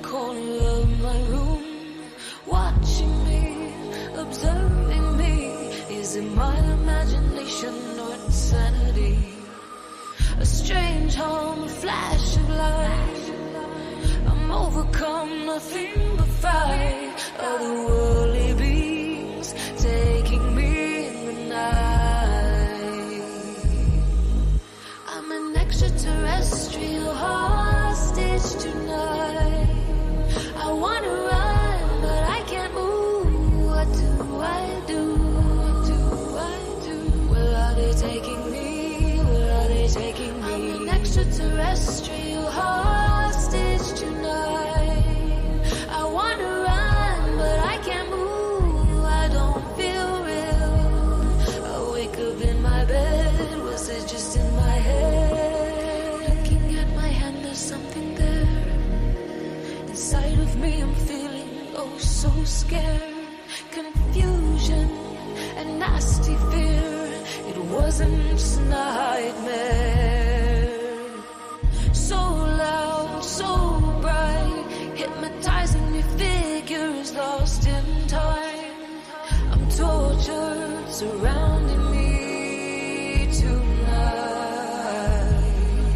corner of my room, watching me, observing me. Is it my imagination or insanity? A strange hum, a flash of light. I'm overcome, nothing but fright. Otherworldly beings taking me in the night. I'm an extraterrestrial hostage tonight. I wanna run, but I can't move. What do I do? What do I do? Where are they taking me? Where are they taking me? I'm an extraterrestrial hostage tonight. I wanna run, but I can't move. I don't feel real. I wake up in my bed. Was it just in my head? Looking at my hand, there's something there. Inside of me, I'm feeling oh so scared. Confusion and nasty fear. It wasn't just a nightmare. So loud, so bright, hypnotizing me figures lost in time. I'm tortured, surrounding me tonight.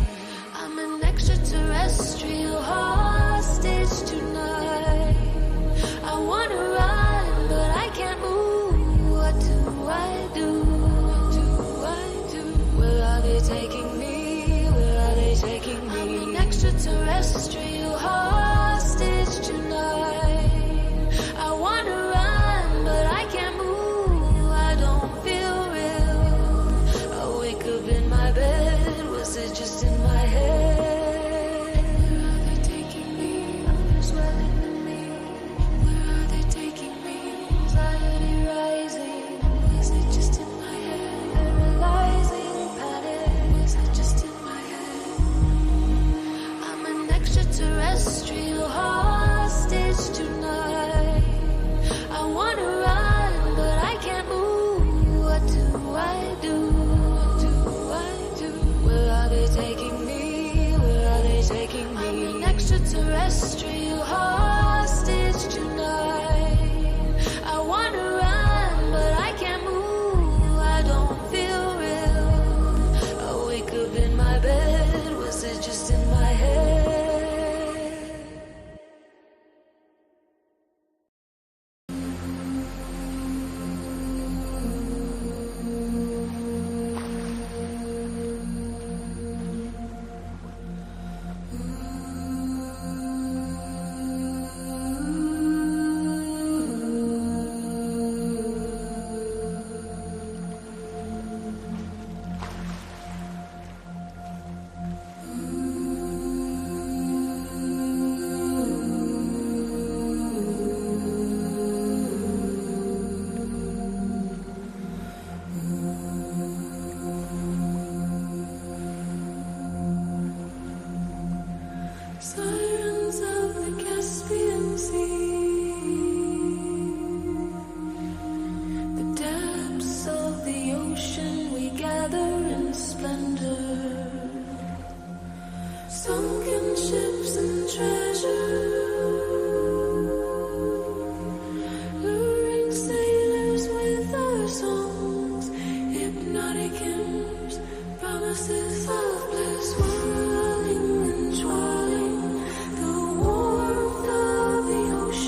I'm an extraterrestrial hostage tonight. I wanna run, but I can't move. What do I do? What do I do? Where are they taking me? Where are they taking me? I'm an extraterrestrial hostage tonight. I wanna run, but I can't move. I don't feel real. I wake up in my bed. Was it just in my head? Where are they taking me? Others welling in me. Where are they taking me? Anxiety rising. Was it just in my head? Paralyzing panic. Was it just in my head? I'm an extraterrestrial hostage tonight. I wanna run, but I can't move. What do I do? What do I do? Where are they taking me? Where are they taking me? I'm an extraterrestrial hostage tonight. I wanna run, but I can't move. I don't feel real. I wake up in my bed. Was it just in my head? Sirens of the Caspian Sea, the depths of the ocean we gather in splendor. Sunken ships and treasure, luring sailors with our songs, hypnotic hymns, promises of bliss, whirling and twirling. The warmth of the ocean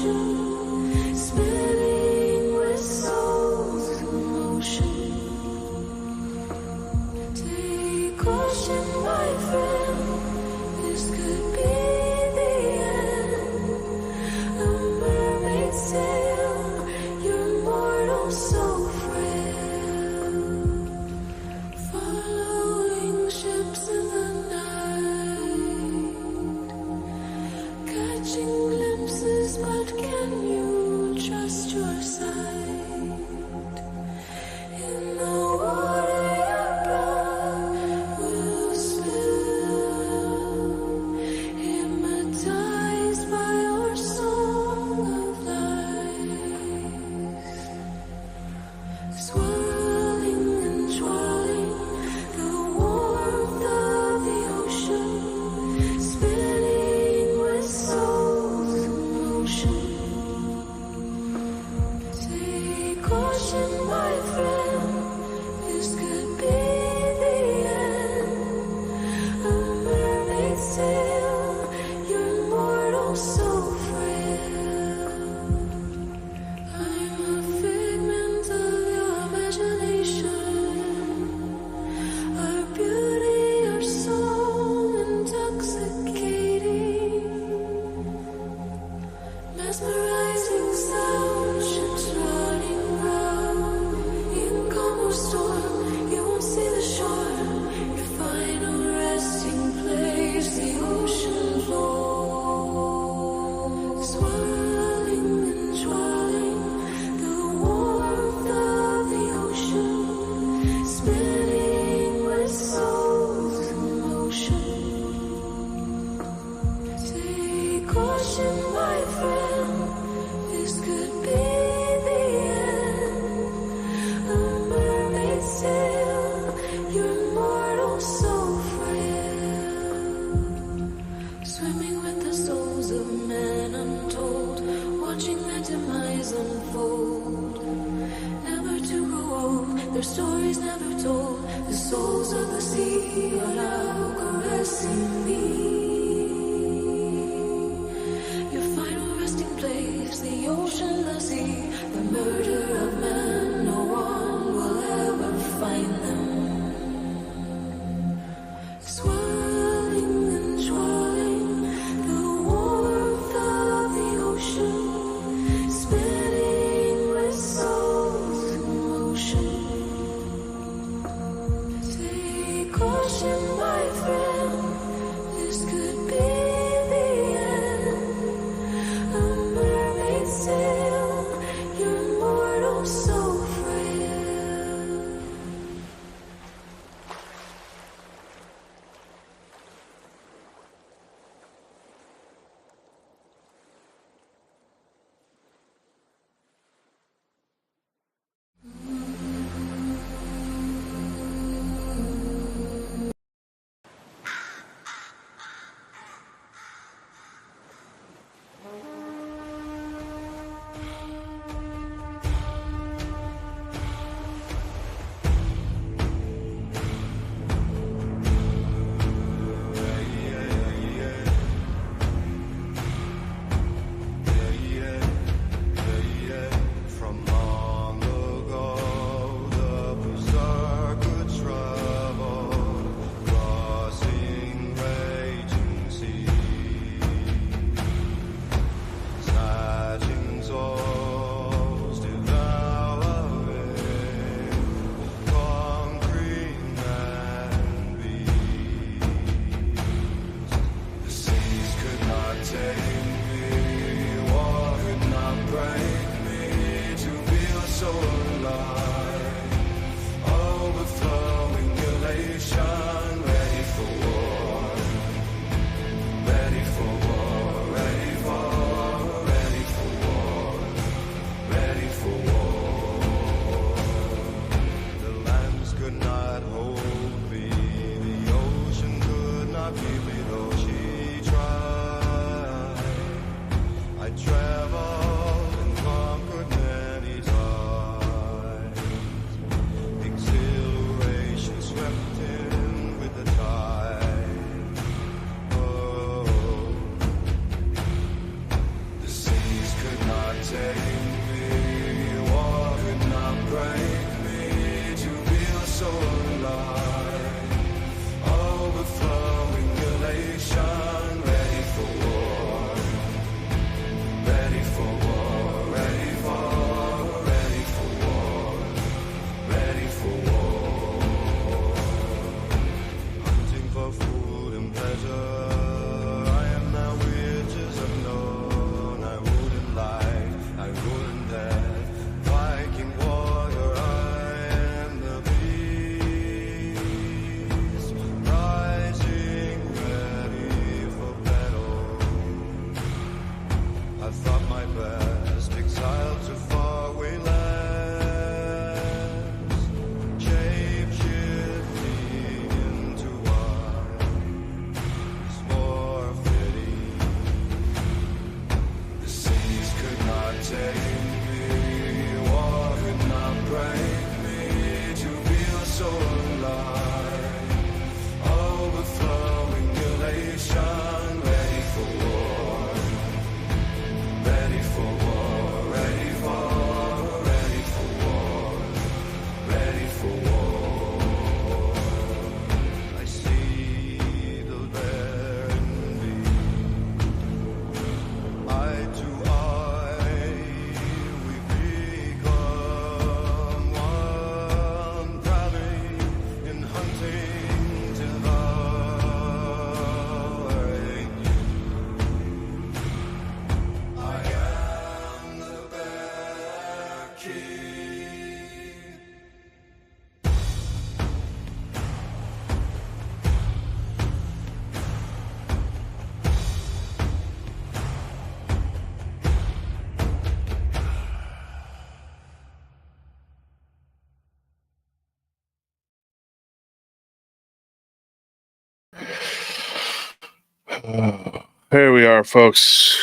Here we are, folks.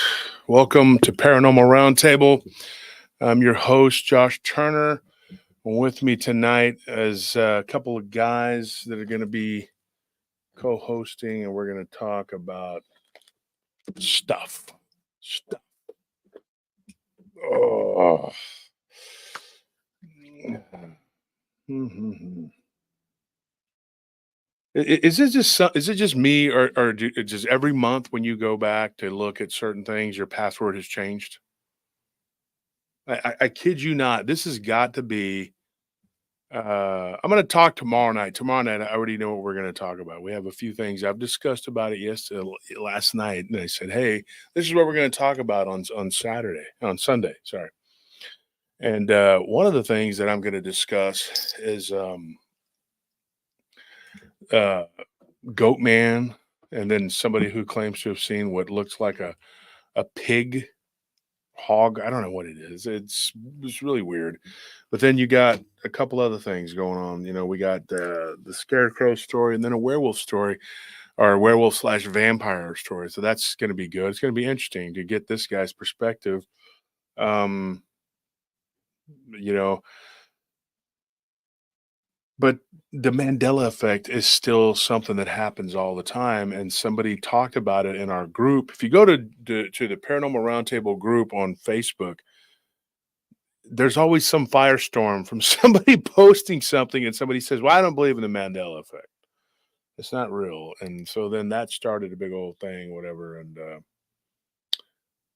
Welcome to Paranormal Roundtable. I'm your host, Josh Turner. With me tonight is a couple of guys that are going to be co-hosting, and we're going to talk about stuff. Oh. Is it just me, or just every month when you go back to look at certain things, your password has changed? I kid you not. This has got to be. I'm going to talk tomorrow night. Tomorrow night, I already know what we're going to talk about. We have a few things. I've discussed about it last night, and I said, "Hey, this is what we're going to talk about on Sunday." Sorry. And one of the things that I'm going to discuss is Goat Man, and then somebody who claims to have seen what looks like a pig hog. I don't know what it is. It's really weird. But then you got a couple other things going on. You know, we got the scarecrow story, and then a werewolf story, or a werewolf / vampire story. So that's going to be good. It's going to be interesting to get this guy's perspective. Um, you know, but the Mandela effect is still something that happens all the time, and somebody talked about it in our group. If you go to the Paranormal Roundtable group on Facebook, there's always some firestorm from somebody posting something, and somebody says, "Well, I don't believe in the Mandela effect. It's not real." And so then that started a big old thing, whatever. And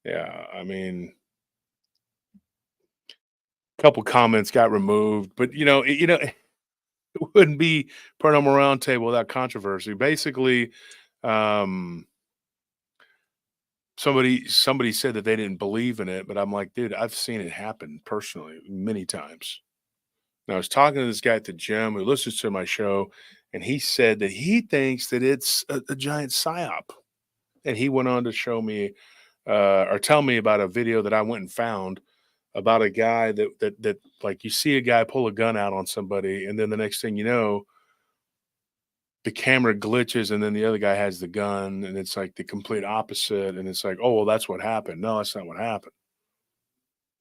yeah, I mean, a couple comments got removed, but it wouldn't be Paranormal Roundtable without controversy. Basically, um, somebody said that they didn't believe in it, but I'm like, dude, I've seen it happen personally many times. And I was talking to this guy at the gym who listens to my show, and he said that he thinks that it's a giant psyop. And he went on to show me or tell me about a video that I went and found about a guy that like, you see a guy pull a gun out on somebody, and then the next thing you know, the camera glitches, and then the other guy has the gun, and it's like the complete opposite. And it's like, oh well, that's what happened. No, that's not what happened.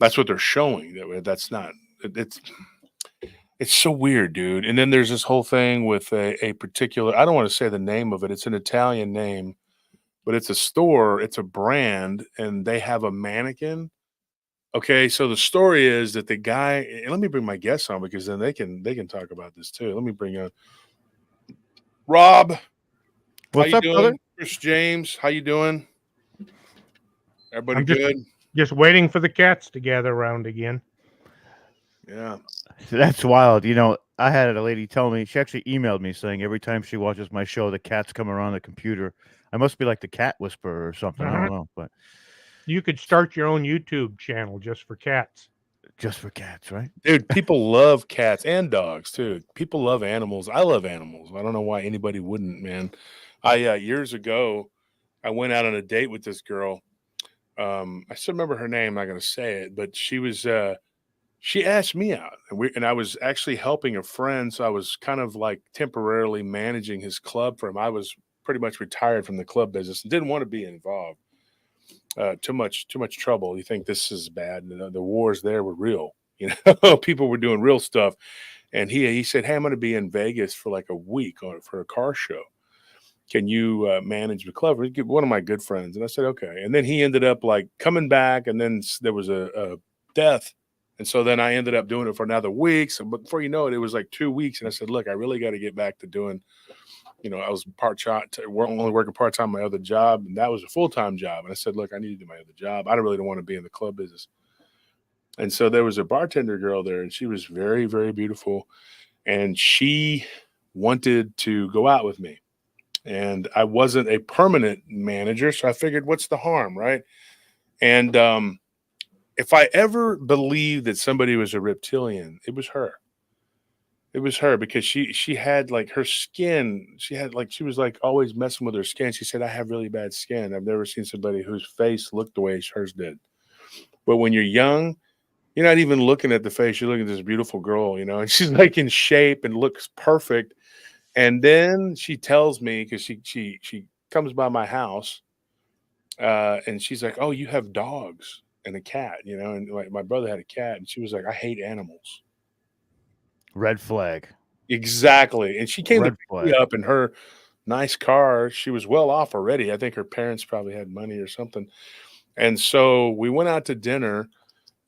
That's what they're showing. That's not. It's so weird, dude. And then there's this whole thing with a particular. I don't want to say the name of it. It's an Italian name, but it's a store. It's a brand, and they have a mannequin. Okay, so the story is that the guy. And let me bring my guests on, because then they can talk about this too. Let me bring on Rob. How What's you up, brother? doing? Chris James. How you doing? Everybody I'm good? just waiting for the cats to gather around again. Yeah. That's wild. You know, I had a lady tell me, she actually emailed me saying every time she watches my show, the cats come around the computer. I must be like the cat whisperer or something. I don't know, but You could start your own YouTube channel just for cats. just for cats, right? Dude, people love cats and dogs too. People love animals. I love animals. I don't know why anybody wouldn't, man. I years ago, I went out on a date with this girl. I still remember her name. I'm not going to say it, but she asked me out, and I was actually helping a friend, so I was kind of like temporarily managing his club for him. I was pretty much retired from the club business and didn't want to be involved. Too much trouble. You think this is bad? And the wars there were real. You know, people were doing real stuff. And he said, "Hey, I'm going to be in Vegas for like a week for a car show. Can you manage the club?" One of my good friends. And I said, "Okay." And then he ended up like coming back, and then there was a death. And so then I ended up doing it for another week. So, but before you know it, it was like 2 weeks. And I said, "Look, I really got to get back to doing." I was only working part time my other job, and that was a full time job. And I said, "Look, I need to do my other job. I really don't want to be in the club business." And so there was a bartender girl there, and she was very, very beautiful, and she wanted to go out with me. And I wasn't a permanent manager, so I figured, what's the harm, right? And if I ever believed that somebody was a reptilian, it was her. It was her, because she had like her skin. She was like always messing with her skin. She said, "I have really bad skin. I've never seen somebody whose face looked the way hers did." But when you're young, you're not even looking at the face. You're looking at this beautiful girl, and she's like in shape and looks perfect. And then she tells me, because she comes by my house, and she's like, "Oh, you have dogs and a cat, you know?" And my brother had a cat, and she was like, "I hate animals." Red flag. Exactly. And she came to Red pick me flag. up in her nice car. She was well off already. I think her parents probably had money or something. And so we went out to dinner,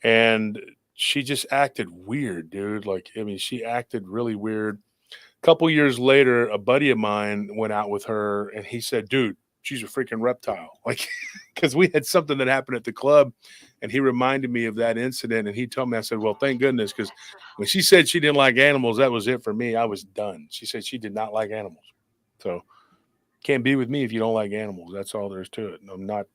and she just acted weird, dude. Like, I mean, she acted really weird. A couple years later, a buddy of mine went out with her, and he said, "Dude, she's a freaking reptile." Like, because we had something that happened at the club, and he reminded me of that incident. And he told me, I said, "Well, thank goodness," because when she said she didn't like animals, that was it for me. I was done. She said she did not like animals. So can't be with me if you don't like animals. That's all there is to it. I'm not.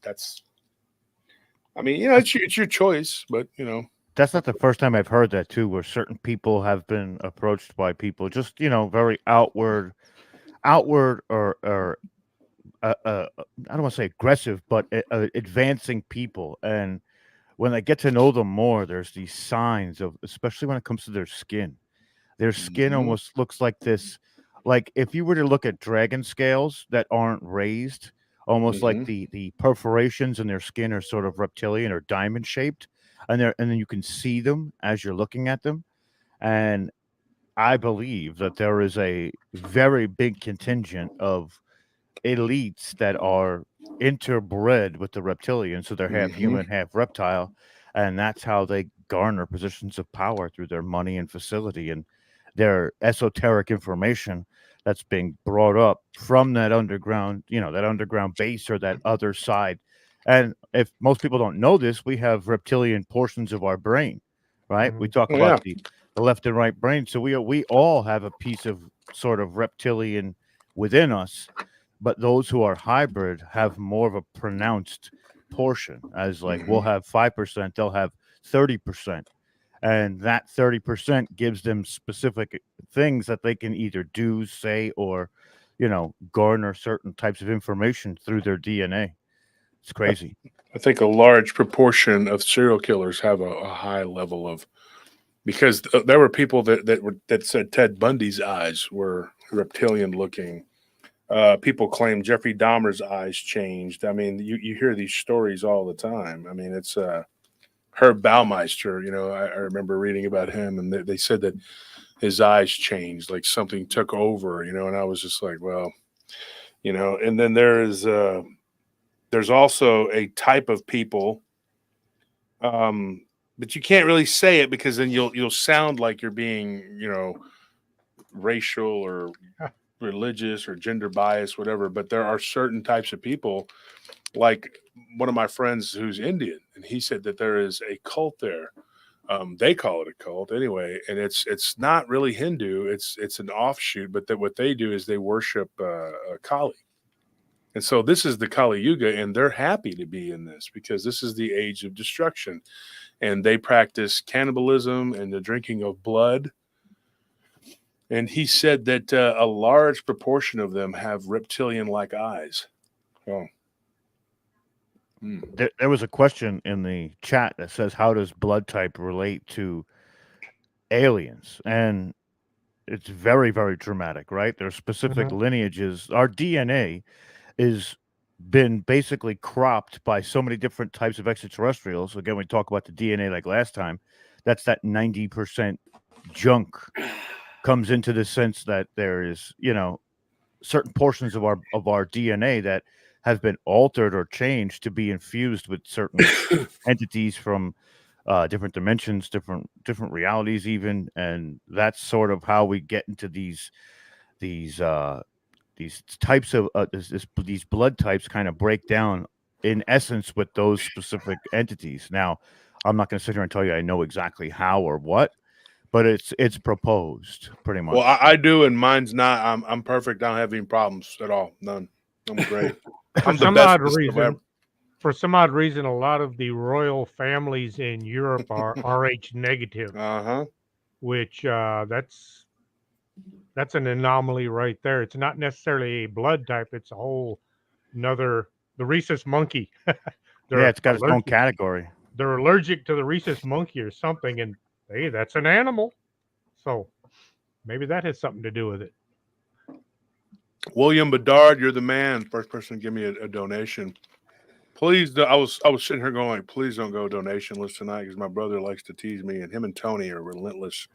I mean, you know, it's your choice, but you know, That's not the first time I've heard that too, where certain people have been approached by people, just very outward or I don't want to say aggressive, but advancing people. And when I get to know them more, there's these signs of, especially when it comes to their skin. Their skin Mhm. almost looks like this, like if you were to look at dragon scales that aren't raised, almost like Mhm. the perforations in their skin are sort of reptilian or diamond shaped, and then you can see them as you're looking at them. And I believe that there is a very big contingent of elites that are interbred with the reptilian, so they're half Mhm. human, half reptile, and that's how they garner positions of power through their money and facility and their esoteric information that's being brought up from that underground, that underground base or that other side. And if most people don't know this, we have reptilian portions of our brain, right? We Mhm. talk Oh, yeah. about the left and right brain, so we all have a piece of sort of reptilian within us, but those who are hybrid have more of a pronounced portion, as like we'll Mhm. have 5%, they'll have 30%. And that 30% gives them specific things that they can either do, say, or, garner certain types of information through their DNA. It's crazy. I think a large proportion of serial killers have a high level of, because there were people that said Ted Bundy's eyes were reptilian looking. People claim Jeffrey Dahmer's eyes changed. I mean, you hear these stories all the time. I mean, it's Herb Baumeister. You know, I remember reading about him, and they said that his eyes changed, like something took over. You know, and I was just like, well, you know. And then there's also a type of people, but you can't really say it because then you'll sound like you're being, you know, racial or religious or gender bias, whatever. But there are certain types of people, like one of my friends who's Indian, and he said that there is a cult there. They call it a cult anyway, and it's not really Hindu. It's an offshoot, but that what they do is they worship Kali. And so this is the Kali Yuga, and they're happy to be in this because this is the age of destruction. And they practice cannibalism and the drinking of blood. And he said that a large proportion of them have reptilian like eyes. Oh. There was a question in the chat that says, how does blood type relate to aliens? And it's very, very dramatic, right? There's specific Mhm. lineages. Our DNA is been basically cropped by so many different types of extraterrestrials. Again, we talk about the DNA like last time. That's that 90% junk comes into the sense that there is, certain portions of our DNA that have been altered or changed to be infused with certain entities from different dimensions, different realities, even, and that's sort of how we get into these types of these blood types kind of break down in essence with those specific entities. Now, I'm not going to sit here and tell you I know exactly how or what, but it's proposed pretty Well, much. I do, and mine's not. I'm perfect. I don't have any problems at all. None. I'm great. For I'm the some odd bestest of reason, ever. a lot of the royal families in Europe are Rh negative, Uh-huh. which that's an anomaly right there. It's not necessarily a blood type; it's a whole another the rhesus monkey. Yeah, they're it's got its own allergic. category. They're allergic to the rhesus monkey or something, and hey, that's an animal. So maybe that has something to do with it. William Bedard, you're the man. First person to give me a donation. Please, I was sitting here going, like, please don't go donationless tonight because my brother likes to tease me, and him and Tony are relentless.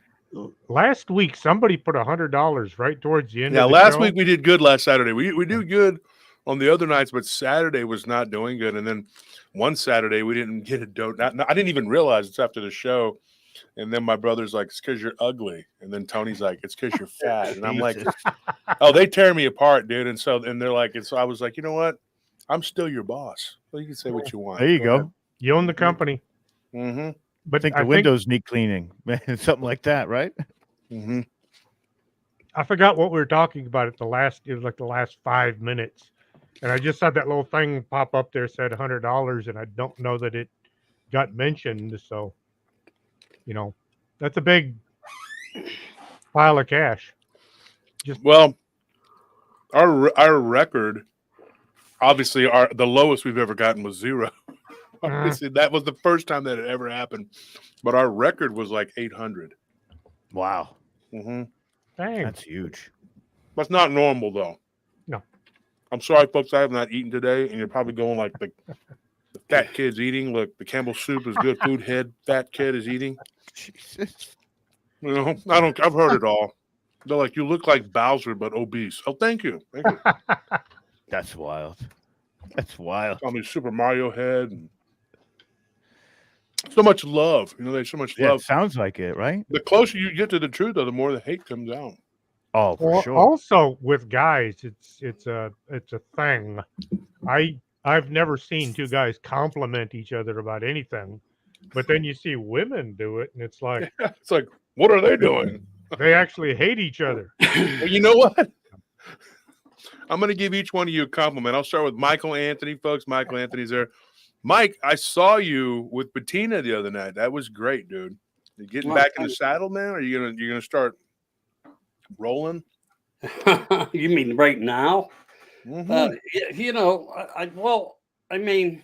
Last week, somebody put $100 right towards the end Yeah, of the last show. week we did good. Last Saturday we do good on the other nights, but Saturday was not doing good. And then one Saturday we didn't get a donation. I didn't even realize it's after the show. And then my brother's like, it's because you're ugly. And then Tony's like, it's because you're fat. And I'm like, Jesus. oh, they tear me apart, dude. And they're like, I was like, you know what? I'm still your boss. Well, you can say what you want. There you go. You own the company. Mm-hmm. But I think the windows need cleaning, something like that, right? Mm-hmm. I forgot what we were talking about it was like the last 5 minutes. And I just saw that little thing pop up there, said $100, and I don't know that it got mentioned. So, that's a big pile of cash. Well, our record, obviously, the lowest we've ever gotten was 0. Obviously, that was the first time that it ever happened. But our record was like 800. Wow. Mm-hmm. Dang. That's huge. That's not normal, though. No. I'm sorry, folks. I have not eaten today, and you're probably going like the fat kid's eating. Look, the Campbell soup is good food. Head fat kid is eating. Jesus. I've heard it all. They're like, you look like Bowser, but obese. Oh, thank you. Thank you. That's wild. That's wild. Call me Super Mario head. And so much love. There's so much Yeah, love. it sounds like it, right? The closer you get to the truth, though, the more the hate comes out. Oh, for Well, sure. also with guys, it's a thing. I've never seen two guys compliment each other about anything, but then you see women do it, and it's like It's like, what are they doing? they actually hate each other. Well, you know what? I'm going to give each one of you a compliment. I'll start with Michael Anthony, folks. Michael Anthony's there. Mike, I saw you with Bettina the other night. That was great, dude. You getting back in the saddle, man? Or are you gonna start rolling? You mean right now? Mm-hmm. I mean,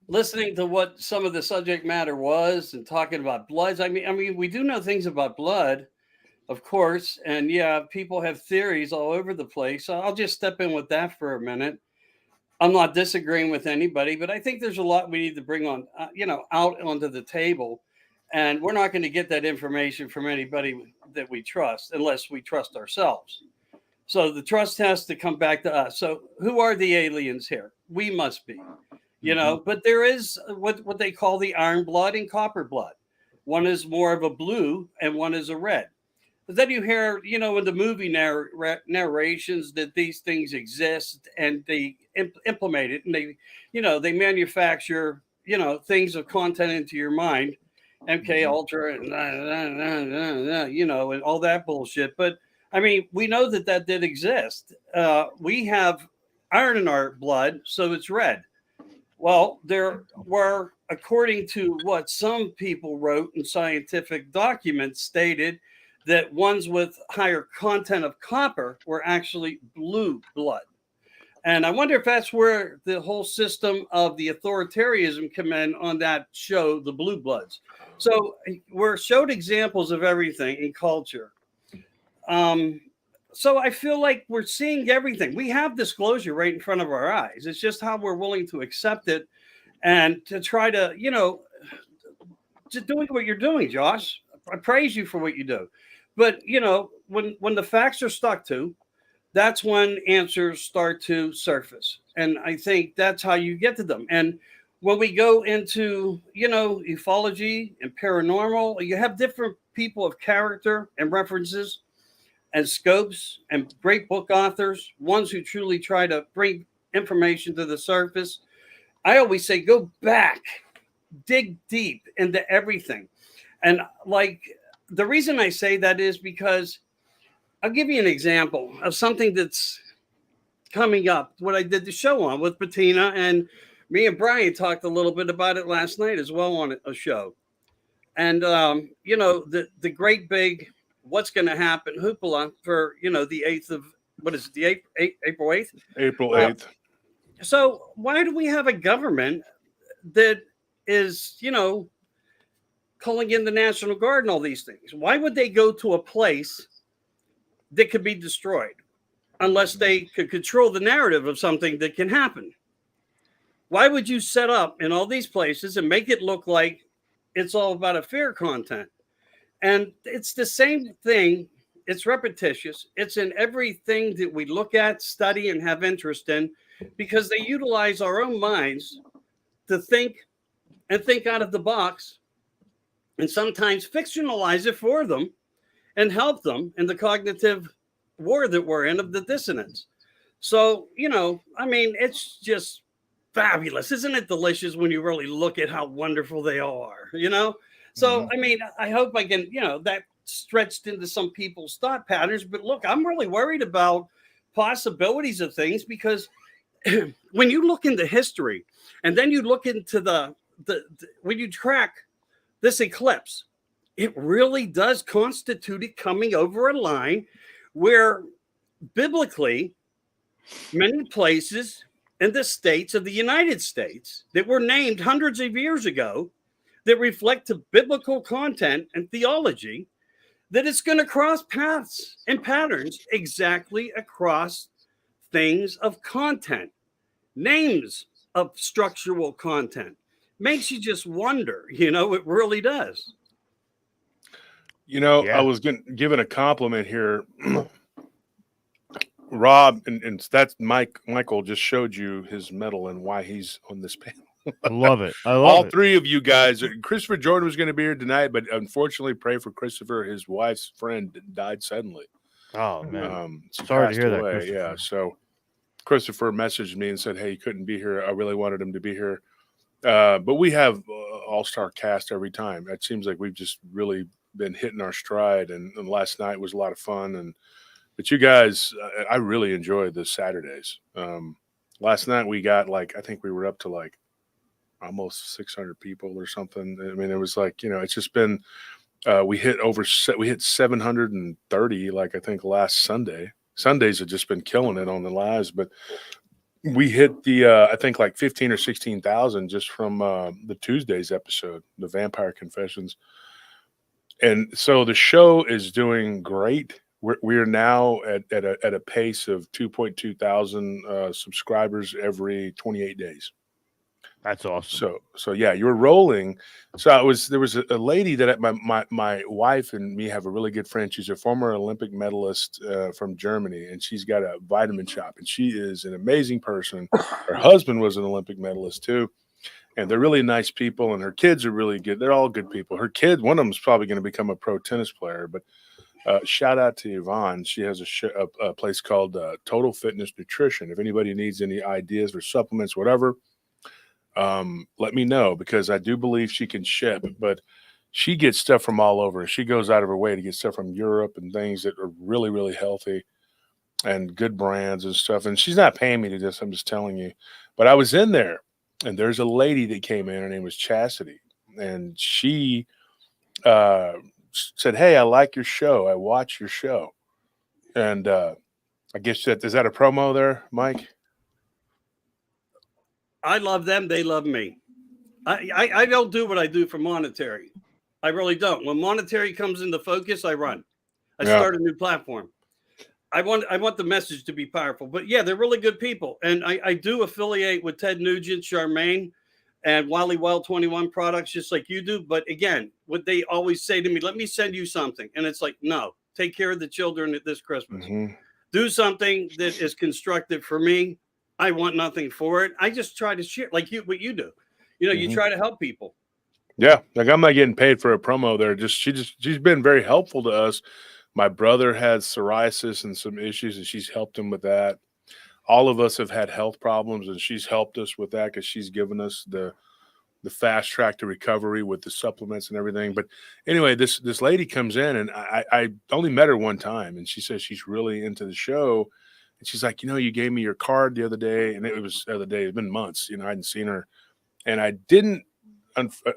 listening to what some of the subject matter was and talking about bloods. I mean, we do know things about blood, of course, and yeah, people have theories all over the place. So I'll just step in with that for a minute. I'm not disagreeing with anybody, but I think there's a lot we need to bring on, out onto the table. And we're not going to get that information from anybody that we trust unless we trust ourselves. So the trust has to come back to us. So who are the aliens here? We must be, but there is what they call the iron blood and copper blood. One is more of a blue and one is a red. But then you hear, in the movie narrations that these things exist and they implement it and they manufacture, things of content into your mind, MK Ultra, and all that bullshit. But I mean, we know that did exist. We have iron in our blood, so it's red. Well, there were, according to what some people wrote in scientific documents, stated that ones with higher content of copper were actually blue blood. And I wonder if that's where the whole system of the authoritarianism come in on that show, The Blue Bloods. So we're showed examples of everything in culture. So I feel like we're seeing everything. We have disclosure right in front of our eyes. It's just how we're willing to accept it and to try to, just doing what you're doing, Josh. I praise you for what you do. But, when the facts are stuck to, that's when answers start to surface. And I think that's how you get to them. And when we go into, ufology and paranormal, you have different people of character and references and scopes and great book authors, ones who truly try to bring information to the surface. I always say, go back, dig deep into everything. And the reason I say that is because I'll give you an example of something that's coming up, what I did the show on with Bettina, and me and Brian talked a little bit about it last night as well on a show. And, the great big, what's going to happen hoopla for, the 8th of, what is it, the April 8th? April 8th. So why do we have a government that is, calling in the National Guard and all these things? Why would they go to a place that could be destroyed? unless they could control the narrative of something that can happen. Why would you set up in all these places and make it look like it's all about a fair content? And it's the same thing. It's repetitious. It's in everything that we look at, study, and have interest in, because they utilize our own minds to think and think out of the box, and sometimes fictionalize it for them and help them in the cognitive war that we're in of the dissonance. So, I mean, it's just fabulous. Isn't it delicious when you really look at how wonderful they all are, So, I mean, I hope I can, that stretched into some people's thought patterns. But look, I'm really worried about possibilities of things, because when you look into history and then you look into the when you track this eclipse, it really does constitute it coming over a line where biblically many places in the states of the United States that were named hundreds of years ago that reflect to biblical content and theology, that it's going to cross paths and patterns exactly across things of content, names of structural content. Makes you just wonder, it really does. I was given a compliment here. Rob, and that's Michael just showed you his medal and why he's on this panel. I love it. All three of you guys. Christopher Jordan was going to be here tonight, but unfortunately, pray for Christopher. His wife's friend died suddenly. Oh man, sorry to hear that. Yeah, so Christopher messaged me and said, "Hey, he couldn't be here. I really wanted him to be here." But we have all-star cast every time. It seems like we've just really been hitting our stride, and last night was a lot of fun. But you guys, I really enjoyed the Saturdays. Last night we got I think we were up to almost 600 people or something. I mean, it was it's just been, we hit 730, I think last Sunday. Sundays have just been killing it on the lives, but we hit the, I think 15 or 16,000 just from the Tuesday's episode, the Vampire Confessions. And so the show is doing great. We are now at a pace of 2.2 thousand subscribers every 28 days. That's awesome. So yeah, you're rolling. So there was a lady that my wife and me have a really good friend. She's a former Olympic medalist from Germany, and she's got a vitamin shop, and she is an amazing person. Her husband was an Olympic medalist too, and they're really nice people, and her kids are really good. They're all good people. Her kid, one of them is probably going to become a pro tennis player, but shout out to Yvonne. She has a place called Total Fitness Nutrition. If anybody needs any ideas or supplements, whatever, let me know, because I do believe she can ship, but she gets stuff from all over. She goes out of her way to get stuff from Europe and things that are really, really healthy and good brands and stuff. And she's not paying me to do this. I'm just telling you. But I was in there, and there's a lady that came in. Her name was Chastity, and she said, "Hey, I like your show. I watch your show." And I guess is that a promo there, Mike? I love them. They love me. I don't do what I do for monetary. I really don't. When monetary comes into focus, I run. I start a new platform. I want the message to be powerful. But yeah, they're really good people. And I do affiliate with Ted Nugent, Charmaine, and Wally Well 21 products, just like you do. But again, what they always say to me, let me send you something. And it's like, no, take care of the children at this Christmas. Mm-hmm. Do something that is constructive for me. I want nothing for it. I just try to share what you do. You try to help people. Yeah. I'm not getting paid for a promo there. She's been very helpful to us. My brother has psoriasis and some issues, and she's helped him with that. All of us have had health problems, and she's helped us with that, because she's given us the fast track to recovery with the supplements and everything. But anyway, this lady comes in, and I only met her one time, and she says she's really into the show. And she's like, you gave me your card the other day, and it was the other day. It's been months, I hadn't seen her, and I didn't.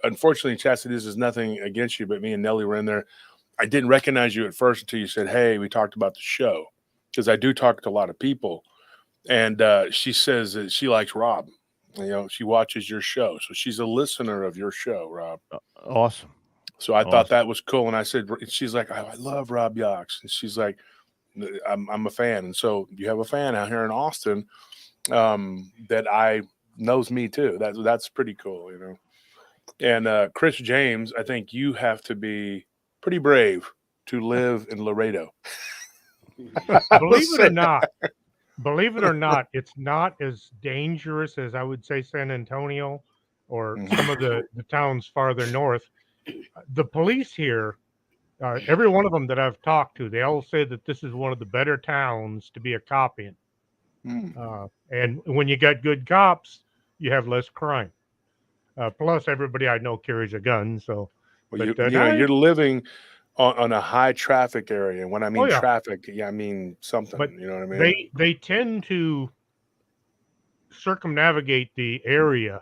Unfortunately, Chastity, this is nothing against you, but me and Nellie were in there. I didn't recognize you at first until you said, "Hey, we talked about the show," because I do talk to a lot of people. And she says that she likes Rob. She watches your show, so she's a listener of your show, Rob. Awesome. So I thought that was cool, and I said, she's like, "I love Rob Yox," and she's like, I'm a fan. And so you have a fan out here in Austin that knows me too. That's pretty cool, you know. And Chris James, I think you have to be pretty brave to live in Laredo. Believe it or not, it's not as dangerous as I would say San Antonio or some of the towns farther north. The police here, every one of them that I've talked to, they all say that this is one of the better towns to be a cop in. And when you got good cops, you have less crime. Plus, everybody I know carries a gun. So, well, you're living on a high traffic area. And when I mean traffic, I mean something. But you know what I mean? They tend to circumnavigate the area.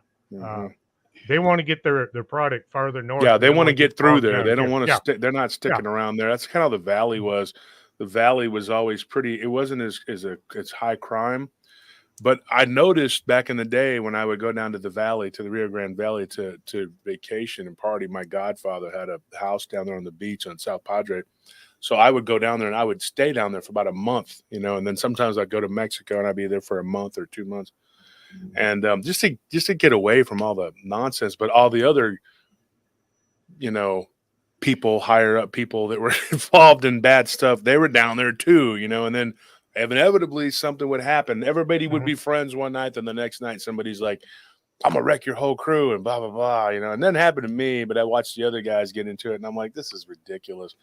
They want to get their product farther north. Yeah, they want to get through there. They don't want to stick. they're not sticking around there. That's kind of the valley was. The valley was always pretty. It wasn't as high crime, but I noticed back in the day when I would go down to the valley, to the Rio Grande Valley, to vacation and party. My godfather had a house down there on the beach on South Padre, so I would go down there and I would stay down there for about a month, you know, and then sometimes I'd go to Mexico and I'd be there for a month or 2 months, and just to get away from all the nonsense, but all the other, you know, people, higher up people that were involved in bad stuff, they were down there too, you know, and then inevitably something would happen. Everybody would be friends one night, then the next night somebody's like, I'm gonna wreck your whole crew and blah blah blah, you know. And that happened to me, but I watched the other guys get into it and I'm like, this is ridiculous.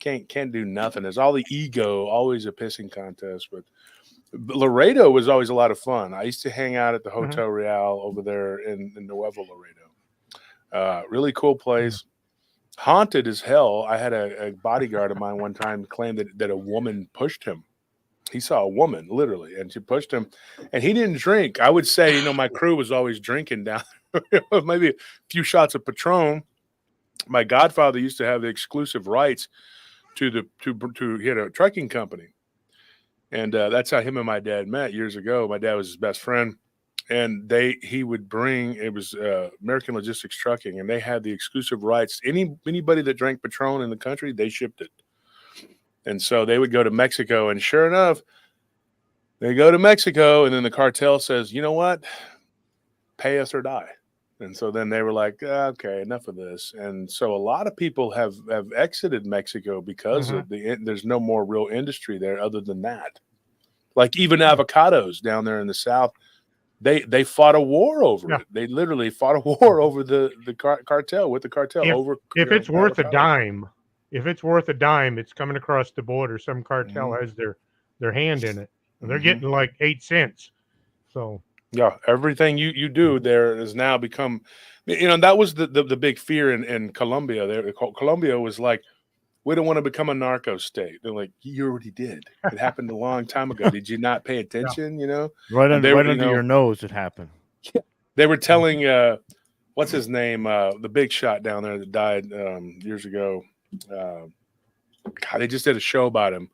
Can't do nothing. There's all the ego, always a pissing contest. But Laredo was always a lot of fun. I used to hang out at the Hotel Real over there in Nuevo Laredo. Really cool place. Haunted as hell. I had a bodyguard of mine one time claim that a woman pushed him. He saw a woman literally, and she pushed him, and he didn't drink. I would say, you know, my crew was always drinking down there, maybe a few shots of Patron. My godfather used to have the exclusive rights to he had a trucking company, and that's how him and my dad met years ago. My dad was his best friend. And he would bring, it was American Logistics Trucking, and they had the exclusive rights. Anybody that drank Patron in the country, they shipped it. And so they would go to Mexico, and sure enough, they go to Mexico, and then the cartel says, you know what, pay us or die. And so then they were like, okay, enough of this. And so a lot of people have exited Mexico because of there's no more real industry there other than that. Like even avocados down there in the South, They fought a war over it. They literally fought a war over the cartel with the cartel if it's worth a dime. If it's worth a dime, it's coming across the border. Some cartel has their hand in it, and they're getting like 8 cents. So yeah, everything you do there has now become, you know, that was the big fear in Colombia. Colombia was like, we don't want to become a narco state. They're like, you already did. It happened a long time ago. Did you not pay attention? You know, right under your nose, it happened. Yeah. They were telling, what's his name, the big shot down there that died years ago. God, they just did a show about him.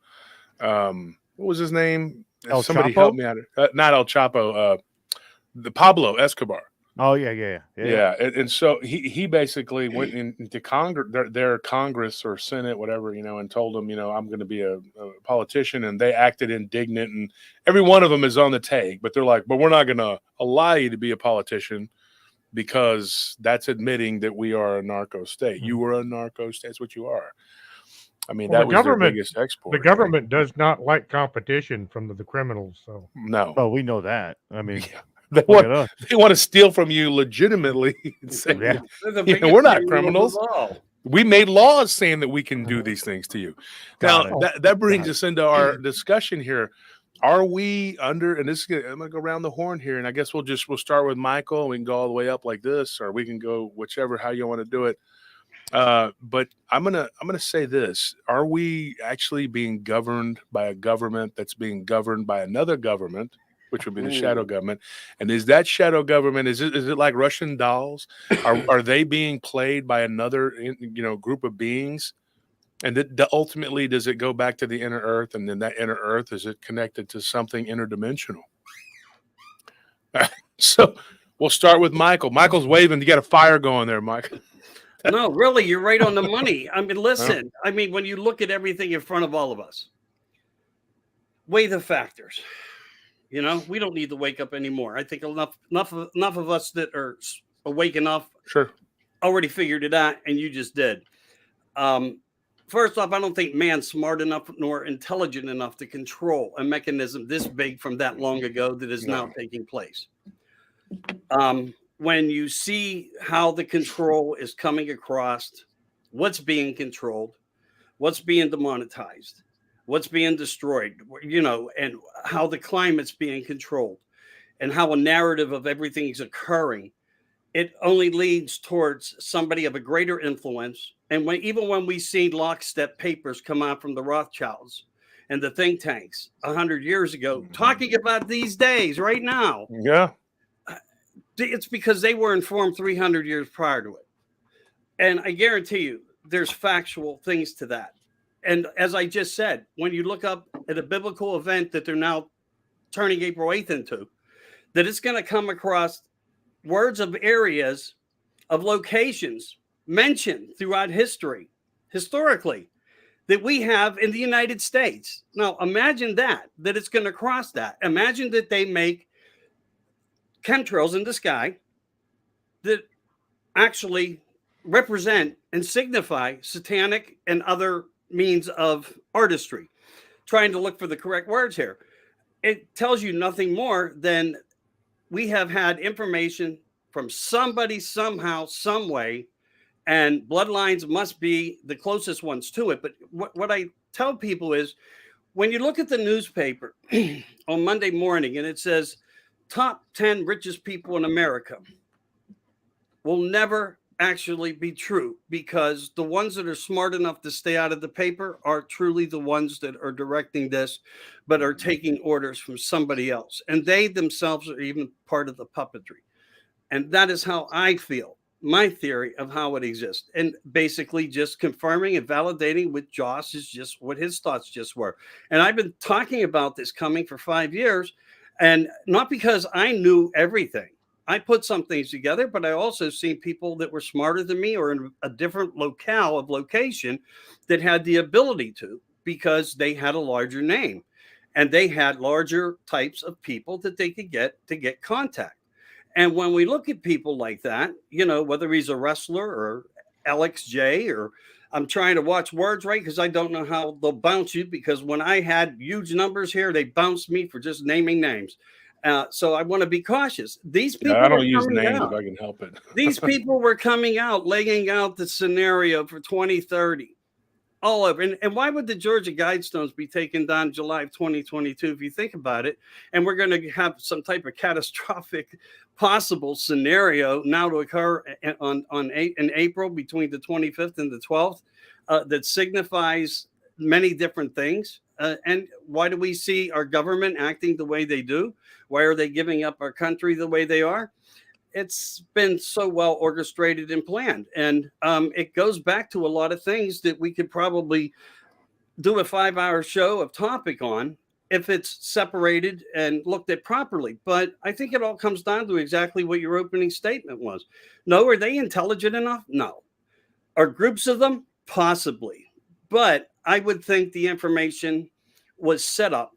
What was his name? Somebody Chapo? help me out. Not El Chapo. The Pablo Escobar. Oh yeah. And so he basically went into Congress, their Congress or Senate, whatever, you know, and told them, you know, I'm going to be a politician, and they acted indignant, and every one of them is on the take, but they're like, but we're not going to allow you to be a politician because that's admitting that we are a narco state. You were a narco state. That's what you are. I mean, that was their biggest export. The government does not like competition from the criminals. So no. Oh, we know that. I mean. Yeah. They want to steal from you legitimately and say, we're not criminals. We made laws saying that we can do these things to you. Now, that brings us into our discussion here. Are we under, and this is I'm going to go around the horn here, and I guess we'll start with Michael, and we can go all the way up like this, or we can go whichever, how you want to do it. But I'm going to say this. Are we actually being governed by a government that's being governed by another government, which would be the shadow government? And is that shadow government, is it like Russian dolls? Are they being played by another, group of beings? And ultimately, does it go back to the inner earth? And then that inner earth, is it connected to something interdimensional? So we'll start with Michael. Michael's waving. You got a fire going there, Michael. No, really, you're right on the money. I mean, listen, I mean, when you look at everything in front of all of us, weigh the factors. You know, we don't need to wake up anymore. I think enough of us that are awake enough Sure. already figured it out, and you just did. First off, I don't think man's smart enough nor intelligent enough to control a mechanism this big from that long ago that is now taking place. When you see how the control is coming across, what's being controlled, what's being demonetized, what's being destroyed, you know, and how the climate's being controlled, and how a narrative of everything is occurring, it only leads towards somebody of a greater influence. And even when we see lockstep papers come out from the Rothschilds and the think tanks 100 years ago talking about these days right now, Yeah. it's because they were informed 300 years prior to it. And I guarantee you there's factual things to that. And as I just said, when you look up at a biblical event that they're now turning April 8th into, that it's going to come across words of areas of locations mentioned throughout history, historically, that we have in the United States. Now, imagine that it's going to cross that. Imagine that they make chemtrails in the sky that actually represent and signify satanic and other means of artistry. Trying to look for the correct words here. It tells you nothing more than we have had information from somebody, somehow, some way, and bloodlines must be the closest ones to it. But what I tell people is, when you look at the newspaper on Monday morning and it says top 10 richest people in America, will never actually be true, because the ones that are smart enough to stay out of the paper are truly the ones that are directing this, but are taking orders from somebody else. And they themselves are even part of the puppetry. And that is how I feel, my theory of how it exists. And basically just confirming and validating what Joss is just what his thoughts just were. And I've been talking about this coming for 5 years, and not because I knew everything. I put some things together, but I also seen people that were smarter than me or in a different locale of location that had the ability to, because they had a larger name and they had larger types of people that they could get to get contact. And when we look at people like that, you know, whether he's a wrestler or LXJ, or I'm trying to watch words right, because I don't know how they'll bounce you, because when I had huge numbers here, they bounced me for just naming names. So I want to be cautious. These people, I don't use names if I can help it. These people were coming out, laying out the scenario for 2030 all over. And why would the Georgia Guidestones be taken down July of 2022, if you think about it? And we're going to have some type of catastrophic possible scenario now to occur in April between the 25th and the 12th that signifies many different things. And why do we see our government acting the way they do? Why are they giving up our country the way they are? It's been so well orchestrated and planned. And it goes back to a lot of things that we could probably do a 5-hour show of topic on if it's separated and looked at properly. But I think it all comes down to exactly what your opening statement was. No, are they intelligent enough? No. Are groups of them? Possibly. But I would think the information was set up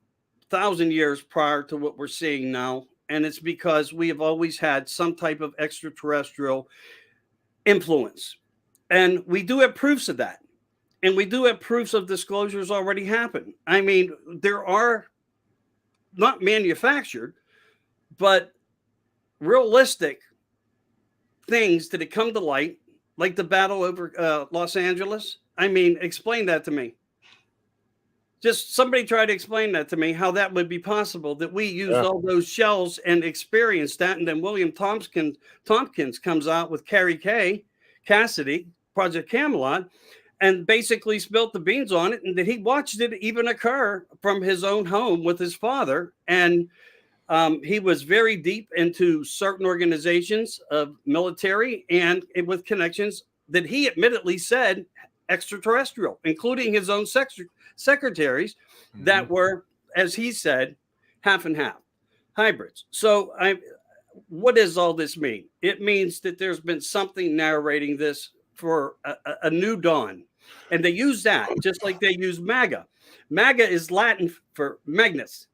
1,000 years prior to what we're seeing now. And it's because we have always had some type of extraterrestrial influence. And we do have proofs of that. And we do have proofs of disclosures already happened. I mean, there are not manufactured, but realistic things that have come to light, like the battle over Los Angeles. I mean, explain that to me. Just somebody try to explain that to me, how that would be possible, that we used all those shells and experienced that. And then William Tompkins comes out with Carrie Cassidy, Project Camelot, and basically spilt the beans on it. And that he watched it even occur from his own home with his father. And he was very deep into certain organizations of military and with connections that he admittedly said extraterrestrial, including his own secretaries that were, as he said, half and half hybrids. So what does all this mean? It means that there's been something narrating this for a new dawn. And they use that just like they use MAGA. MAGA is Latin for Magnus,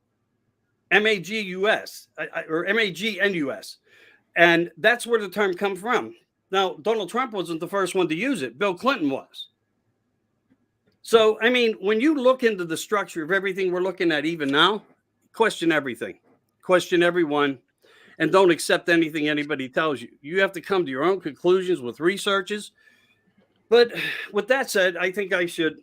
M-A-G-U-S, or M-A-G-N-U-S. And that's where the term comes from. Now, Donald Trump wasn't the first one to use it. Bill Clinton was. So, I mean, when you look into the structure of everything we're looking at even now, question everything, question everyone, and don't accept anything anybody tells you. You have to come to your own conclusions with researches. But with that said, I think I should,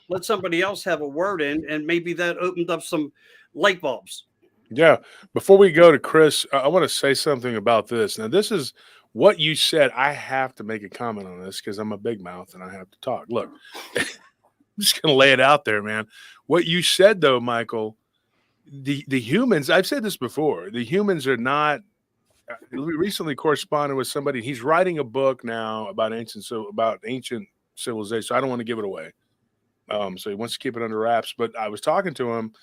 let somebody else have a word in, and maybe that opened up some light bulbs. Yeah. Before we go to Chris, I want to say something about this. Now, this is what you said. I have to make a comment on this because I'm a big mouth and I have to talk. Look, I'm just going to lay it out there, man. What you said, though, Michael, the humans, I've said this before, the humans are not. We recently corresponded with somebody. He's writing a book now about ancient civilization. So I don't want to give it away. So he wants to keep it under wraps. But I was talking to him,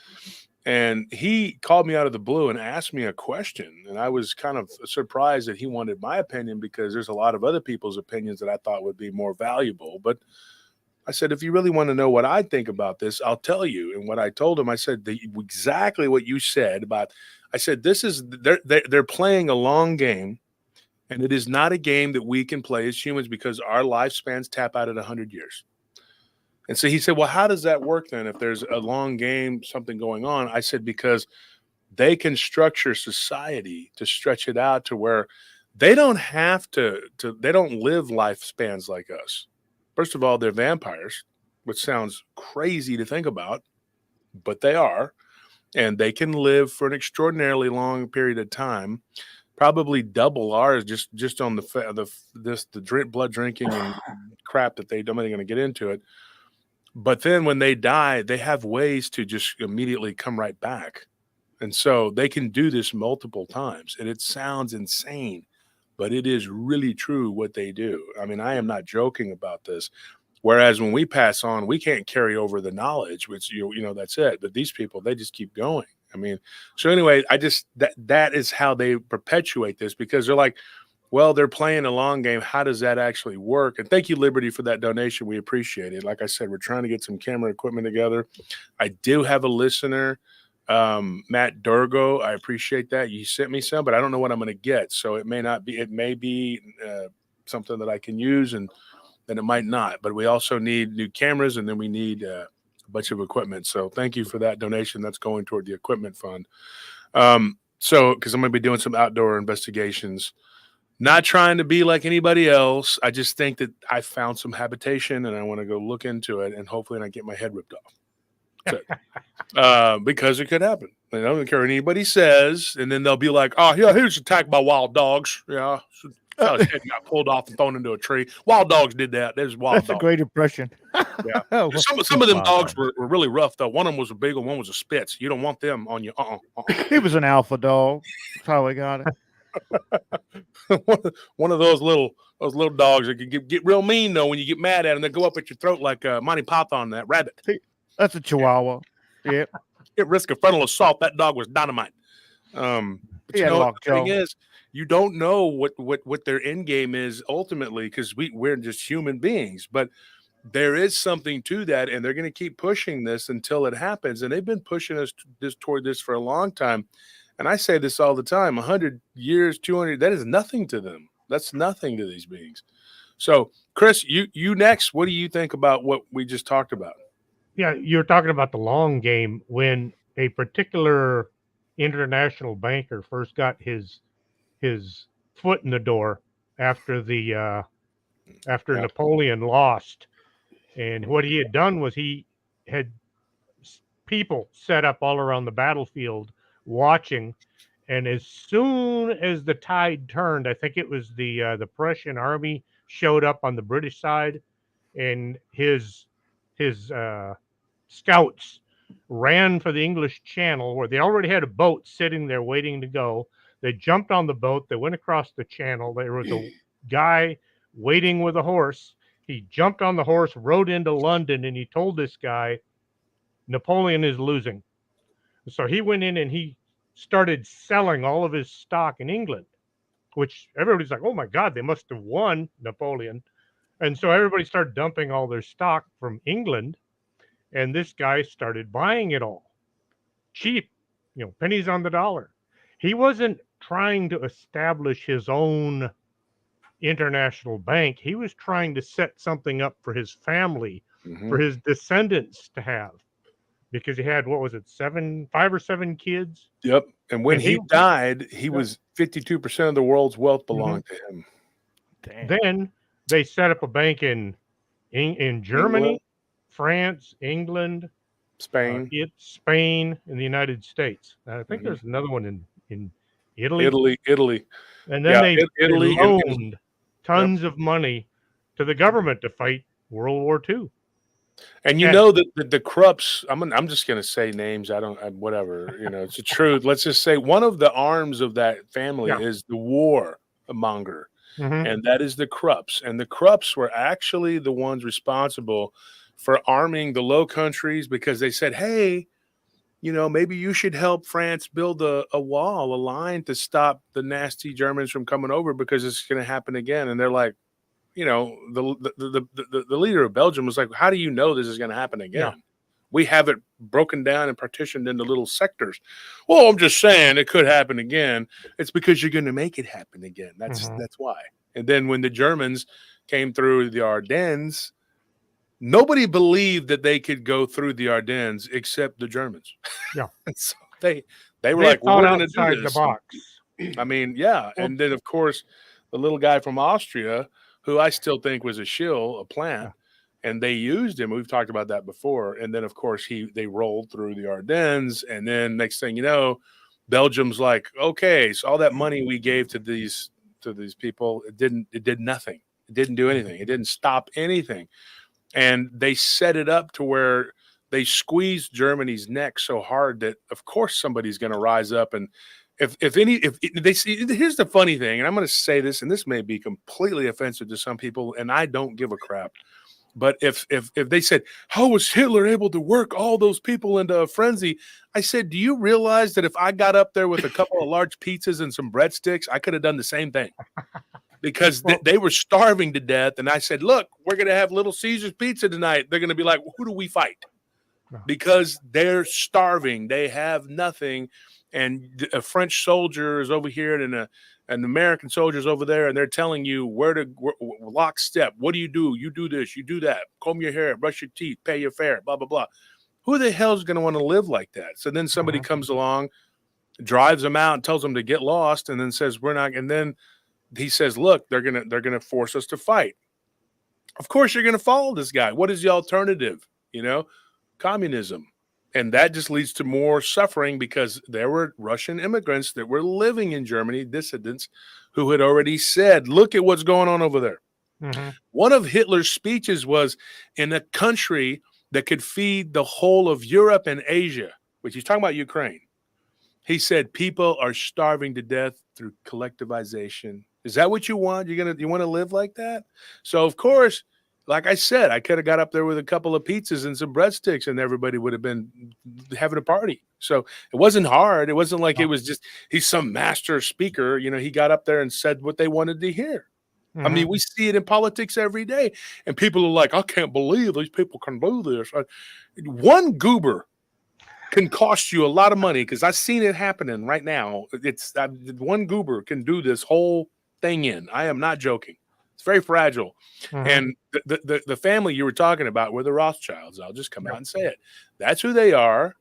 and he called me out of the blue and asked me a question. And I was kind of surprised that he wanted my opinion because there's a lot of other people's opinions that I thought would be more valuable. But I said, if you really want to know what I think about this, I'll tell you. And what I told him, I said exactly what you said about. I said, they're playing a long game, and it is not a game that we can play as humans because our lifespans tap out at 100 years. And so he said, well, how does that work then if there's a long game, something going on? I said, because they can structure society to stretch it out to where they don't have to they don't live lifespans like us. First of all, they're vampires, which sounds crazy to think about, but they are. And they can live for an extraordinarily long period of time, probably double ours just on the blood drinking and crap that I'm not going to get into it. But then when they die, they have ways to just immediately come right back. And so they can do this multiple times. And it sounds insane, but it is really true what they do. I mean, I am not joking about this. Whereas when we pass on, we can't carry over the knowledge, which, that's it. But these people, they just keep going. I mean, so anyway, that is how they perpetuate this because they're like, well, they're playing a long game. How does that actually work? And thank you, Liberty, for that donation. We appreciate it. Like I said, we're trying to get some camera equipment together. I do have a listener, Matt Durgo. I appreciate that. You sent me some, but I don't know what I'm going to get. So it may be something that I can use and then it might not, but we also need new cameras and then we need a bunch of equipment. So thank you for that donation. That's going toward the equipment fund. So, cause I'm going to be doing some outdoor investigations, not trying to be like anybody else. I just think that I found some habitation and I want to go look into it and hopefully not get my head ripped off. Because it could happen. I don't care what anybody says. And then they'll be like, oh yeah, he was attacked by wild dogs. Yeah. His head got pulled off and thrown into a tree. Wild dogs did that. There's wild dogs. That's a great impression. Yeah. Some of them dogs were really rough, though. One of them was a beagle, one was a Spitz. You don't want them on your He was an alpha dog. That's how we got it. One of those little dogs that can get real mean, though, when you get mad at them. They go up at your throat like Monty Python, that rabbit. That's a Chihuahua. Yeah. At risk of frontal assault, that dog was dynamite. But the thing is, you don't know what their end game is ultimately because we're just human beings. But there is something to that, and they're going to keep pushing this until it happens. And they've been pushing us toward this for a long time. And I say this all the time: 100 years, 200, that is nothing to them. That's nothing to these beings. So, Chris, you next. What do you think about what we just talked about? Yeah, you're talking about the long game. When a particular international banker first got his foot in the door after Napoleon lost, and what he had done was he had people set up all around the battlefield watching, and as soon as the tide turned, I think it was the Prussian army showed up on the British side, and his scouts ran for the English Channel where they already had a boat sitting there waiting to go. They jumped on the boat. They went across the channel. There was a guy waiting with a horse. He jumped on the horse, rode into London, and he told this guy, Napoleon is losing. So he went in and he started selling all of his stock in England, which everybody's like, oh my God, they must have won Napoleon. And so everybody started dumping all their stock from England. And this guy started buying it all cheap, pennies on the dollar. He wasn't trying to establish his own international bank. He was trying to set something up for his family, for his descendants to have, because he had, what was it, 5 or 7 kids? Yep. And when he died, he was 52% of the world's wealth belonged to him. Damn. Then they set up a bank in Germany, France, England, Spain, Spain, and the United States. And I think there's another one in Italy. Italy. And then they Italy loaned tons of money to the government to fight World War II. And you know that the Krupps, I'm just going to say names. Whatever, it's the truth. Let's just say one of the arms of that family is the warmonger, and that is the Krupps. And the Krupps were actually the ones responsible for arming the Low Countries, because they said, hey, maybe you should help France build a wall, a line to stop the nasty Germans from coming over, because it's going to happen again. And they're like, the leader of Belgium was like, how do you know this is going to happen again? Yeah. We have it broken down and partitioned into little sectors. Well, I'm just saying it could happen again. It's because you're going to make it happen again. That's why. And then when the Germans came through the Ardennes, nobody believed that they could go through the Ardennes except the Germans. Yeah. So they were like, well, we're going to do this. The box. I mean, yeah. And then, of course, the little guy from Austria, who I still think was a shill, a plant, and they used him. We've talked about that before. And then, of course, they rolled through the Ardennes. And then next thing you know, Belgium's like, okay, so all that money we gave to these people, it did nothing. It didn't do anything. It didn't stop anything. And they set it up to where they squeezed Germany's neck so hard that, of course, somebody's going to rise up. And if they see, here's the funny thing, and I'm going to say this, and this may be completely offensive to some people, and I don't give a crap. But if they said, how was Hitler able to work all those people into a frenzy? I said, do you realize that if I got up there with a couple of large pizzas and some breadsticks, I could have done the same thing? Because they were starving to death. And I said, look, we're going to have Little Caesar's pizza tonight. They're going to be like, well, who do we fight? Because they're starving. They have nothing. And a French soldier is over here and an American soldier is over there, and they're telling you where to lockstep. What do? You do this, you do that. Comb your hair, brush your teeth, pay your fare, blah, blah, blah. Who the hell is going to want to live like that? So then somebody comes along, drives them out and tells them to get lost, and then says, we're not. And then he says, look, they're gonna force us to fight. Of course, you're going to follow this guy. What is the alternative? Communism. And that just leads to more suffering, because there were Russian immigrants that were living in Germany, dissidents, who had already said, look at what's going on over there. One of Hitler's speeches was in a country that could feed the whole of Europe and Asia, which he's talking about Ukraine. He said, people are starving to death through collectivization. Is that what you want? You want to live like that? So, of course, like I said, I could have got up there with a couple of pizzas and some breadsticks, and everybody would have been having a party. So it wasn't hard. It wasn't like it was just, he's some master speaker. He got up there and said what they wanted to hear. I mean, we see it in politics every day, and people are like, I can't believe these people can do this. One goober can cost you a lot of money, because I've seen it happening right now. It's one goober can do this whole thing in. I am not joking. It's very fragile. And the family you were talking about were the Rothschilds. I'll just come out and say it. That's who they are.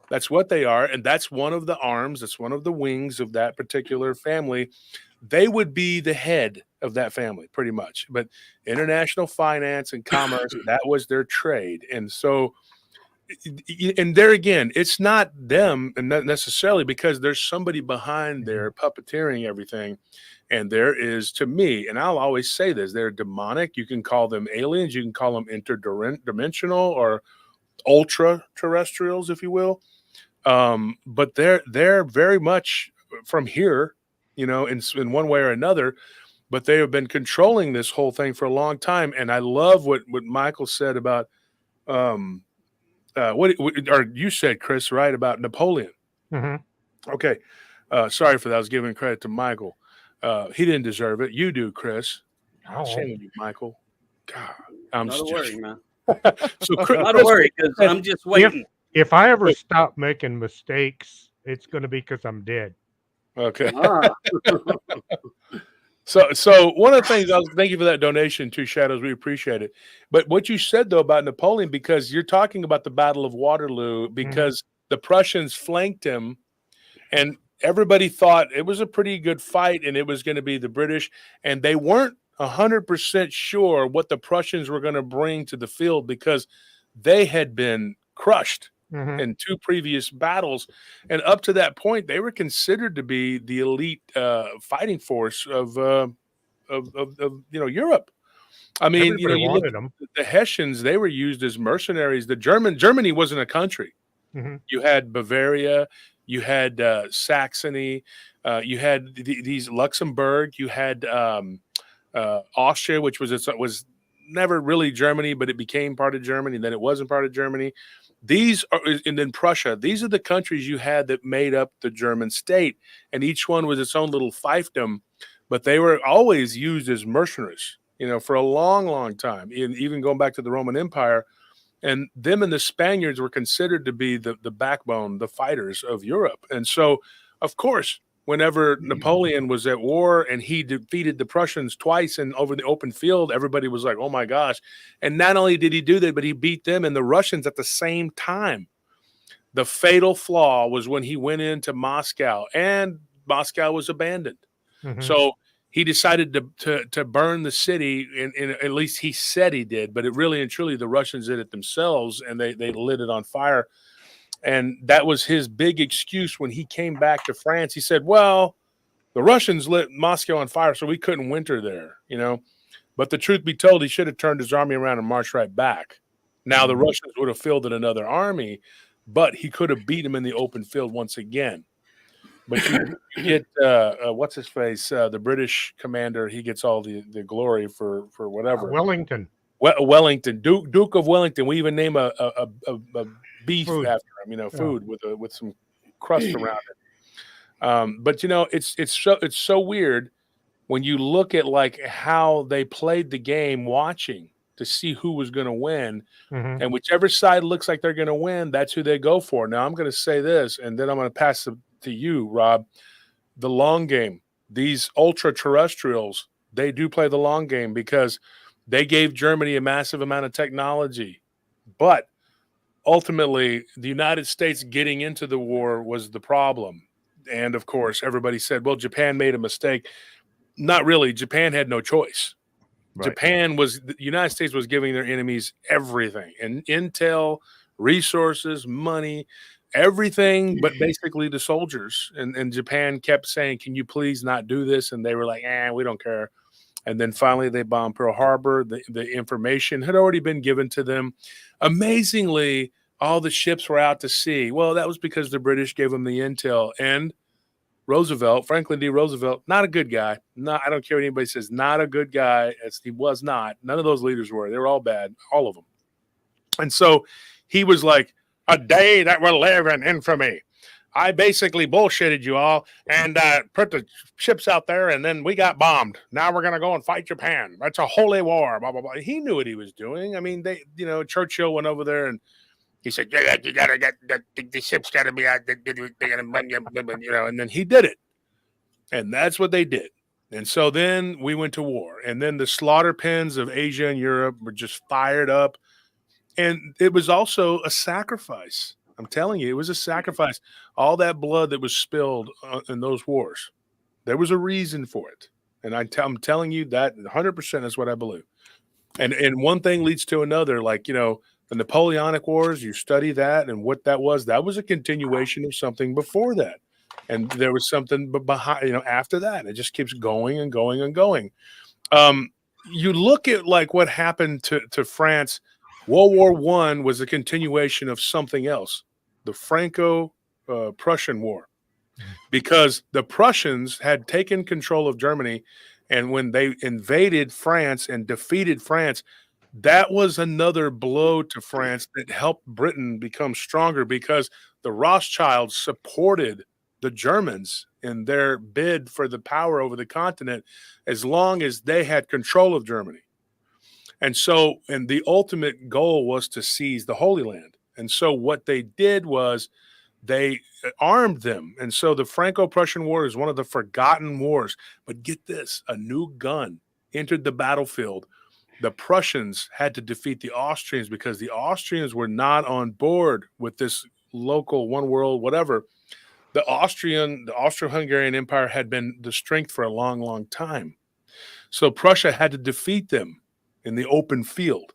That's what they are. And that's one of the arms. That's one of the wings of that particular family. They would be the head of that family pretty much. But international finance and commerce, that was their trade. And so, and there again, it's not them, and not necessarily, because there's somebody behind there puppeteering everything. And there is, to me, and I'll always say this, they're demonic. You can call them aliens. You can call them interdimensional or ultra-terrestrials, if you will. But they're very much from here, in one way or another. But they have been controlling this whole thing for a long time. And I love what Michael said about or you said, Chris, right, about Napoleon. Okay. Sorry for that. I was giving credit to Michael. He didn't deserve it. You do, Chris. Shame on you, Michael. God, I'm not a worry, man. So Not to worry, because I'm just waiting. If I ever stop making mistakes, it's going to be because I'm dead. Okay. Ah. So one of the things, thank you for that donation, Two Shadows. We appreciate it. But what you said though about Napoleon, because you're talking about the Battle of Waterloo, because the Prussians flanked him, and everybody thought it was a pretty good fight, and it was going to be the British, and they weren't 100% sure what the Prussians were going to bring to the field because they had been crushed in 2 previous battles, and up to that point, they were considered to be the elite fighting force of Europe. I mean, Everybody you look wanted at them. the Hessians; they were used as mercenaries. Germany wasn't a country. You had Bavaria, you had Saxony, you had these Luxembourg, you had Austria, which was never really Germany, but it became part of Germany. Then it wasn't part of Germany. And then Prussia. These are the countries you had that made up the German state, and each one was its own little fiefdom. But they were always used as mercenaries, for a long, long time. Even going back to the Roman Empire. And them and the Spaniards were considered to be the backbone, the fighters of Europe. And so, of course, whenever Napoleon was at war and he defeated the Prussians twice and over the open field, everybody was like, oh my gosh. And not only did he do that, but he beat them and the Russians at the same time. The fatal flaw was when he went into Moscow, and Moscow was abandoned. So he decided to burn the city, and at least he said he did, but it really and truly the Russians did it themselves, and they lit it on fire. And that was his big excuse when he came back to France. He said, well, the Russians lit Moscow on fire, so we couldn't winter there, But the truth be told, he should have turned his army around and marched right back. Now the Russians would have fielded another army, but he could have beat them in the open field once again. But you get what's his face, the British commander. He gets all the glory for whatever. Wellington. Wellington, Duke of Wellington. We even name a beef Food. after him. Food with some crust around it. But it's so weird when you look at like how they played the game, watching to see who was going to win. And whichever side looks like they're going to win, that's who they go for. Now I'm going to say this, and then I'm going to pass it to you, Rob. The long game. These ultra terrestrials, they do play the long game because they gave Germany a massive amount of technology, but ultimately the United States getting into the war was the problem. And of course, everybody said, well, Japan made a mistake. Not really. Japan had no choice. Right. The United States was giving their enemies everything, and intel, resources, money, everything, but basically the soldiers. And Japan kept saying, can you please not do this? And they were like, we don't care. And then finally they bombed Pearl Harbor. The information had already been given to them. Amazingly, all the ships were out to sea. Well, that was because the British gave them the intel. And Franklin D. Roosevelt, not a good guy. I don't care what anybody says, not a good guy. He was not. None of those leaders were. They were all bad, all of them. And so he was like, a day that will live in infamy. I basically bullshitted you all and put the ships out there, and then we got bombed. Now we're going to go and fight Japan. That's a holy war, blah, blah, blah. He knew what he was doing. I mean, Churchill went over there and he said, you got to get the ships got to be out, and then he did it. And that's what they did. And so then we went to war. And then the slaughter pens of Asia and Europe were just fired up. And it was also a sacrifice. I'm telling you, it was a sacrifice. All that blood that was spilled in those wars, there was a reason for it. And I'm telling you that 100% is what I believe. And one thing leads to another. Like, the Napoleonic Wars, you study that and what that was a continuation of something before that. And there was something behind, after that. It just keeps going and going and going. You look at like what happened to France. World War I was a continuation of something else, the Franco-Prussian War, because the Prussians had taken control of Germany, and when they invaded France and defeated France, that was another blow to France that helped Britain become stronger because the Rothschilds supported the Germans in their bid for the power over the continent as long as they had control of Germany. And the ultimate goal was to seize the Holy Land. And so what they did was they armed them. And so the Franco-Prussian War is one of the forgotten wars. But get this, a new gun entered the battlefield. The Prussians had to defeat the Austrians because the Austrians were not on board with this local one world, whatever. The Austro-Hungarian Empire had been the strength for a long, long time. So Prussia had to defeat them in the open field.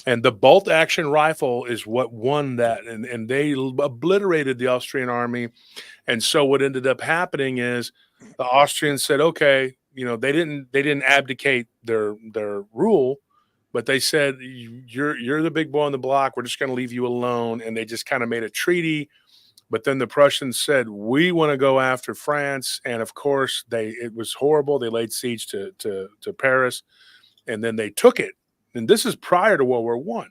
And the bolt action rifle is what won that. And they obliterated the Austrian army. And so what ended up happening is the Austrians said, okay, they didn't abdicate their rule, but they said, you're the big boy on the block. We're just going to leave you alone. And they just kind of made a treaty. But then the Prussians said, we want to go after France. And of course, it was horrible. They laid siege to Paris, and then they took it. And this is prior to World War I.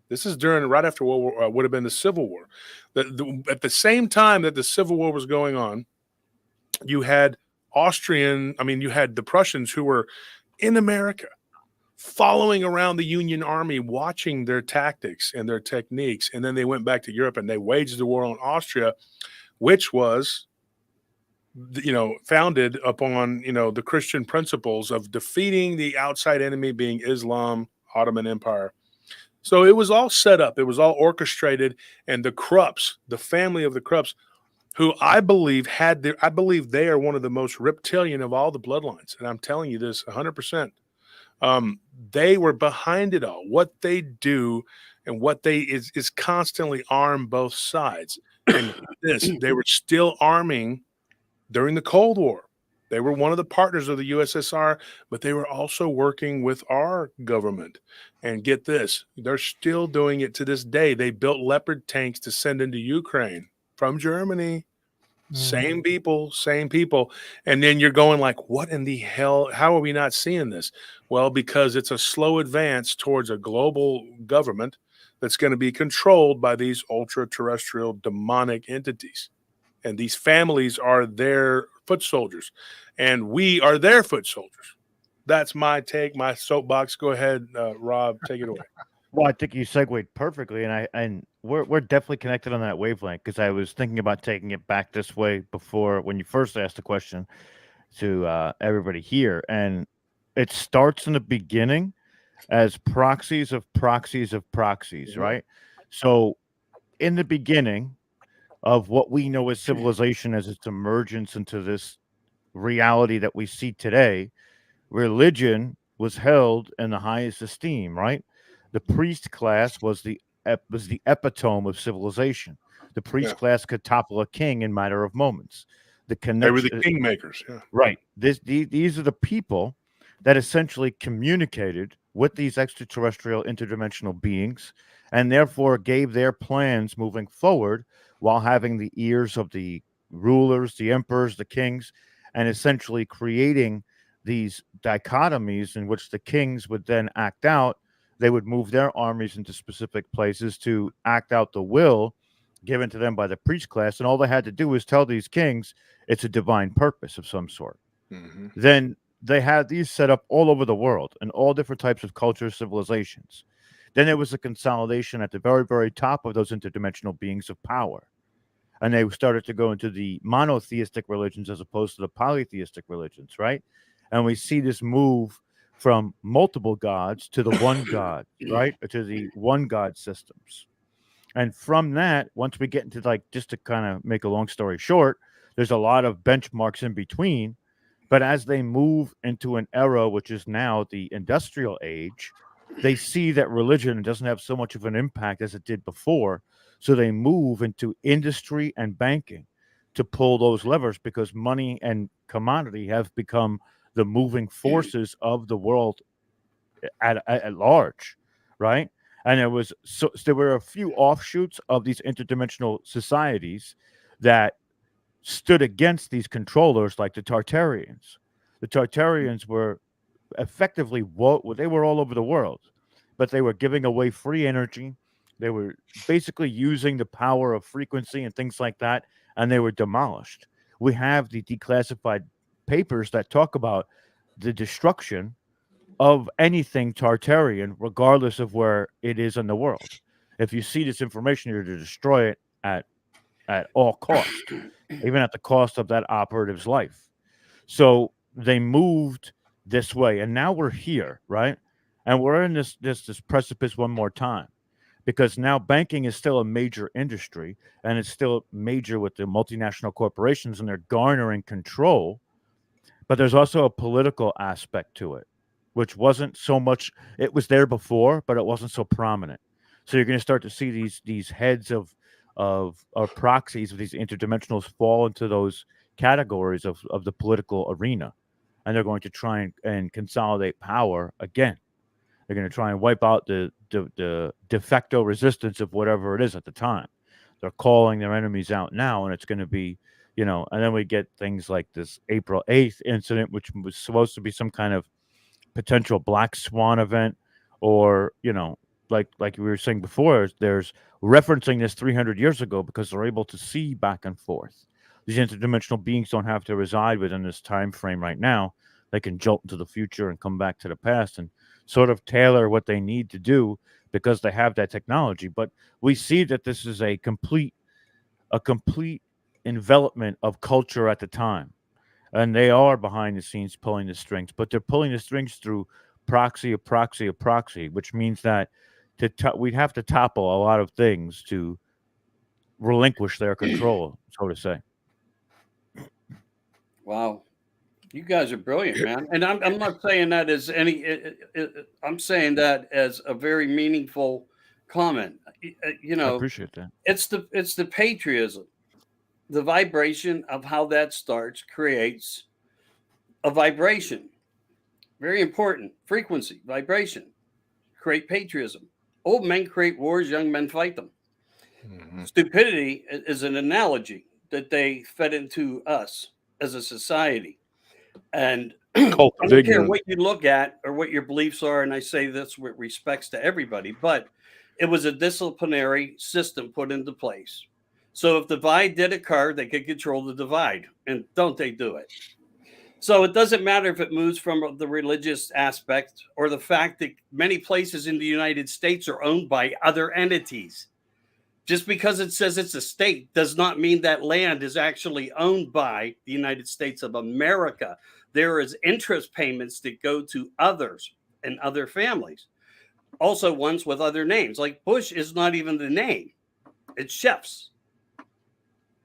This is right after World War, would have been the Civil War. At the same time that the Civil War was going on, you had the Prussians who were in America, following around the Union Army, watching their tactics and their techniques. And then they went back to Europe and they waged the war on Austria, which was, founded upon, the Christian principles of defeating the outside enemy being Islam, Ottoman Empire. So it was all set up. It was all orchestrated. And the Krupps, the family of the Krupps, who I believe they are one of the most reptilian of all the bloodlines. And I'm telling you this 100%. They were behind it all. What they do and what they is constantly arm both sides. And they were still arming during the Cold War. They were one of the partners of the USSR, but they were also working with our government. And get this, they're still doing it to this day. They built Leopard tanks to send into Ukraine from Germany. Same people. And then you're going like, what in the hell? How are we not seeing this? Well, because it's a slow advance towards a global government that's going to be controlled by these ultra-terrestrial demonic entities. And these families are their foot soldiers, and we are their foot soldiers. That's my take, my soapbox. Go ahead, Rob, take it away. Well, I think you segued perfectly, and we're definitely connected on that wavelength, because I was thinking about taking it back this way before when you first asked the question to everybody here, and it starts in the beginning as proxies of proxies of proxies, right? So in the beginning of what we know as civilization, as its emergence into this reality that we see today, religion was held in the highest esteem, right? The priest class was the epitome of civilization. The priest class could topple a king in matter of moments. They were the kingmakers, right? These are the people that essentially communicated with these extraterrestrial interdimensional beings, and therefore gave their plans moving forward, while having the ears of the rulers, the emperors, the kings, and essentially creating these dichotomies in which the kings would then act out. They would move their armies into specific places to act out the will given to them by the priest class. And all they had to do was tell these kings it's a divine purpose of some sort. Then they had these set up all over the world in all different types of cultures, civilizations. Then there was a consolidation at the very, very top of those interdimensional beings of power. And they started to go into the monotheistic religions as opposed to the polytheistic religions, right? And we see this move from multiple gods to the one God, right? To the one God systems. And from that, once we get into, like, just to kind of make a long story short, there's a lot of benchmarks in between. But as they move into an era, which is now the industrial age, they see that religion doesn't have so much of an impact as it did before. So they move into industry and banking to pull those levers, because money and commodity have become the moving forces of the world at large, right? And there were a few offshoots of these interdimensional societies that stood against these controllers, like the Tartarians. The Tartarians were effectively, they were all over the world, but they were giving away free energy. They were basically using the power of frequency and things like that, and they were demolished. We have the declassified papers that talk about the destruction of anything Tartarian, regardless of where it is in the world. If you see this information, you're to destroy it at all cost, even at the cost of that operative's life. So they moved this way, and now we're here, right? And we're in this precipice one more time, because now banking is still a major industry, and it's still major with the multinational corporations, and they're garnering control. But there's also a political aspect to it, which wasn't so much. It was there before, but it wasn't so prominent. So you're going to start to see these heads of proxies of these interdimensionals fall into those categories of the political arena, and they're going to try and consolidate power again. They're going to try and wipe out the de facto resistance of whatever it is at the time. They're calling their enemies out now, and it's going to be, and then we get things like this April 8th incident, which was supposed to be some kind of potential black swan event, or, like we were saying before, there's referencing this 300 years ago because they're able to see back and forth. These interdimensional beings don't have to reside within this time frame right now. They can jolt into the future and come back to the past and sort of tailor what they need to do because they have that technology. But we see that this is a complete envelopment of culture at the time. And they are behind the scenes pulling the strings, but they're pulling the strings through proxy, which means that we'd have to topple a lot of things to relinquish their control, so to say. Wow. You guys are brilliant, man. And I'm not saying that as I'm saying that as a very meaningful comment. I appreciate that. It's the patriotism, the vibration of how that starts creates a vibration. Very important. Frequency, vibration, create patriotism. Old men create wars, young men fight them. Mm-hmm. Stupidity is an analogy that they fed into us as a society. And I don't care what you look at or what your beliefs are, and I say this with respects to everybody, but it was a disciplinary system put into place. So if divide did occur, they could control the divide. And don't they do it? So it doesn't matter if it moves from the religious aspect or the fact that many places in the United States are owned by other entities. Just because it says it's a state does not mean that land is actually owned by the United States of America. There is interest payments that go to others and other families. Also ones with other names. Like Bush is not even the name. It's chefs.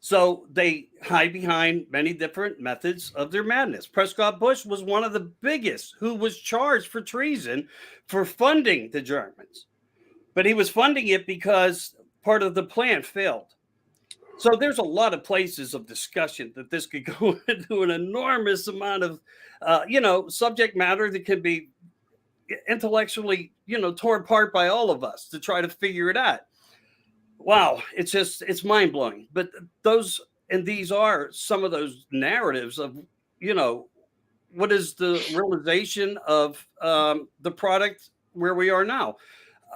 So they hide behind many different methods of their madness. Prescott Bush was one of the biggest who was charged for treason for funding the Germans. But he was funding it because part of the plan failed. So there's a lot of places of discussion that this could go into an enormous amount of, subject matter that can be intellectually, torn apart by all of us to try to figure it out. Wow, it's mind blowing. But these are some of those narratives of, what is the realization of the product where we are now.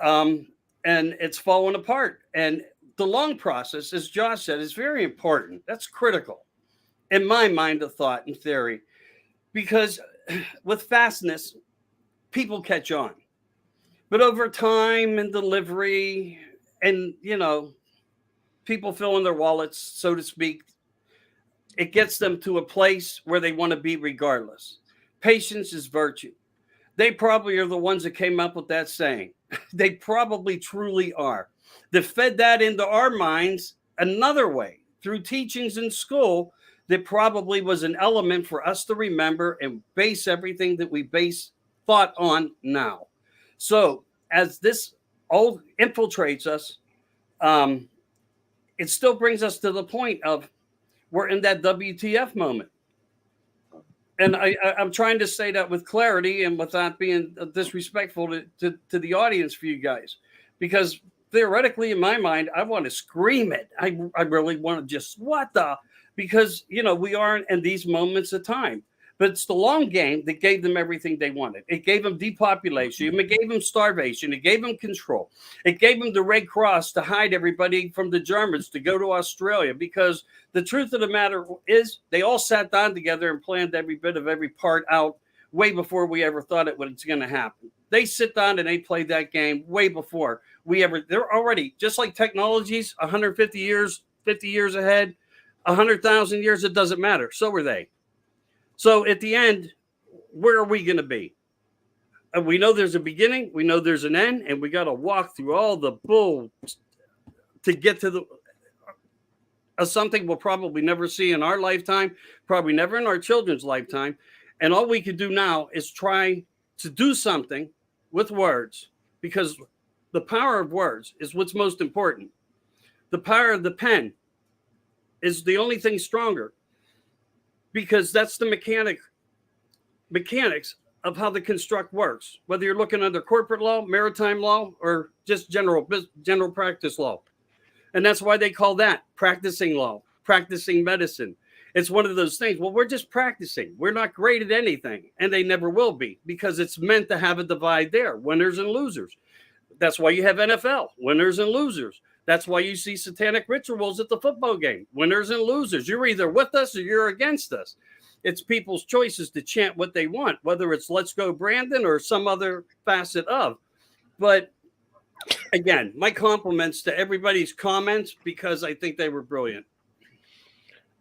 And it's falling apart. And the long process, as Josh said, is very important. That's critical in my mind of thought and theory, because with fastness, people catch on. But over time and delivery and, people fill in their wallets, so to speak, it gets them to a place where they want to be regardless. Patience is virtue. They probably are the ones that came up with that saying. They probably truly are. They fed that into our minds another way through teachings in school that probably was an element for us to remember and base everything that we base thought on now. So as this all infiltrates us, it still brings us to the point of we're in that WTF moment. And I'm trying to say that with clarity and without being disrespectful to the audience for you guys, because theoretically, in my mind, I want to scream it. I really want to just, because, we are in these moments of time. But it's the long game that gave them everything they wanted. It gave them depopulation. It gave them starvation. It gave them control. It gave them the Red Cross to hide everybody from the Germans to go to Australia. Because the truth of the matter is they all sat down together and planned every bit of every part out way before we ever thought it was going to happen. They sit down and they played that game way before we ever. They're already, just like technologies, 150 years, 50 years ahead, 100,000 years. It doesn't matter. So are they. So at the end, where are we going to be? And we know there's a beginning, we know there's an end, and we got to walk through all the bull to get to the something we'll probably never see in our lifetime, probably never in our children's lifetime. And all we can do now is try to do something with words, because the power of words is what's most important. The power of the pen is the only thing stronger, because that's the mechanics of how the construct works, whether you're looking under corporate law, maritime law, or just general practice law. And that's why they call that practicing law, practicing medicine. It's one of those things. Well, we're just practicing. We're not great at anything, and they never will be, because it's meant to have a divide there, winners and losers. That's why you have NFL, winners and losers. That's why you see satanic rituals at the football game, winners and losers. You're either with us or you're against us. It's people's choices to chant what they want, whether it's Let's Go Brandon or some other facet of. But again, my compliments to everybody's comments, because I think they were brilliant.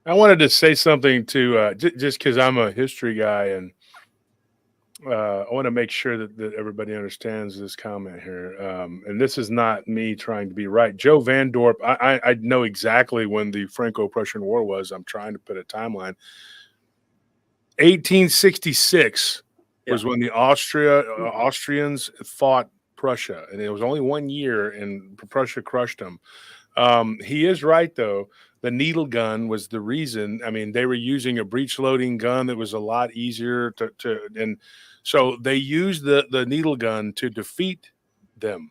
I wanted to say something to just because I'm a history guy, and I want to make sure that everybody understands this comment here. And this is not me trying to be right. Joe Van Dorp, I know exactly when the Franco-Prussian War was. I'm trying to put a timeline. 1866 was when the Austrians fought Prussia, and it was only 1 year, and Prussia crushed them. He is right, though. The needle gun was the reason. I mean, they were using a breech loading gun that was a lot easier and so they used the needle gun to defeat them.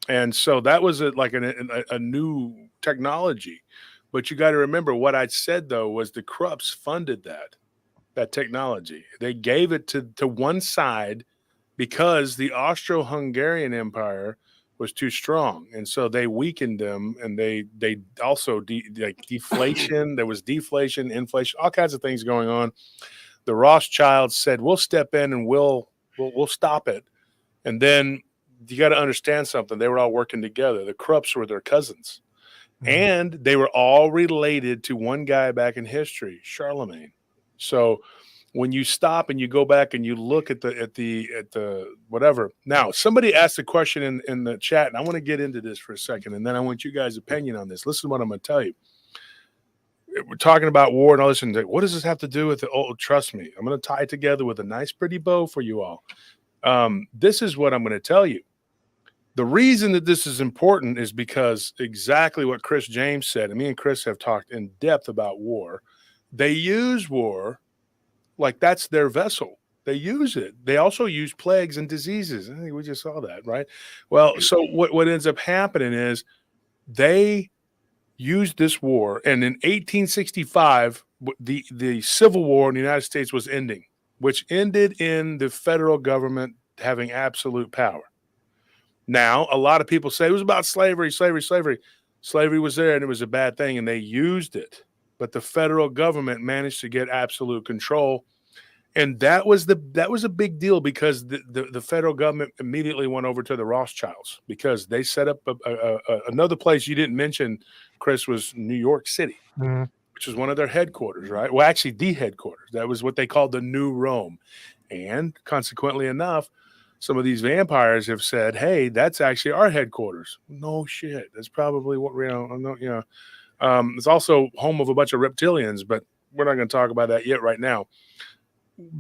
And so that was a new technology. But you got to remember, what I said, though, was the Krupps funded that technology. They gave it to one side because the Austro-Hungarian Empire was too strong, and so they weakened them, and they also deflation. There was deflation, inflation, all kinds of things going on. The Rothschilds said, "We'll step in and we'll stop it." And then you got to understand something. They were all working together. The Krupps were their cousins, and they were all related to one guy back in history, Charlemagne. So when you stop and you go back and you look at the whatever. Now, somebody asked a question in the chat, and I want to get into this for a second, and then I want you guys' opinion on this. Listen to what I'm going to tell you. We're talking about war and all this, and what does this have to do with it? Oh, trust me, I'm going to tie it together with a nice, pretty bow for you all. This is what I'm going to tell you. The reason that this is important is because exactly what Chris James said, and me and Chris have talked in depth about war. They use war like that's their vessel. They use it. They also use plagues and diseases. I think we just saw that, right? Well, so what ends up happening is they used this war, and in 1865, the Civil War in the United States was ending, which ended in the federal government having absolute power. Now, a lot of people say it was about slavery. Slavery was there, and it was a bad thing, and they used it. But the federal government managed to get absolute control. And that was a big deal, because the federal government immediately went over to the Rothschilds, because they set up another place you didn't mention, Chris, was New York City, which was one of their headquarters, right? Well, actually, the headquarters. That was what they called the New Rome. And consequently enough, some of these vampires have said, hey, that's actually our headquarters. No shit. That's probably what it's also home of a bunch of reptilians, but we're not going to talk about that yet right now.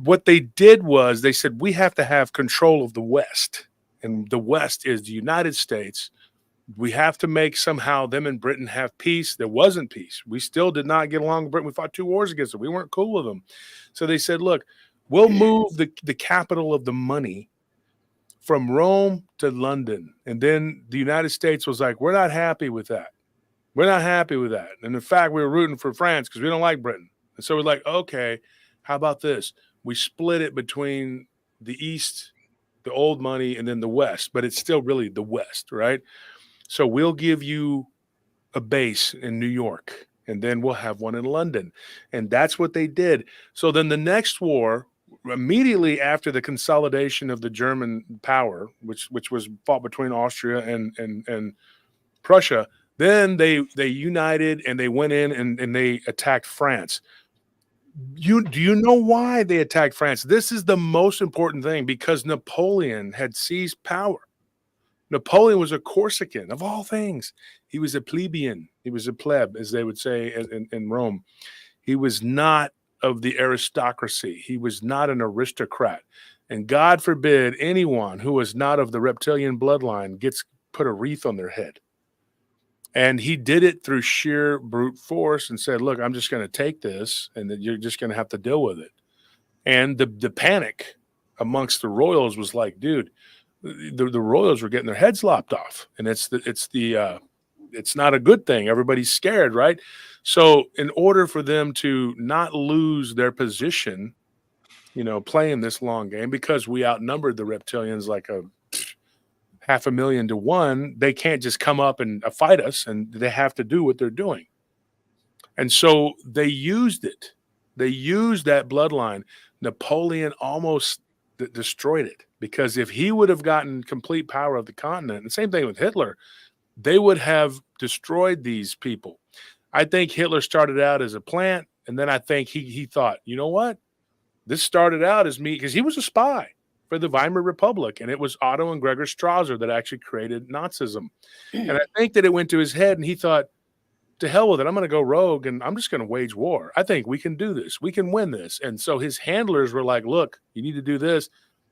What they did was they said, we have to have control of the West, and the West is the United States. We have to make somehow them and Britain have peace. There wasn't peace. We still did not get along with Britain. We fought 2 wars against them. We weren't cool with them. So they said, look, we'll move the capital of the money from Rome to London. And then the United States was like, we're not happy with that. We're not happy with that. And in fact, we were rooting for France because we don't like Britain. And so we're like, okay, how about this? We split it between the East, the old money, and then the West, but it's still really the West, right? So we'll give you a base in New York, and then we'll have one in London. And that's what they did. So then the next war immediately after the consolidation of the German power, which was fought between Austria and Prussia, then they united and they went in and they attacked France. Do you know why they attacked France? This is the most important thing, because Napoleon had seized power. Napoleon was a Corsican, of all things. He was a plebeian. He was a pleb, as they would say in Rome. He was not of the aristocracy. He was not an aristocrat. And God forbid anyone who was not of the reptilian bloodline gets put a wreath on their head. And he did it through sheer brute force and said, look, I'm just going to take this, and then you're just going to have to deal with it. And the panic amongst the royals was like, dude, the royals were getting their heads lopped off. And it's not a good thing. Everybody's scared, right? So in order for them to not lose their position, playing this long game, because we outnumbered the reptilians like 500,000 to 1, they can't just come up and fight us, and they have to do what they're doing. And so they used it. They used that bloodline. Napoleon almost destroyed it, because if he would have gotten complete power of the continent, and the same thing with Hitler, they would have destroyed these people. I think Hitler started out as a plant, and then I think he thought, you know what? This started out as me, because he was a spy for the Weimar Republic, and it was Otto and Gregor Strasser that actually created Nazism. And I think that it went to his head, and he thought, to hell with it, I'm going to go rogue, and I'm just going to wage war. I think we can do this. We can win this. And so his handlers were like, look, you need to do this.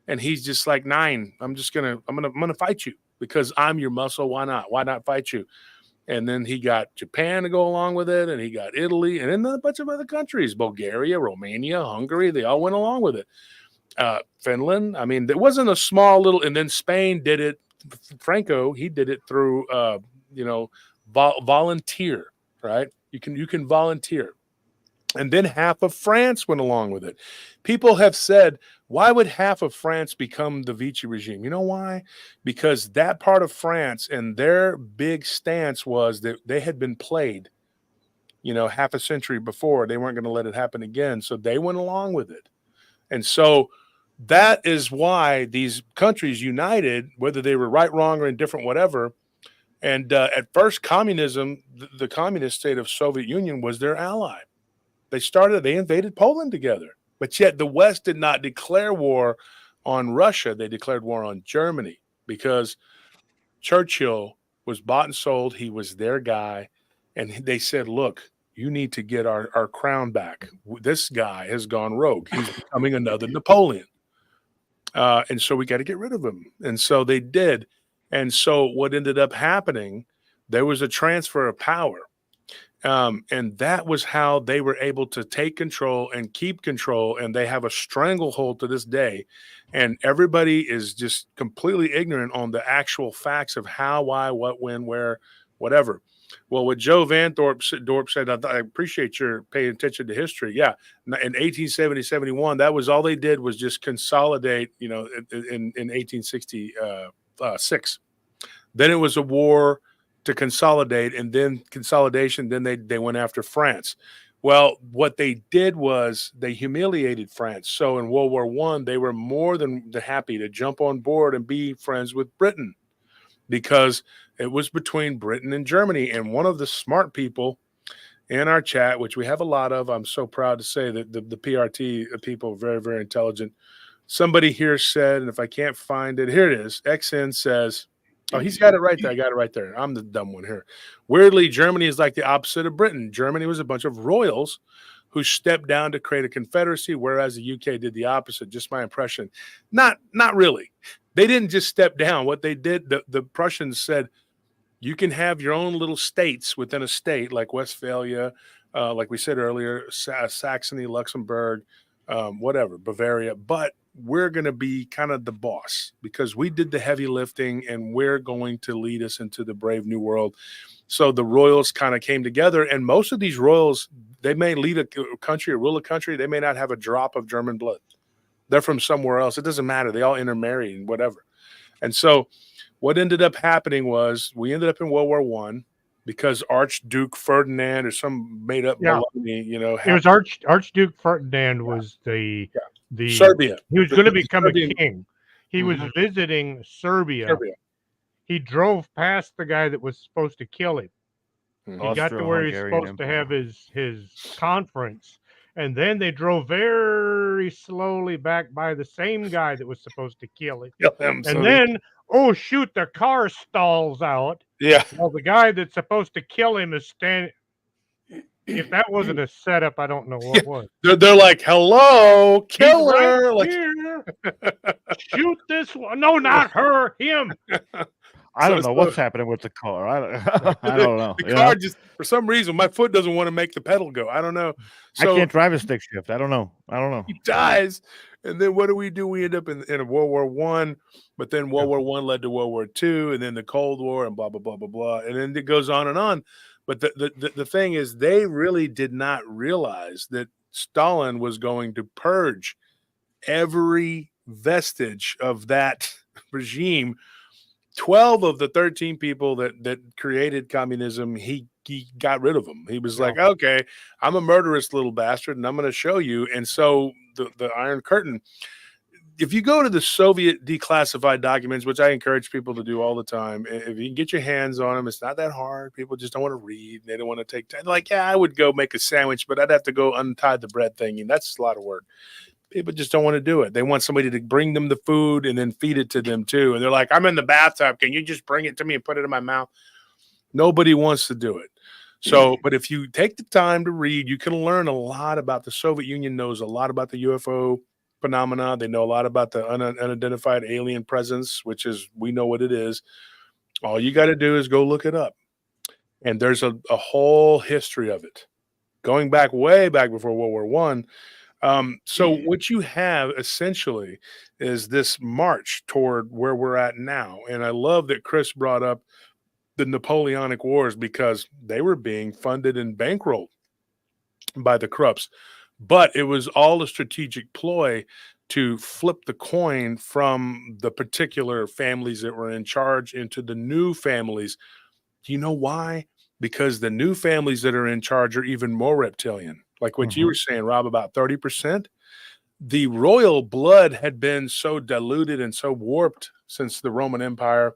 And he's just like, nine, I'm going to fight you, because I'm your muscle. Why not? Why not fight you? And then he got Japan to go along with it, and he got Italy, and then a bunch of other countries, Bulgaria, Romania, Hungary, they all went along with it. Finland, I mean, there wasn't a small little, and then Spain did it. Franco, he did it through, volunteer, right? You can volunteer. And then half of France went along with it. People have said, why would half of France become the Vichy regime? You know why? Because that part of France, and their big stance was that they had been played, half a century before. They weren't going to let it happen again. So they went along with it. And so that is why these countries united, whether they were right, wrong, or indifferent, whatever. And at first, communism, the communist state of Soviet Union, was their ally. They invaded Poland together. But yet the West did not declare war on Russia. They declared war on Germany, because Churchill was bought and sold. He was their guy. And they said, look, you need to get our crown back. This guy has gone rogue. He's becoming another Napoleon. And so we got to get rid of him. And so they did. And so what ended up happening, there was a transfer of power. And that was how they were able to take control and keep control. And they have a stranglehold to this day. And everybody is just completely ignorant on the actual facts of how, why, what, when, where, whatever. Well, what Joe Van Dorp said, I appreciate your paying attention to history. Yeah. In 1870, 71, that was all they did, was just consolidate, in 1866. Then it was a war to consolidate, and then consolidation, then they went after France. Well, what they did was they humiliated France. So in World War I, they were more than happy to jump on board and be friends with Britain, because it was between Britain and Germany. And one of the smart people in our chat, which we have a lot of, I'm so proud to say that the PRT people are very, very intelligent. Somebody here said, and if I can't find it, here it is. XN says, oh, he's got it right there. I got it right there. I'm the dumb one here. Weirdly, Germany is like the opposite of Britain. Germany was a bunch of royals who stepped down to create a confederacy, whereas the UK did the opposite. Just my impression. Not really. They didn't just step down. What they did, the Prussians said, you can have your own little states within a state, like Westphalia, like we said earlier, Saxony, Luxembourg, whatever, Bavaria. But we're going to be kind of the boss, because we did the heavy lifting, and we're going to lead us into the brave new world. So the royals kind of came together, and most of these royals, they may lead a country or rule a country. They may not have a drop of German blood. They're from somewhere else. It doesn't matter. They all intermarry and whatever. And so what ended up happening was we ended up in World War I, because Archduke Ferdinand, or some made up baloney, it was Archduke Ferdinand was the Serbia. He was going to become a Serbian- king. He was visiting Serbia. He drove past the guy that was supposed to kill him. Mhm. He got to where he's Austro-Hungarian supposed to Empire. have his conference, and then they drove very slowly back by the same guy that was supposed to kill him. Kill him, so And then, oh shoot, the car stalls out. yeah, Well, the guy that's supposed to kill him is standing. If that wasn't a setup, I don't know what was. they're like, hello, He's killer. right Like, here. Shoot this one. No, not her. Him. I don't So- know what's happening with the car. I don't know. the you car know? just, for some reason, my foot doesn't want to make the pedal go. I don't know. I So can't drive a stick shift. I don't know. he dies, and then what do? We end up in a World War One, but then World War One led to World War Two, and then the Cold War, and blah blah blah blah blah, and then it goes on and on. But the thing is, they really did not realize that Stalin was going to purge every vestige of that regime. 12 of the 13 people that created communism, he got rid of them. He was like, okay, I'm a murderous little bastard, and I'm going to show you. And so the Iron Curtain, if you go to the Soviet declassified documents, which I encourage people to do all the time, if you can get your hands on them, it's not that hard. People just don't want to read. They don't want to take time. Like, yeah, I would go make a sandwich, but I'd have to go untie the bread thing, and that's a lot of work. People just don't want to do it. They want somebody to bring them the food and then feed it to them too. And they're like, I'm in the bathtub. Can you just bring it to me and put it in my mouth? Nobody wants to do it. So, but if you take the time to read, you can learn a lot about the Soviet Union, knows a lot about the UFO phenomena. They know a lot about the unidentified alien presence, which is, we know what it is. All you got to do is go look it up. And there's a whole history of it going back way back before World War One. So what you have essentially is this march toward where we're at now. And I love that Chris brought up the Napoleonic Wars because they were being funded and bankrolled by the Krupps. But it was all a strategic ploy to flip the coin from the particular families that were in charge into the new families. Do you know why? Because the new families that are in charge are even more reptilian. Like what you were saying, Rob, about 30%. The royal blood had been so diluted and so warped since the Roman Empire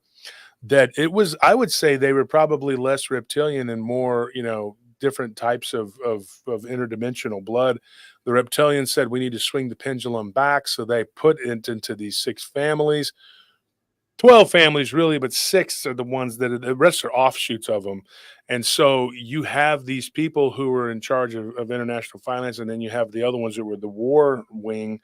that it was, I would say they were probably less reptilian and more, different types of interdimensional blood. The reptilians said we need to swing the pendulum back. So they put it into these 6 families. 12 families really, but 6 are the ones that the rest are offshoots of them. And so you have these people who are in charge of international finance, and then you have the other ones that were the war wing,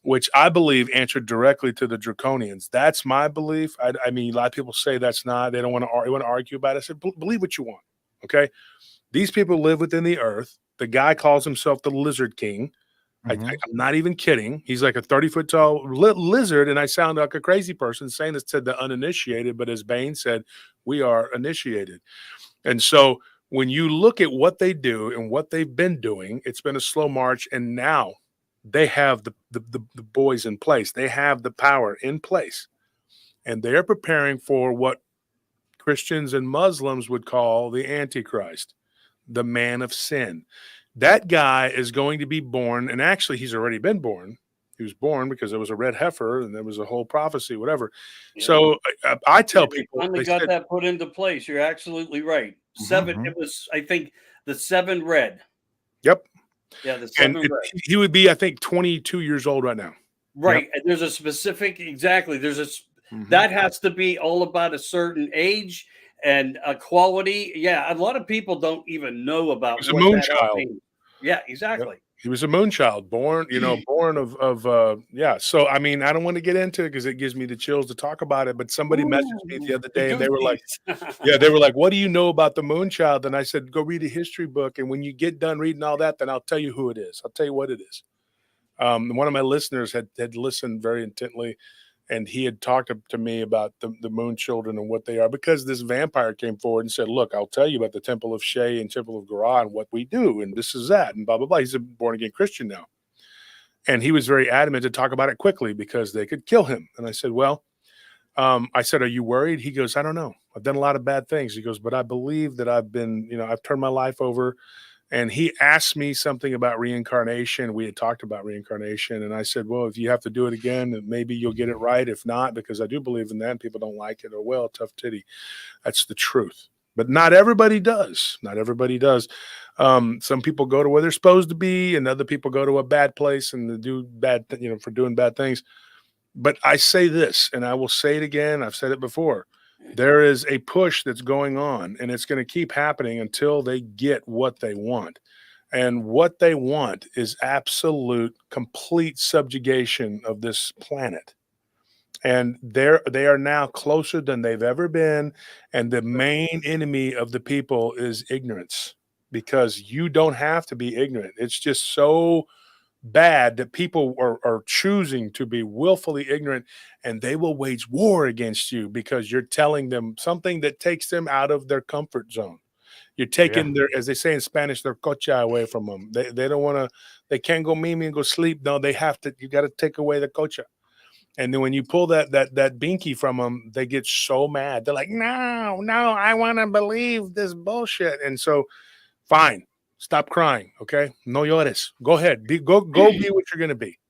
which I believe answered directly to the Draconians. That's my belief. I mean, a lot of people say that's not. They don't want to argue about it. I said, believe what you want. Okay, these people live within the earth. The guy calls himself the Lizard King. I'm not even kidding. He's like a 30-foot tall lizard, and I sound like a crazy person saying this to the uninitiated, but as Bane said, we are initiated. And so when you look at what they do and what they've been doing, it's been a slow march, and now they have the boys in place. They have the power in place, and they're preparing for what Christians and Muslims would call the Antichrist, the man of sin. That guy is going to be born, and actually he's already been born. He was born because there was a red heifer and there was a whole prophecy, whatever. Yeah. So I tell people, finally got that put into place. You're absolutely right. 7, it was, I think, the 7 red. Yep. Yeah, the 7 red. He would be, I think, 22 years old right now. Right. Yep. And there's a specific, exactly. There's a, that has to be all about a certain age and a quality. Yeah, a lot of people don't even know about what a moon child. Means. Yeah, exactly. Yep. He was a moon child, born of yeah. So I mean, I don't want to get into it because it gives me the chills to talk about it. But somebody messaged me the other day, and they were like, "What do you know about the moon child?" And I said, "Go read a history book, and when you get done reading all that, then I'll tell you who it is. I'll tell you what it is." One of my listeners had listened very intently. And he had talked to me about the moon children and what they are, because this vampire came forward and said, look, I'll tell you about the Temple of Shea and Temple of Gara and what we do. And this is that and blah, blah, blah. He's a born again Christian now. And he was very adamant to talk about it quickly because they could kill him. And I said, well, I said, are you worried? He goes, I don't know. I've done a lot of bad things. He goes, but I believe that I've been, I've turned my life over And he asked me something about reincarnation. We had talked about reincarnation. And I said, well, if you have to do it again, maybe you'll get it right. If not, because I do believe in that and people don't like it, or, well, tough titty. That's the truth. But not everybody does. Not everybody does. Some people go to where they're supposed to be, and other people go to a bad place and they do bad, for doing bad things. But I say this, and I will say it again. I've said it before. There is a push that's going on, and it's going to keep happening until they get what they want. And what they want is absolute, complete subjugation of this planet. And they are now closer than they've ever been. And the main enemy of the people is ignorance, because you don't have to be ignorant. It's just so bad that people are choosing to be willfully ignorant, and they will wage war against you because you're telling them something that takes them out of their comfort zone. You're taking their, as they say in Spanish, their cocha away from them. They don't want to, they can't go mimi and go sleep. No, they have to, you got to take away the cocha. And then when you pull that binky from them, they get so mad. They're like, no, I want to believe this bullshit. And so, fine. Stop crying, okay? No llores. Go ahead. Go be what you're going to be.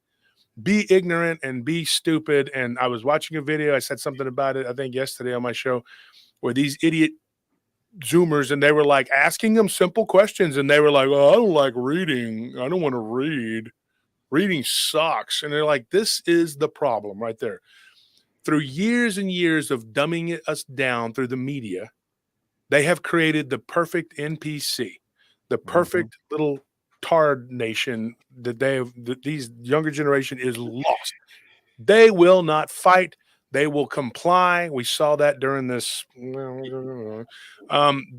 Be ignorant and be stupid. And I was watching a video. I said something about it, I think, yesterday on my show, where these idiot Zoomers, and they were like asking them simple questions. And they were like, oh, I don't like reading. I don't want to read. Reading sucks. And they're like, this is the problem right there. Through years and years of dumbing us down through the media, they have created the perfect NPC. The perfect little tard nation that these younger generation is lost. They will not fight. They will comply. We saw that during this.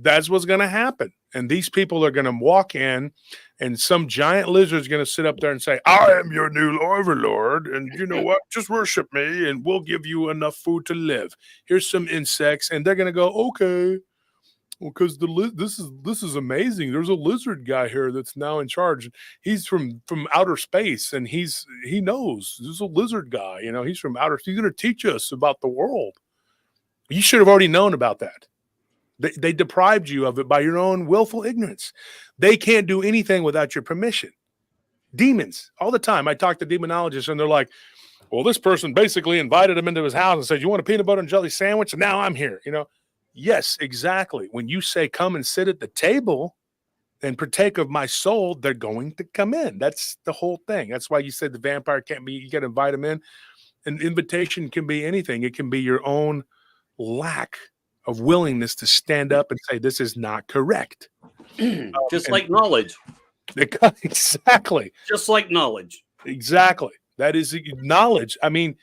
That's what's going to happen. And these people are going to walk in, and some giant lizard is going to sit up there and say, I am your new overlord. And you know what? Just worship me and we'll give you enough food to live. Here's some insects. And they're going to go, okay. Well, because this is amazing. There's a lizard guy here that's now in charge. He's from outer space, and he knows. There's a lizard guy. He's from outer. He's going to teach us about the world. You should have already known about that. They deprived you of it by your own willful ignorance. They can't do anything without your permission. Demons all the time. I talk to demonologists, and they're like, "Well, this person basically invited him into his house and said, you want a peanut butter and jelly sandwich? And now I'm here." Yes, exactly. When you say, come and sit at the table and partake of my soul, they're going to come in. That's the whole thing. That's why you said the vampire can't be, you got to invite them in. An invitation can be anything. It can be your own lack of willingness to stand up and say, this is not correct. Just like knowledge. Exactly. Just like knowledge. Exactly. That is knowledge. I mean,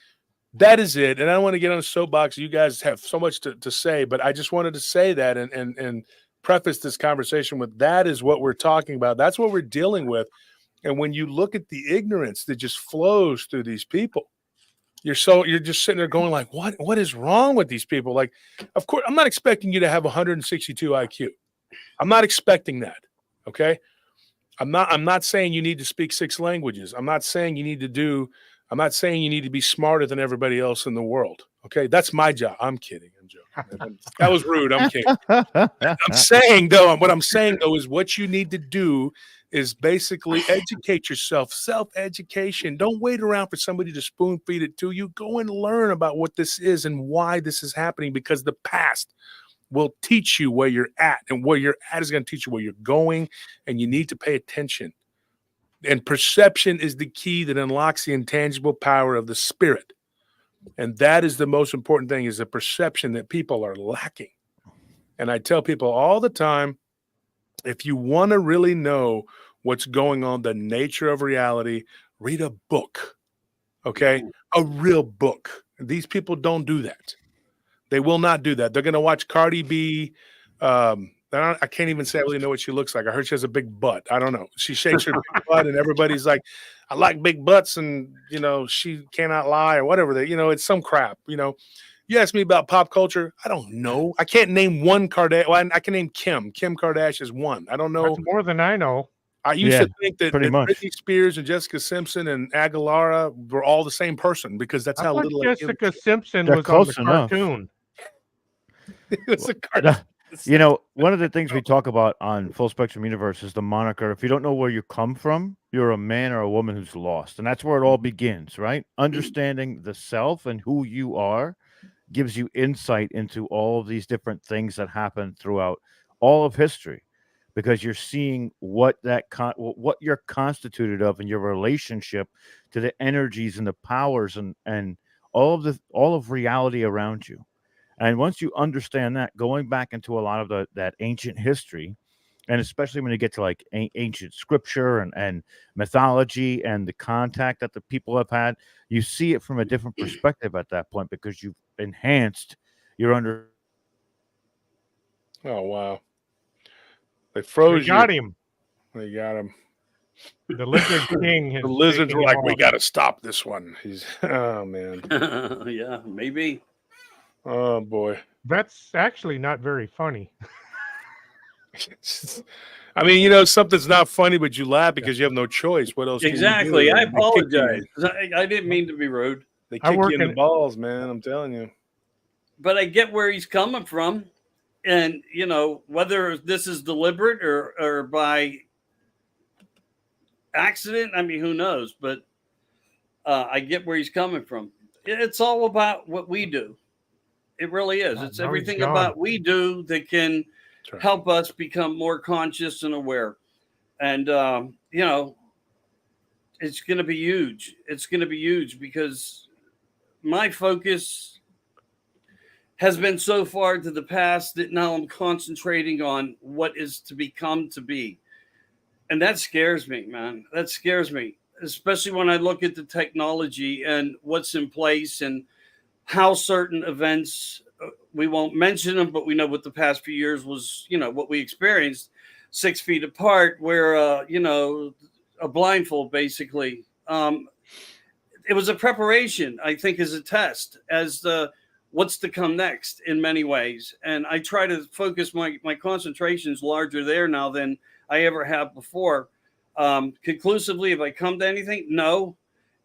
that is it. And I don't want to get on a soapbox. You guys have so much to say, but I just wanted to say that and preface this conversation with that is what we're talking about. That's what we're dealing with. And when you look at the ignorance that just flows through these people, you're just sitting there going like, what is wrong with these people? Like, of course, I'm not expecting you to have 162 IQ. I'm not expecting that. Okay. I'm not saying you need to speak 6 languages. I'm not saying you need to be smarter than everybody else in the world. Okay. That's my job. I'm kidding. I'm joking. That was rude. I'm kidding. I'm saying though, is what you need to do is basically educate yourself, self-education. Don't wait around for somebody to spoon feed it to you. Go and learn about what this is and why this is happening, because the past will teach you where you're at, and where you're at is going to teach you where you're going, and you need to pay attention. And perception is the key that unlocks the intangible power of the spirit. And that is the most important thing, is the perception that people are lacking. And I tell people all the time, if you want to really know what's going on, the nature of reality, read a book, okay? A real book. These people don't do that. They will not do that. They're going to watch Cardi B. I can't even say I really know what she looks like. I heard she has a big butt. I don't know. She shakes her big butt, and everybody's like, I like big butts, and, she cannot lie, or whatever. It's some crap, You ask me about pop culture, I don't know. I can't name one Kardashian. Well, I can name Kim. Kim Kardashian is one. I don't know. That's more than I know. I used to think that Britney Spears and Jessica Simpson and Aguilera were all the same person, because that's how little Jessica Simpson was on the cartoon. It was a cartoon. You know, one of the things we talk about on Full Spectrum Universe is the moniker. If you don't know where you come from, you're a man or a woman who's lost. And that's where it all begins, right? Understanding the self and who you are gives you insight into all of these different things that happen throughout all of history, because you're seeing what what you're constituted of in your relationship to the energies and the powers and all of reality around you. And once you understand that, going back into a lot of that ancient history, and especially when you get to like ancient scripture and mythology and the contact that the people have had, you see it from a different perspective at that point because you've enhanced your under. Oh wow. They They froze you. got him. They got him. The Lizard King has The lizards taken were him like, we off. got to stop this one. He's, oh man. Yeah, maybe. Oh boy. That's actually not very funny. I mean, you know, something's not funny, but you laugh because you have no choice. What else Exactly. can I you do? They kick you- apologize. I didn't mean to be rude, They I kick work you in the in- balls, man. I'm telling you. but I get where he's coming from. And, you know, whether this is deliberate or by accident, I mean, who knows? But I get where he's coming from. It's all about what we do. It really is. Oh, It's now he's everything gone. about we do that can That's right. help us become more conscious and aware. And, you know, it's going to be huge. It's going to be huge because my focus has been so far to the past that now I'm concentrating on what is to become to be. And that scares me, man. That scares me, especially when I look at the technology and what's in place and how certain events, we won't mention them, but we know what the past few years was, you know, what we experienced 6 feet apart, where, you know, a blindfold basically. It was a preparation, I think, as a test, as the what's to come next in many ways. And I try to focus my concentrations larger there now than I ever have before. Conclusively, if I come to anything, no.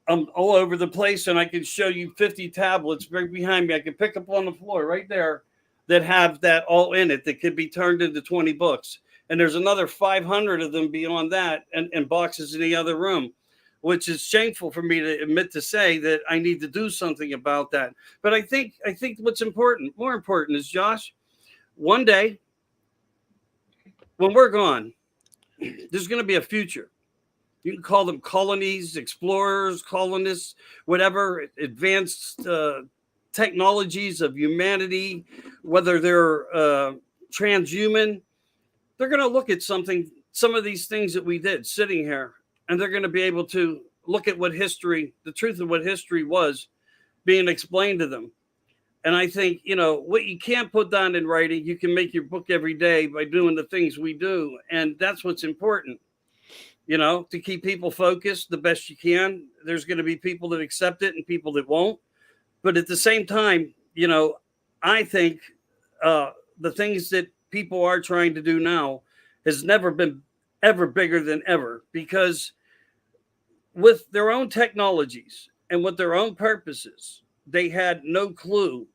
I'm all over the place, and I can show you 50 tablets right behind me. I can pick up on the floor right there that have that all in it that could be turned into 20 books. And there's another 500 of them beyond that and boxes in the other room, which is shameful for me to admit to say that I need to do something about that. But I think what's important, more important is, Josh, one day when we're gone, there's going to be a future. You can call them colonies, explorers, colonists, whatever, advanced technologies of humanity, whether they're transhuman. They're going to look at some of these things that we did sitting here, and they're going to be able to look at what history, the truth of what history was being explained to them. And I think, you know, what you can't put down in writing, you can make your book every day by doing the things we do. And that's what's important. You know, to keep people focused the best you can. There's going to be people that accept it and people that won't. But at the same time, you know, I think the things that people are trying to do now has never been ever bigger than ever, because with their own technologies and with their own purposes, they had no clue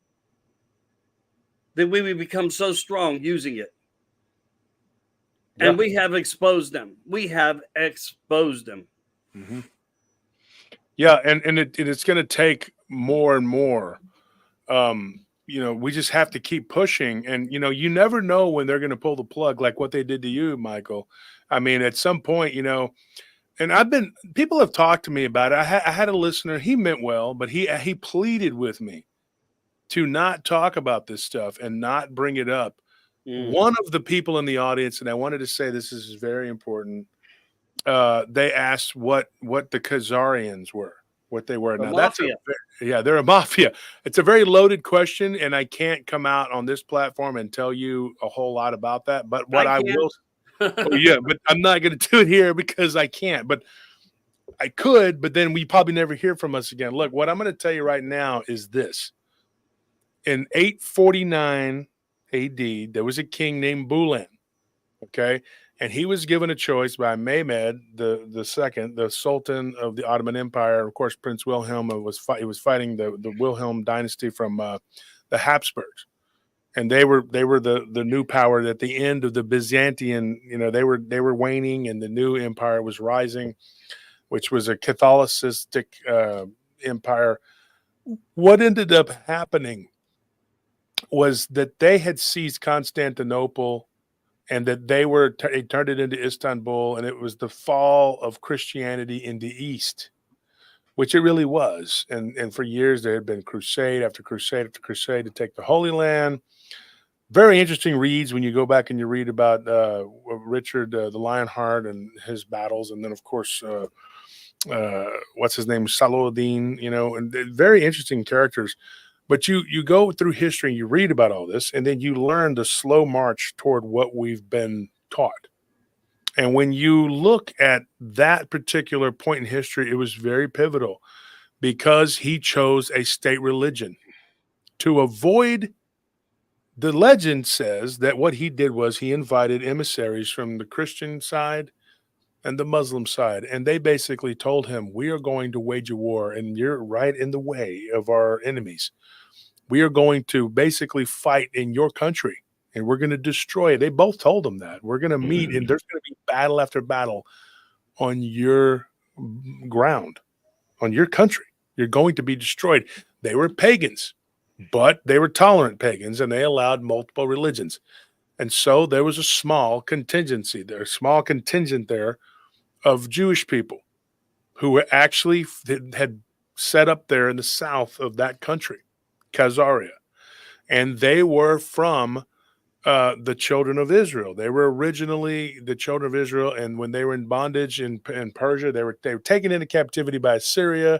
that we would become so strong using it. And we have exposed them. We have exposed them. Mm-hmm. Yeah, and it's going to take more and more. You know, we just have to keep pushing, and you know, you never know when they're going to pull the plug, like what they did to you, Michael. I mean, at some point, you know, and people have talked to me about it. I had a listener. He meant well, but he pleaded with me to not talk about this stuff and not bring it up. One of the people in the audience, and I wanted to say this is very important. They asked what the Khazarians were, what they were. Now mafia. They're a mafia. It's a very loaded question, and I can't come out on this platform and tell you a whole lot about that. But what I will, but I'm not going to do it here because I can't. But I could, but then we probably never hear from us again. Look, what I'm going to tell you right now is this: in 849 A.D., there was a king named Bulan. Okay. And he was given a choice by Mehmed the second, the Sultan of the Ottoman Empire. Of course, Prince Wilhelm was fighting the Wilhelm dynasty from the Habsburgs. and they were the new power at the end of the Byzantine. They were waning, and the new empire was rising, which was a Catholicistic empire. What ended up happening was that they had seized Constantinople, and that they turned it into Istanbul, and it was the fall of Christianity in the East, which it really was. And for years there had been crusade after crusade after crusade to take the Holy Land. Very interesting reads when you go back and you read about Richard the Lionheart and his battles, and then of course what's his name, Saladin, and very interesting characters. But you go through history and you read about all this, and then you learn the slow march toward what we've been taught. And when you look at that particular point in history, it was very pivotal because he chose a state religion to avoid. The legend says that what he did was he invited emissaries from the Christian side and the Muslim side, and they basically told him, we are going to wage a war, and you're right in the way of our enemies. We are going to basically fight in your country, and we're going to destroy it. They both told him that. We're going to meet, and there's going to be battle after battle on your ground, on your country. You're going to be destroyed. They were pagans, but they were tolerant pagans, and they allowed multiple religions. And so there was a small contingent there of Jewish people who were actually had set up there in the south of that country, Khazaria. And they were from the children of Israel. They were originally the children of Israel, and when they were in bondage in Persia, they were taken into captivity by Assyria,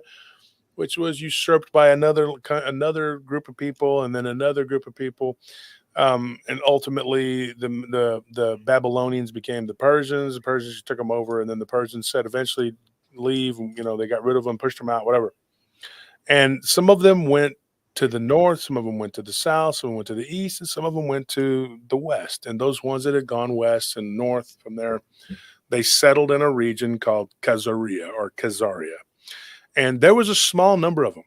which was usurped by another group of people, and then another group of people. And ultimately, the Babylonians became the Persians. The Persians took them over, and then the Persians said, eventually leave. They got rid of them, pushed them out, whatever. And some of them went to the north, some of them went to the south, some went to the east, and some of them went to the west. And those ones that had gone west and north from there, they settled in a region called Khazaria. And there was a small number of them.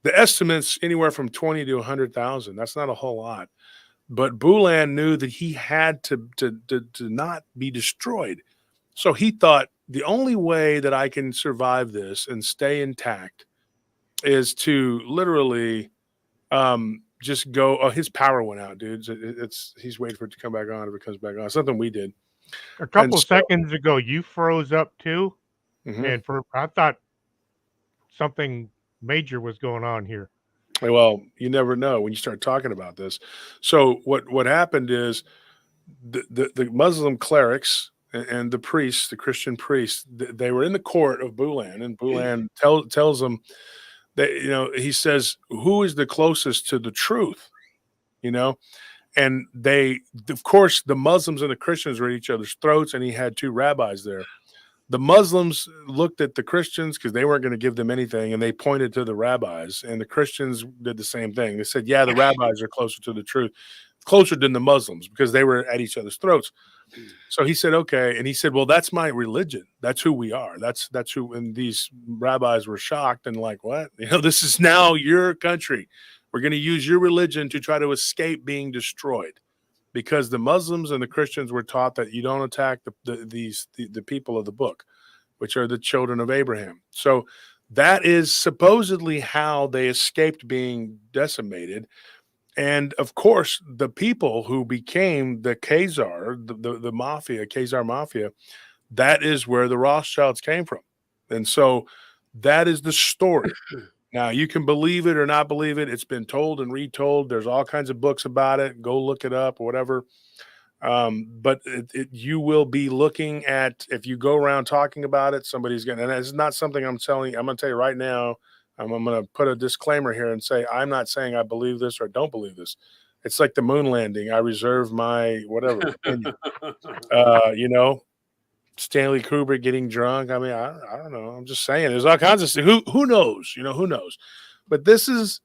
The estimates anywhere from 20 to 100,000. That's not a whole lot. But Bulan knew that he had to not be destroyed. So he thought, the only way that I can survive this and stay intact is to literally just go. Oh, his power went out, dude. He's waiting for it to come back on. If it comes back on, something we did. A couple seconds ago, you froze up too, and I thought something major was going on here. Well, you never know when you start talking about this. So what happened is the Muslim clerics and the priests, the Christian priests, they were in the court of Bulan, and Bulan tells them that, he says, who is the closest to the truth, and they, of course, the Muslims and the Christians were at each other's throats, and he had two rabbis there. The Muslims looked at the Christians because they weren't going to give them anything, and they pointed to the rabbis, and the Christians did the same thing. They said, yeah, the rabbis are closer to the truth, closer than the Muslims, because they were at each other's throats. So he said, okay. And he said, well, that's my religion. That's who we are. That's who. And these rabbis were shocked and like, what? This is now your country. We're going to use your religion to try to escape being destroyed, because the Muslims and the Christians were taught that you don't attack the people of the book, which are the children of Abraham. So that is supposedly how they escaped being decimated. And of course, the people who became the Khazar, the mafia, Khazar mafia, that is where the Rothschilds came from. And so that is the story. Now, you can believe it or not believe it. It's been told and retold. There's all kinds of books about it. Go look it up or whatever. But you will be looking at, if you go around talking about it, somebody's going to, and it's not something I'm going to tell you right now. I'm going to put a disclaimer here and say, I'm not saying I believe this or don't believe this. It's like the moon landing. I reserve my whatever opinion. Stanley Kubrick getting drunk. I mean, I don't know. I'm just saying there's all kinds of stuff. Who knows? Who knows? But this is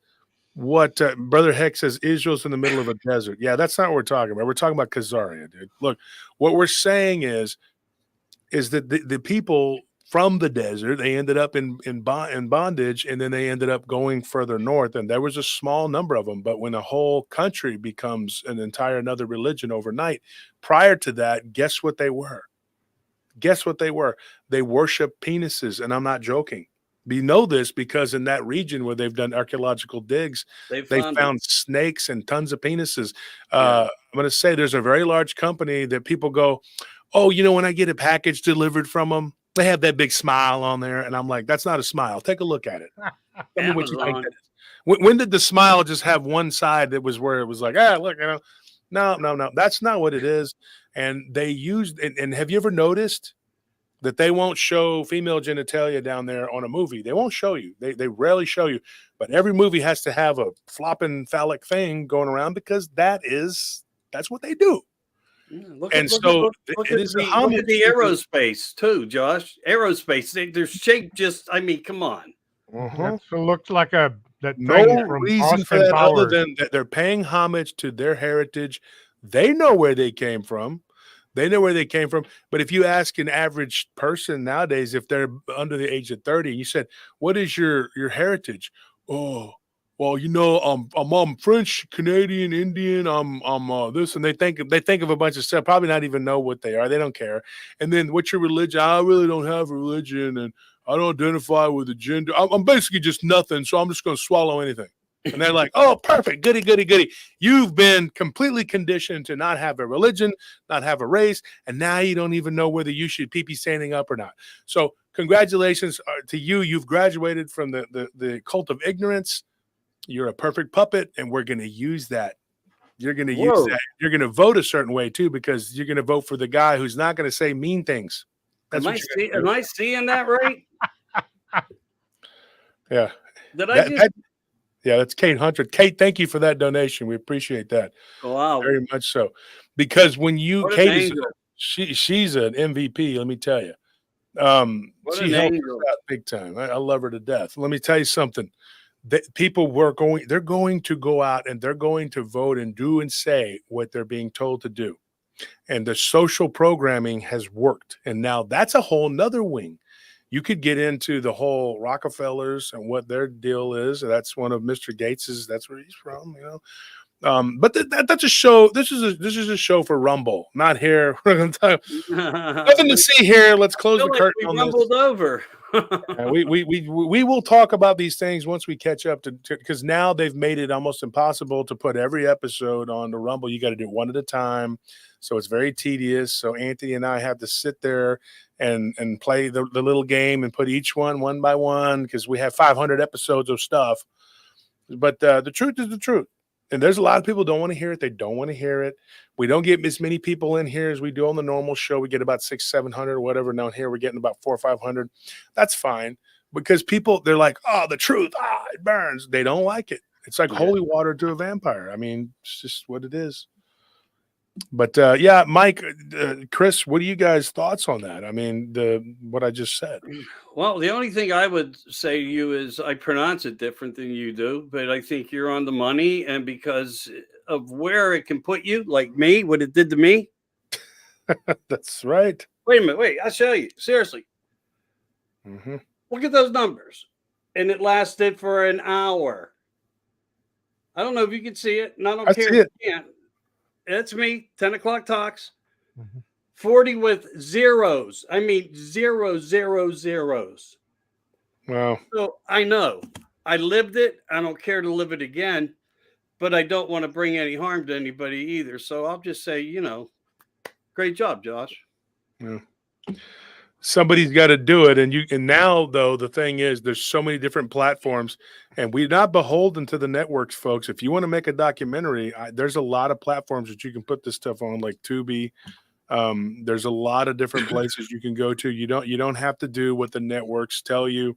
what Brother Heck says, Israel's in the middle of a desert. Yeah, that's not what we're talking about. We're talking about Khazaria, dude. Look, what we're saying is that the people from the desert. They ended up in bondage, and then they ended up going further north. And there was a small number of them. But when a whole country becomes an entire another religion overnight, prior to that, guess what they were? Guess what they were? They worship penises, and I'm not joking. We know this because in that region where they've done archaeological digs, they found snakes and tons of penises. I'm going to say there's a very large company that people go, oh, you know, when I get a package delivered from them, they have that big smile on there. And I'm like, that's not a smile. Take a look at it. Tell me what you think that is. When did the smile just have one side that was where it was like, look, you know, no, that's not what it is. And they used, and have you ever noticed that they won't show female genitalia down there on a movie? They won't show you. They rarely show you. But every movie has to have a flopping phallic thing going around because that's what they do. Look at the aerospace too, Josh. Aerospace, they're shaped just, I mean, come on. That looks like that no thing from reason Austin for that Powers. other than that they're paying homage to their heritage. They know where they came from. They know where they came from. But if you ask an average person nowadays, if they're under the age of 30, you said, what is your heritage? Oh, well, you know, I'm French, Canadian, Indian. I'm this, and they think of a bunch of stuff. Probably not even know what they are. They don't care. And then, what's your religion? I really don't have a religion, and I don't identify with a gender. I'm basically just nothing. So I'm just going to swallow anything. And they're like, oh, perfect. Goody, goody, goody. You've been completely conditioned to not have a religion, not have a race. And now you don't even know whether you should pee standing up or not. So congratulations to you. You've graduated from the cult of ignorance. You're a perfect puppet. And we're going to use that. You're going to use that. You're going to vote a certain way, too, because you're going to vote for the guy who's not going to say mean things. Am I seeing that right? Yeah. Yeah, that's Kate Hunter. Kate, thank you for that donation. We appreciate that. Wow. Very much so. Because when you, Kate she's an MVP, let me tell you. She helped us out big time. I love her to death. Let me tell you something. People they're going to go out and they're going to vote and do and say what they're being told to do. And the social programming has worked. And now that's a whole nother wing. You could get into the whole Rockefellers and what their deal is. That's one of Mr. Gates's. That's where he's from, you know. But that's a show. This is a show for Rumble, not here. Nothing to see here. Let's close the curtain on this. Rumbled over. We will talk about these things once we catch up to because now they've made it almost impossible to put every episode on the Rumble. You got to do one at a time. So it's very tedious. So Anthony and I have to sit there and play the little game and put each one by one because we have 500 episodes of stuff. But the truth is the truth. And there's a lot of people who don't want to hear it. They don't want to hear it. We don't get as many people in here as we do on the normal show. We get about 600-700 or whatever. Now here we're getting about 400 or 500. That's fine because people, they're like, oh, the truth. It burns. They don't like it. It's like holy water to a vampire. I mean, it's just what it is. But Mike, Chris, what are you guys' thoughts on that? I mean, what I just said. Well, the only thing I would say to you is I pronounce it different than you do, but I think you're on the money, and because of where it can put you, like me, what it did to me. That's right. Wait a minute. Wait, I'll show you. Seriously. Mm-hmm. Look at those numbers. And it lasted for an hour. I don't know if you can see it, and I don't care if you can't. It's me, 10 o'clock talks. 40 with zeros. I mean, 0 zeros. Wow. So I know. I lived it. I don't care to live it again, but I don't want to bring any harm to anybody either. So I'll just say, great job, Josh. Yeah. Somebody's got to do it. And now, though, the thing is, there's so many different platforms, and we're not beholden to the networks, folks. If you want to make a documentary, there's a lot of platforms that you can put this stuff on, like Tubi. There's a lot of different places you can go to. You don't have to do what the networks tell you.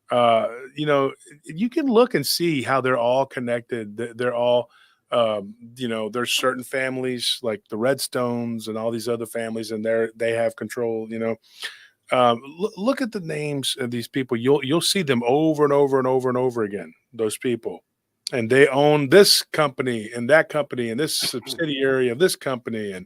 You can look and see how they're all connected. They're all, there's certain families like the Redstones and all these other families, and they have control. Look at the names of these people. You'll see them over and over and over and over again. Those people, and they own this company and that company and this subsidiary of this company and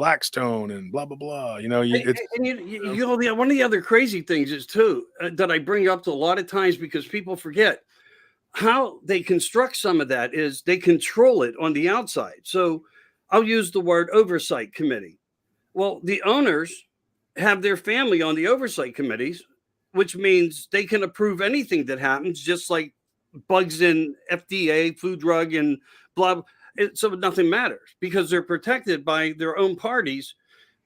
Blackstone and blah blah blah. You know, And you know, one of the other crazy things is too that I bring up to a lot of times because people forget how they construct some of that is they control it on the outside. So I'll use the word oversight committee. Well, the owners have their family on the oversight committees, which means they can approve anything that happens, just like bugs in FDA, food, drug, and blah. So nothing matters because they're protected by their own parties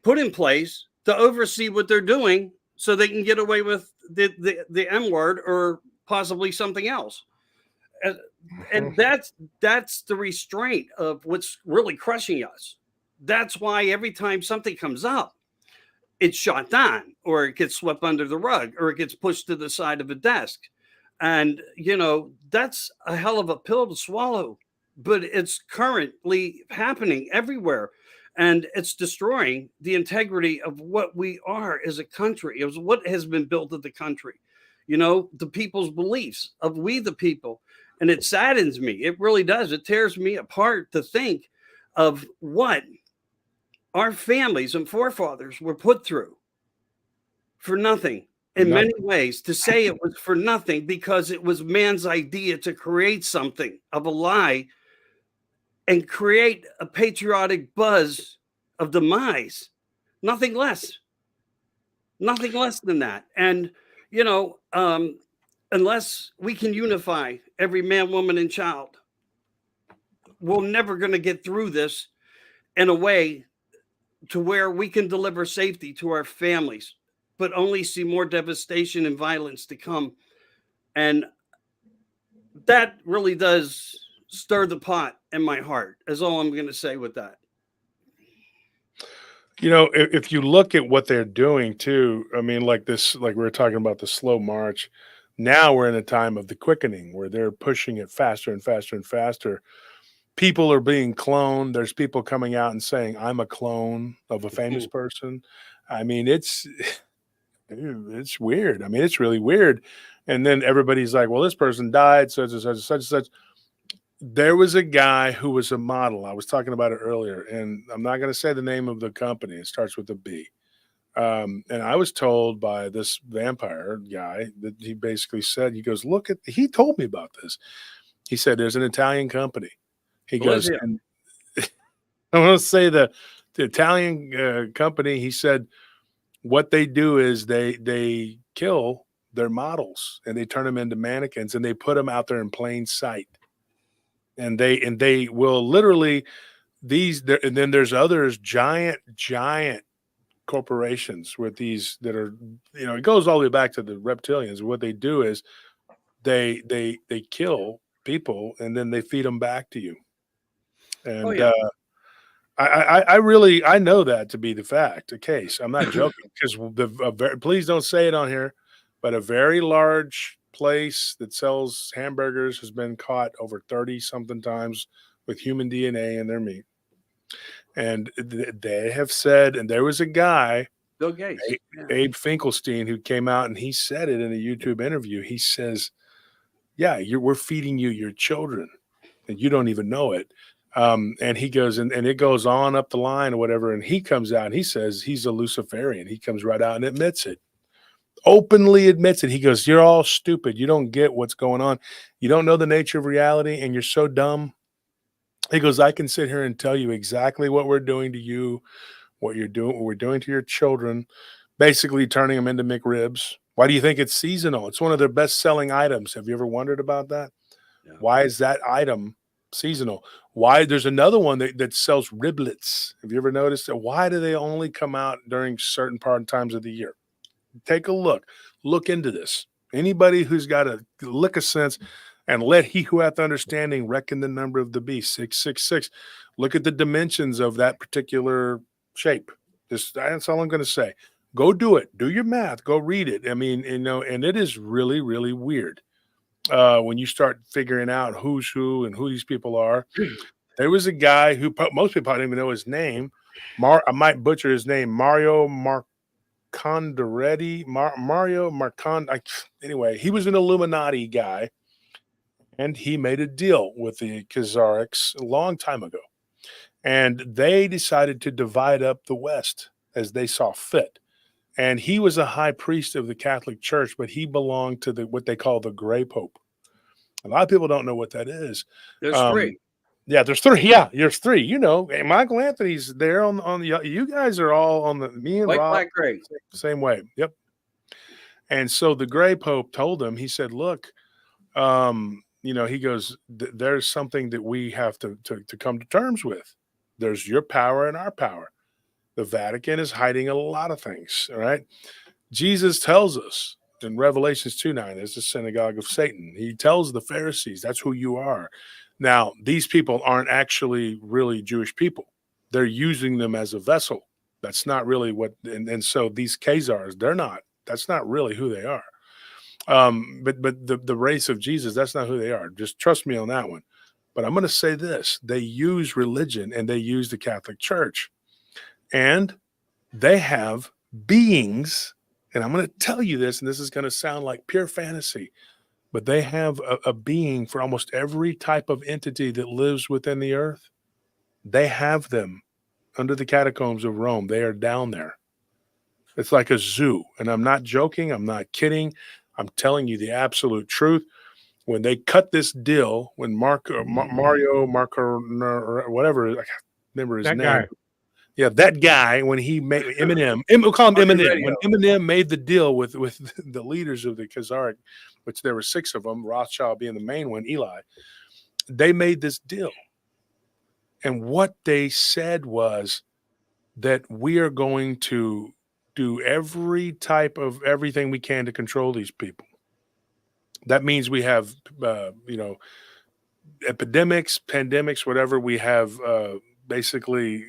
put in place to oversee what they're doing so they can get away with the M word or possibly something else. And that's the restraint of what's really crushing us. That's why every time something comes up, it's shot down or it gets swept under the rug or it gets pushed to the side of a desk. And, you know, that's a hell of a pill to swallow, but it's currently happening everywhere. And it's destroying the integrity of what we are as a country. It was what has been built of the country, you know, the people's beliefs of we the people. And it saddens me. It really does. It tears me apart to think of what our families and forefathers were put through for nothing in many ways. To say it was for nothing because it was man's idea to create something of a lie and create a patriotic buzz of demise. Nothing less than that. And, you know, unless we can unify every man, woman, and child, we're never going to get through this in a way to where we can deliver safety to our families, but only see more devastation and violence to come. And that really does stir the pot in my heart, is all I'm going to say with that. You know, if you look at what they're doing too, I mean, like we were talking about the slow march. Now we're in a time of the quickening where they're pushing it faster and faster and faster. People are being cloned. There's people coming out and saying, I'm a clone of a famous person. I mean, it's weird. I mean, it's really weird. And then everybody's like, well, this person died, such and such and such and such. There was a guy who was a model. I was talking about it earlier, and I'm not going to say the name of the company. It starts with a B. And I was told by this vampire guy that he basically said, he goes, he told me about this. He said, there's an Italian company. He goes, and I want to say the Italian company, he said, what they do is they kill their models and they turn them into mannequins and they put them out there in plain sight. And they will literally and then there's others, giant corporations with these that are, you know, it goes all the way back to the reptilians. What they do is they kill people and then they feed them back to you. And I know that to be the case. I'm not joking because please don't say it on here, but a very large place that sells hamburgers has been caught over 30 something times with human DNA in their meat. And they have said, and there was a guy, Bill Gates, Abe Finkelstein, who came out and he said it in a YouTube interview. He says, yeah, we're feeding you your children and you don't even know it. And he goes, and it goes on up the line or whatever. And he comes out and he says he's a Luciferian. He comes right out and admits it. Openly admits it. He goes, you're all stupid. You don't get what's going on. You don't know the nature of reality and you're so dumb. He goes, I can sit here and tell you exactly what we're doing to you, what we're doing to your children, basically turning them into McRibs. Why do you think it's seasonal? It's one of their best selling items. Have you ever wondered about that? Yeah. Why is that item seasonal? Why? There's another one that sells riblets. Have you ever noticed that? Why do they only come out during certain times of the year? Take a look into this. Anybody who's got a lick of sense, and let he who hath understanding reckon the number of the beast, 666. Look at the dimensions of that particular shape. That's all I'm going to say. Go do it. Do your math. Go read it. I mean, you know, and it is really, really weird when you start figuring out who's who and who these people are. There was a guy who most people don't even know his name. I might butcher his name. Mario Marconderetti. Anyway, he was an Illuminati guy. And he made a deal with the Khazarics a long time ago. And they decided to divide up the West as they saw fit. And he was a high priest of the Catholic Church, but he belonged to what they call the Gray Pope. A lot of people don't know what that is. There's three. Yeah, there's three. Yeah, there's three. You know, Michael Anthony's there on the. You guys are all on the. Me and White, Rob, black, gray. same way. Yep. And so the Gray Pope told him. He said, "Look, you know," he goes, "There's something that we have to come to terms with. There's your power and our power. The Vatican is hiding a lot of things. All right. Jesus tells us in Revelations 2:9, there's the synagogue of Satan. He tells the Pharisees, that's who you are. Now, these people aren't actually really Jewish people. They're using them as a vessel. That's not really what, and so these Khazars, that's not really who they are. But the race of Jesus, that's not who they are. Just trust me on that one. But I'm going to say this. They use religion and they use the Catholic Church. And they have beings, and I'm going to tell you this, and this is going to sound like pure fantasy, but they have a being for almost every type of entity that lives within the earth. They have them under the catacombs of Rome. They are down there. It's like a zoo. And I'm not joking. I'm not kidding. I'm telling you the absolute truth. When they cut this deal, when Marco, whatever, I can't remember his That name. guy. Yeah, that guy, when he made Eminem, we'll call him Eminem. Radio. When Eminem made the deal with the leaders of the Khazaric, which there were 6 of them, Rothschild being the main one, Eli, they made this deal. And what they said was that we are going to do every type of everything we can to control these people. That means we have, epidemics, pandemics, whatever. We have basically,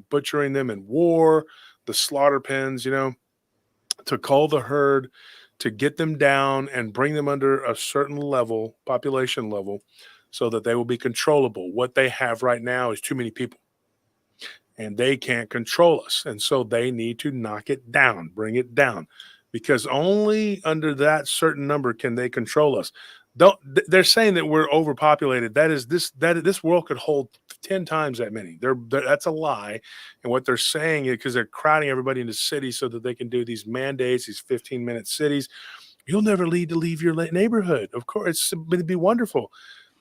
butchering them in war, the slaughter pens, to cull the herd, to get them down and bring them under a certain level, population level, so that they will be controllable. What they have right now is too many people. And they can't control us. And so they need to knock it down, bring it down, because only under that certain number can they control us. They're saying that we're overpopulated. This world could hold 10 times that many. That's a lie. And what they're saying is because they're crowding everybody into cities so that they can do these mandates, these 15-minute cities. You'll never need to leave your neighborhood. Of course, it'd be wonderful.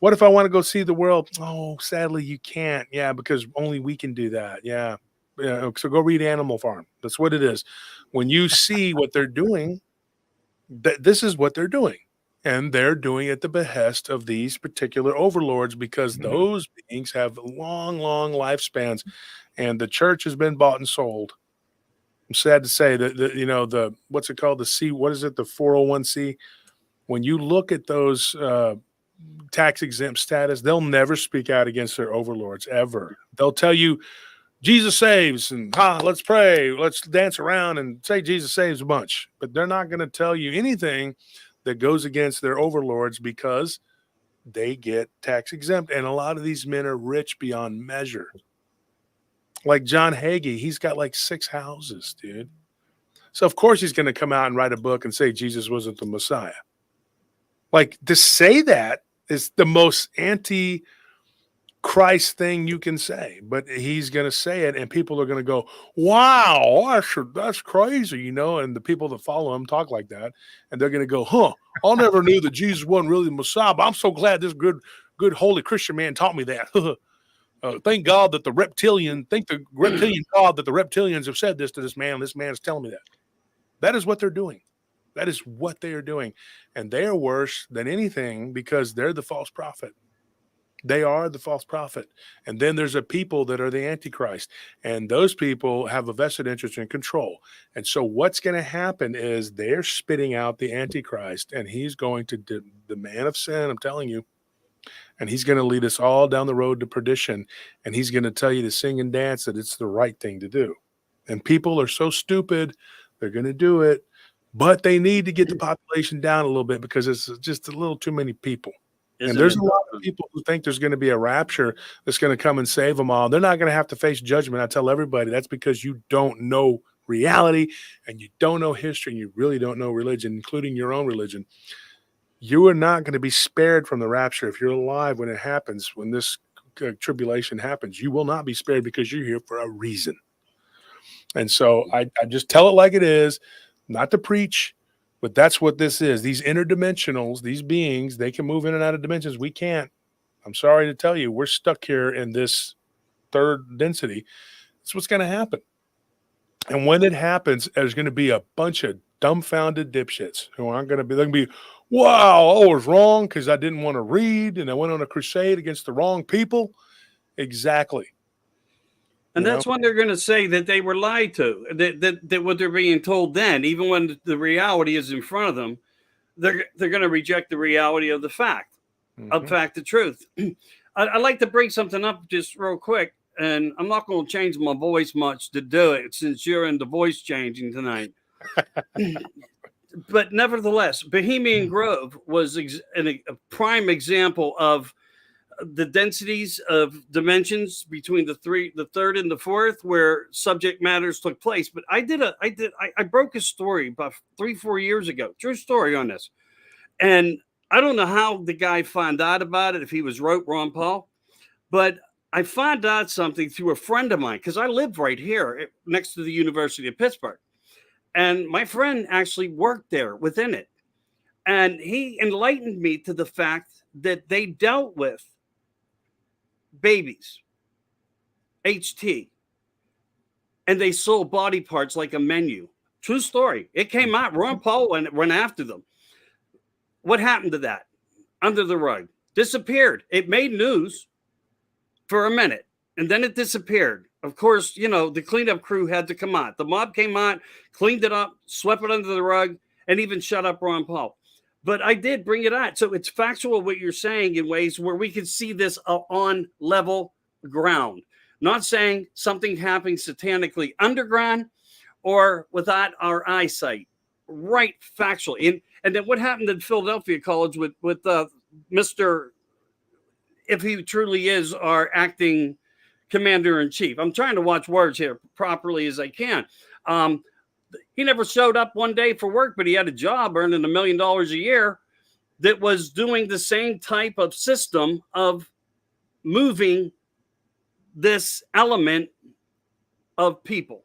What if I want to go see the world? Oh, sadly, you can't. Yeah, because only we can do that. Yeah. So go read Animal Farm. That's what it is. When you see what they're doing, this is what they're doing. And they're doing at the behest of these particular overlords because those beings have long, long lifespans. And the church has been bought and sold. I'm sad to say that, what's it called? What is it? The 401c. When you look at those tax exempt status, they'll never speak out against their overlords ever. They'll tell you Jesus saves and let's pray, let's dance around and say Jesus saves a bunch, but they're not going to tell you anything that goes against their overlords because they get tax exempt. And a lot of these men are rich beyond measure. Like John Hagee, he's got like 6 houses, dude. So of course he's going to come out and write a book and say Jesus wasn't the Messiah. Like, to say that is the most anti-Christ thing you can say, but he's going to say it, and people are going to go, "Wow, that's crazy," and the people that follow him talk like that, and they're going to go, "Huh, I never knew that Jesus wasn't really the Messiah, but I'm so glad this good, holy Christian man taught me that." Thank God that the reptilian God that the reptilians have said this to this man. This man is telling me that. That is what they're doing. That is what they are doing. And they are worse than anything because they're the false prophet. They are the false prophet. And then there's a people that are the Antichrist. And those people have a vested interest in control. And so what's going to happen is they're spitting out the Antichrist. And he's going to, the man of sin, I'm telling you. And he's going to lead us all down the road to perdition. And he's going to tell you to sing and dance that it's the right thing to do. And people are so stupid, they're going to do it. But they need to get the population down a little bit because it's just a little too many people. And there's a lot of people who think there's going to be a rapture that's going to come and save them all. They're not going to have to face judgment. I tell everybody that's because you don't know reality and you don't know history and you really don't know religion, including your own religion. You are not going to be spared from the rapture if you're alive when it happens, when this tribulation happens. You will not be spared because you're here for a reason. And so I just tell it like it is, not to preach, but that's what this is. These interdimensionals, these beings, they can move in and out of dimensions. We can't. I'm sorry to tell you, we're stuck here in this third density. That's what's going to happen. And when it happens, there's going to be a bunch of dumbfounded dipshits who aren't going to be, they're going to be, wow, I was wrong because I didn't want to read and I went on a crusade against the wrong people. Exactly. And that's when they're going to say that they were lied to, that what they're being told then, even when the reality is in front of them, they're going to reject the reality of the fact, the truth. I'd like to bring something up just real quick, and I'm not going to change my voice much to do it since you're into voice changing tonight. But nevertheless, Bohemian Grove was a prime example of the densities of dimensions between the third and the fourth, where subject matters took place. But I broke a story about 3-4 years ago. True story on this. And I don't know how the guy found out about it, if he was Ron Paul, but I found out something through a friend of mine, because I live right here next to the University of Pittsburgh. And my friend actually worked there within it. And he enlightened me to the fact that they dealt with babies, HT, and they sold body parts like a menu. True story. It came out. Ron Paul went after them. What happened to that? Under the rug. Disappeared. It made news for a minute, and then it disappeared. Of course, the cleanup crew had to come out. The mob came out, cleaned it up, swept it under the rug, and even shut up Ron Paul. But I did bring it out. So it's factual what you're saying in ways where we can see this on level ground. Not saying something happening satanically underground or without our eyesight. Right, factually. And then what happened at Philadelphia College with Mr. if he truly is our acting commander-in-chief. I'm trying to watch words here properly as I can. He never showed up one day for work, but he had a job earning $1 million a year that was doing the same type of system of moving this element of people.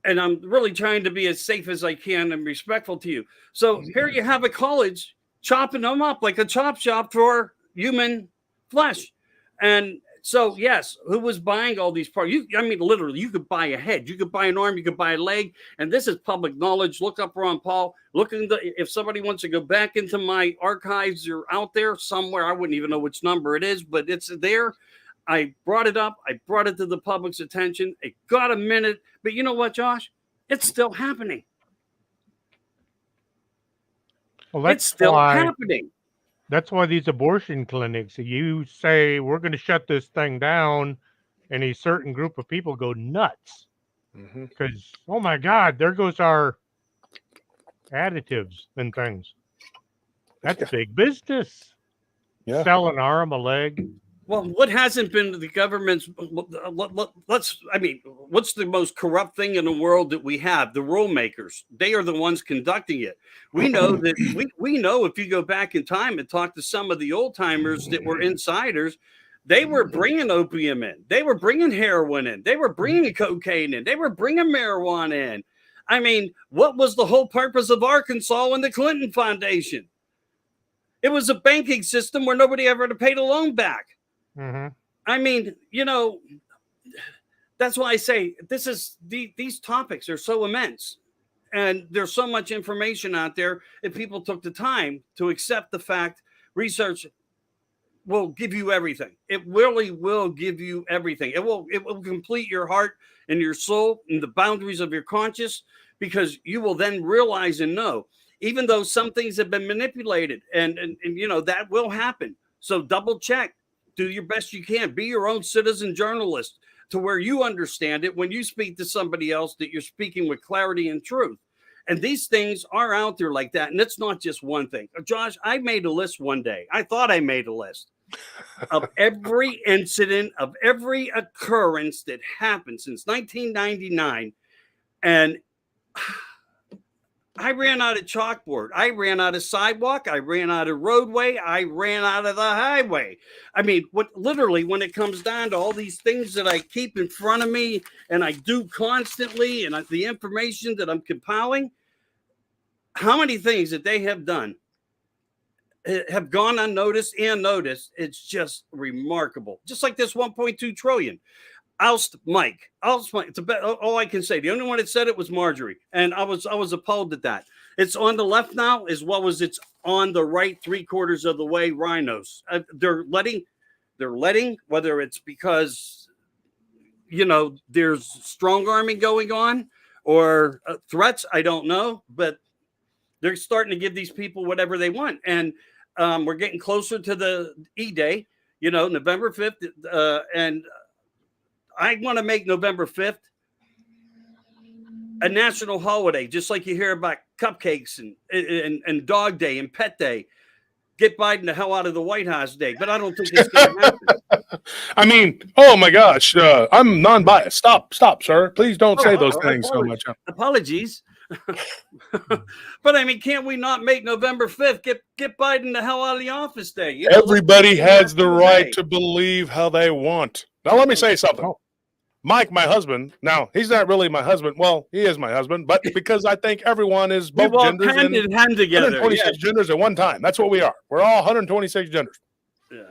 And I'm really trying to be as safe as I can and respectful to you. So here you have a college chopping them up like a chop shop for human flesh. And so, yes, who was buying all these parts? Literally, you could buy a head, you could buy an arm, you could buy a leg. And this is public knowledge. Look up Ron Paul. If somebody wants to go back into my archives, you're out there somewhere. I wouldn't even know which number it is, but it's there. I brought it up. I brought it to the public's attention. It got a minute. But you know what, Josh? It's still happening. Well, it's still happening. That's why these abortion clinics, you say we're going to shut this thing down, and a certain group of people go nuts because, oh my God, there goes our additives and things. That's big business. Yeah. Sell an arm, a leg. Well, what hasn't been the government's? What's the most corrupt thing in the world that we have? The rule makers. They are the ones conducting it. We know that. We know if you go back in time and talk to some of the old timers that were insiders, they were bringing opium in. They were bringing heroin in. They were bringing cocaine in. They were bringing marijuana in. I mean, what was the whole purpose of Arkansas and the Clinton Foundation? It was a banking system where nobody ever had to pay the loan back. Mm-hmm. I mean, that's why I say these topics are so immense, and there's so much information out there. If people took the time to accept the fact, research will give you everything. It really will give you everything. It will complete your heart and your soul and the boundaries of your conscience, because you will then realize and know, even though some things have been manipulated, and that will happen. So double check. Do your best you can. Be your own citizen journalist to where you understand it when you speak to somebody else, that you're speaking with clarity and truth. And these things are out there like that. And it's not just one thing. Josh, I made a list one day. I thought I made a list of every incident, of every occurrence that happened since 1999. And I ran out of chalkboard. I ran out of sidewalk. I ran out of roadway. I ran out of the highway. I mean, literally when it comes down to all these things that I keep in front of me and I do constantly, and the information that I'm compiling, how many things that they have done have gone unnoticed and noticed. It's just remarkable. Just like this 1.2 trillion. Oust Mike. Oust Mike. It's all I can say. The only one that said it was Marjorie, and I was appalled at that. It's on the left now, as well as it's on the right 3/4 of the way. Rhinos. They're letting. Whether it's because there's strong arming going on or threats, I don't know, but they're starting to give these people whatever they want, and we're getting closer to the E-Day. November 5th, and I want to make November 5th a national holiday, just like you hear about cupcakes and Dog Day and Pet Day. Get Biden the hell out of the White House Day, but I don't think it's going to happen. I mean, oh my gosh, I'm non-biased. Stop, sir. Please don't say those things so much. Apologies. But I mean, can't we not make November 5th get Biden the hell out of the office day? Everybody has the right to believe how they want. Now, let me say something. Mike, my husband, now he's not really my husband. Well, he is my husband, but because I think everyone is both genders hand in hand together. 126 genders at one time. That's what we are. We're all 126 genders. Yeah.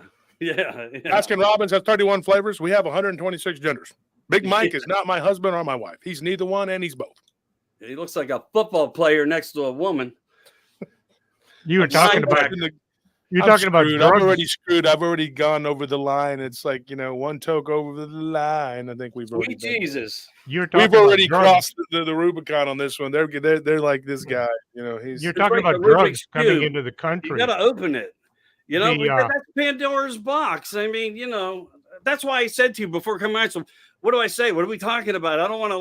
Baskin Robbins has 31 flavors. We have 126 genders. Big Mike is not my husband or my wife. He's neither one, and he's both. He looks like a football player next to a woman. You were talking about. You're talking about drugs. I'm already screwed. I've already gone over the line. It's like, one toke over the line. I think we've already. Sweet Jesus. You're talking we've already about crossed the Rubicon on this one. They're like this guy. He's. You're talking about drugs coming into the country. You got to open it. That's Pandora's box. I mean, that's why I said to you before coming out. So what do I say? What are we talking about? I don't want to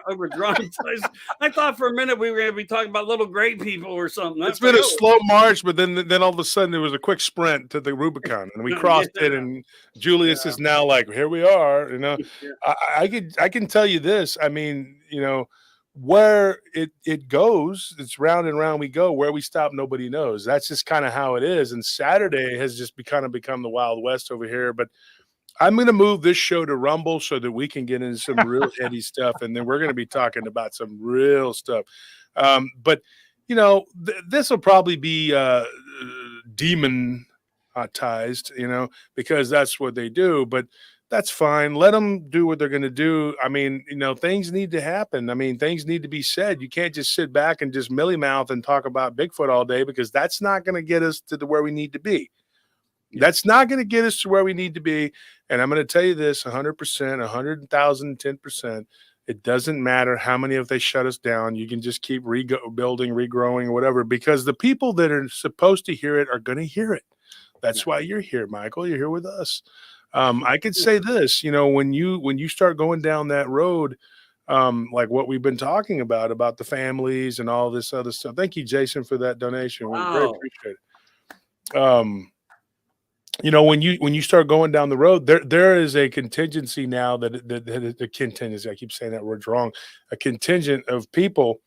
over-dramatize. I thought for a minute we were going to be talking about little gray people or something. It's been a slow march, but then all of a sudden there was a quick sprint to the Rubicon, and we crossed it. And Julius is now like, here we are. I can tell you this. I mean, where it goes, it's round and round we go. Where we stop, nobody knows. That's just kind of how it is. And Saturday has just become the Wild West over here. But I'm going to move this show to Rumble so that we can get into some real heady stuff, and then we're going to be talking about some real stuff. But this will probably be demonetized, because that's what they do. But that's fine. Let them do what they're going to do. I mean, things need to happen. I mean, things need to be said. You can't just sit back and just milly mouth and talk about Bigfoot all day, because that's not going to get us to where we need to be. That's not going to get us to where we need to be. And I'm going to tell you this 100%, 100,000, 10%. It doesn't matter how many of they shut us down. You can just keep rebuilding, regrowing, or whatever, because the people that are supposed to hear it are going to hear it. That's why you're here, Michael. You're here with us. I could say this, when you start going down that road, like what we've been talking about the families and all this other stuff. Thank you, Jason, for that donation. We very appreciate it. When you start going down the road, there is a contingency now the contingency. I keep saying that word wrong. A contingent of people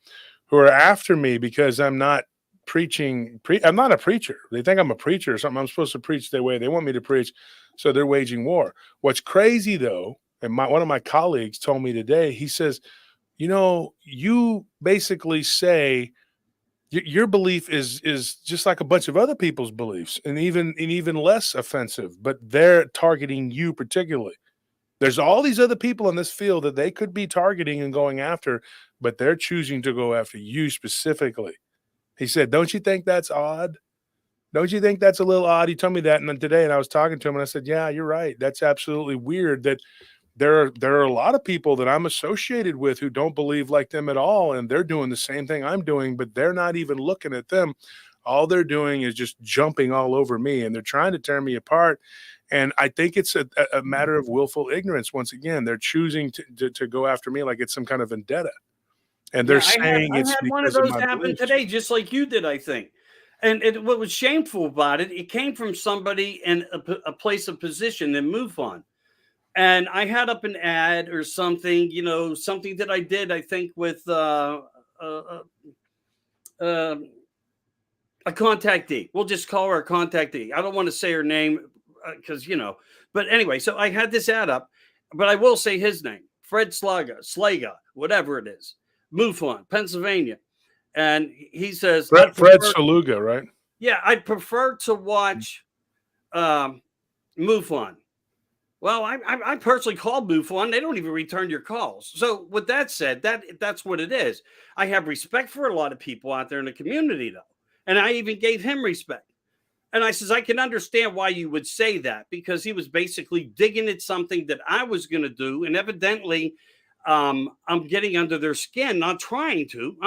who are after me because I'm not preaching. I'm not a preacher. They think I'm a preacher or something. I'm supposed to preach their way. They want me to preach, so they're waging war. What's crazy though, and one of my colleagues told me today. He says, you basically say. Your belief is just like a bunch of other people's beliefs, and even less offensive, but they're targeting you particularly. There's all these other people in this field that they could be targeting and going after, but they're choosing to go after you specifically. He said, don't you think that's odd? Don't you think that's a little odd? He told me that today, and I was talking to him, and I said, yeah, you're right. That's absolutely weird that there are a lot of people that I'm associated with who don't believe like them at all, and they're doing the same thing I'm doing, but they're not even looking at them. All they're doing is just jumping all over me, and they're trying to tear me apart. And I think it's a matter of willful ignorance. Once again, they're choosing to go after me like it's some kind of vendetta. And they're saying it's because one of those happened today, just like you did, I think. And what was shameful about it, it came from somebody in a place of position in MUFON. And I had up an ad or something, something that I did, I think, with a contactee. We'll just call her a contactee. I don't want to say her name because, but anyway, so I had this ad up, but I will say his name, Fred Slaga, whatever it is, Mouflon, Pennsylvania. And he says, Fred Saluga, right? Yeah, I prefer to watch Mouflon. Well, I personally called Mouflon. They don't even return your calls. So with that said, that's what it is. I have respect for a lot of people out there in the community, though. And I even gave him respect. And I says, I can understand why you would say that, because he was basically digging at something that I was going to do. And evidently, I'm getting under their skin, not trying to.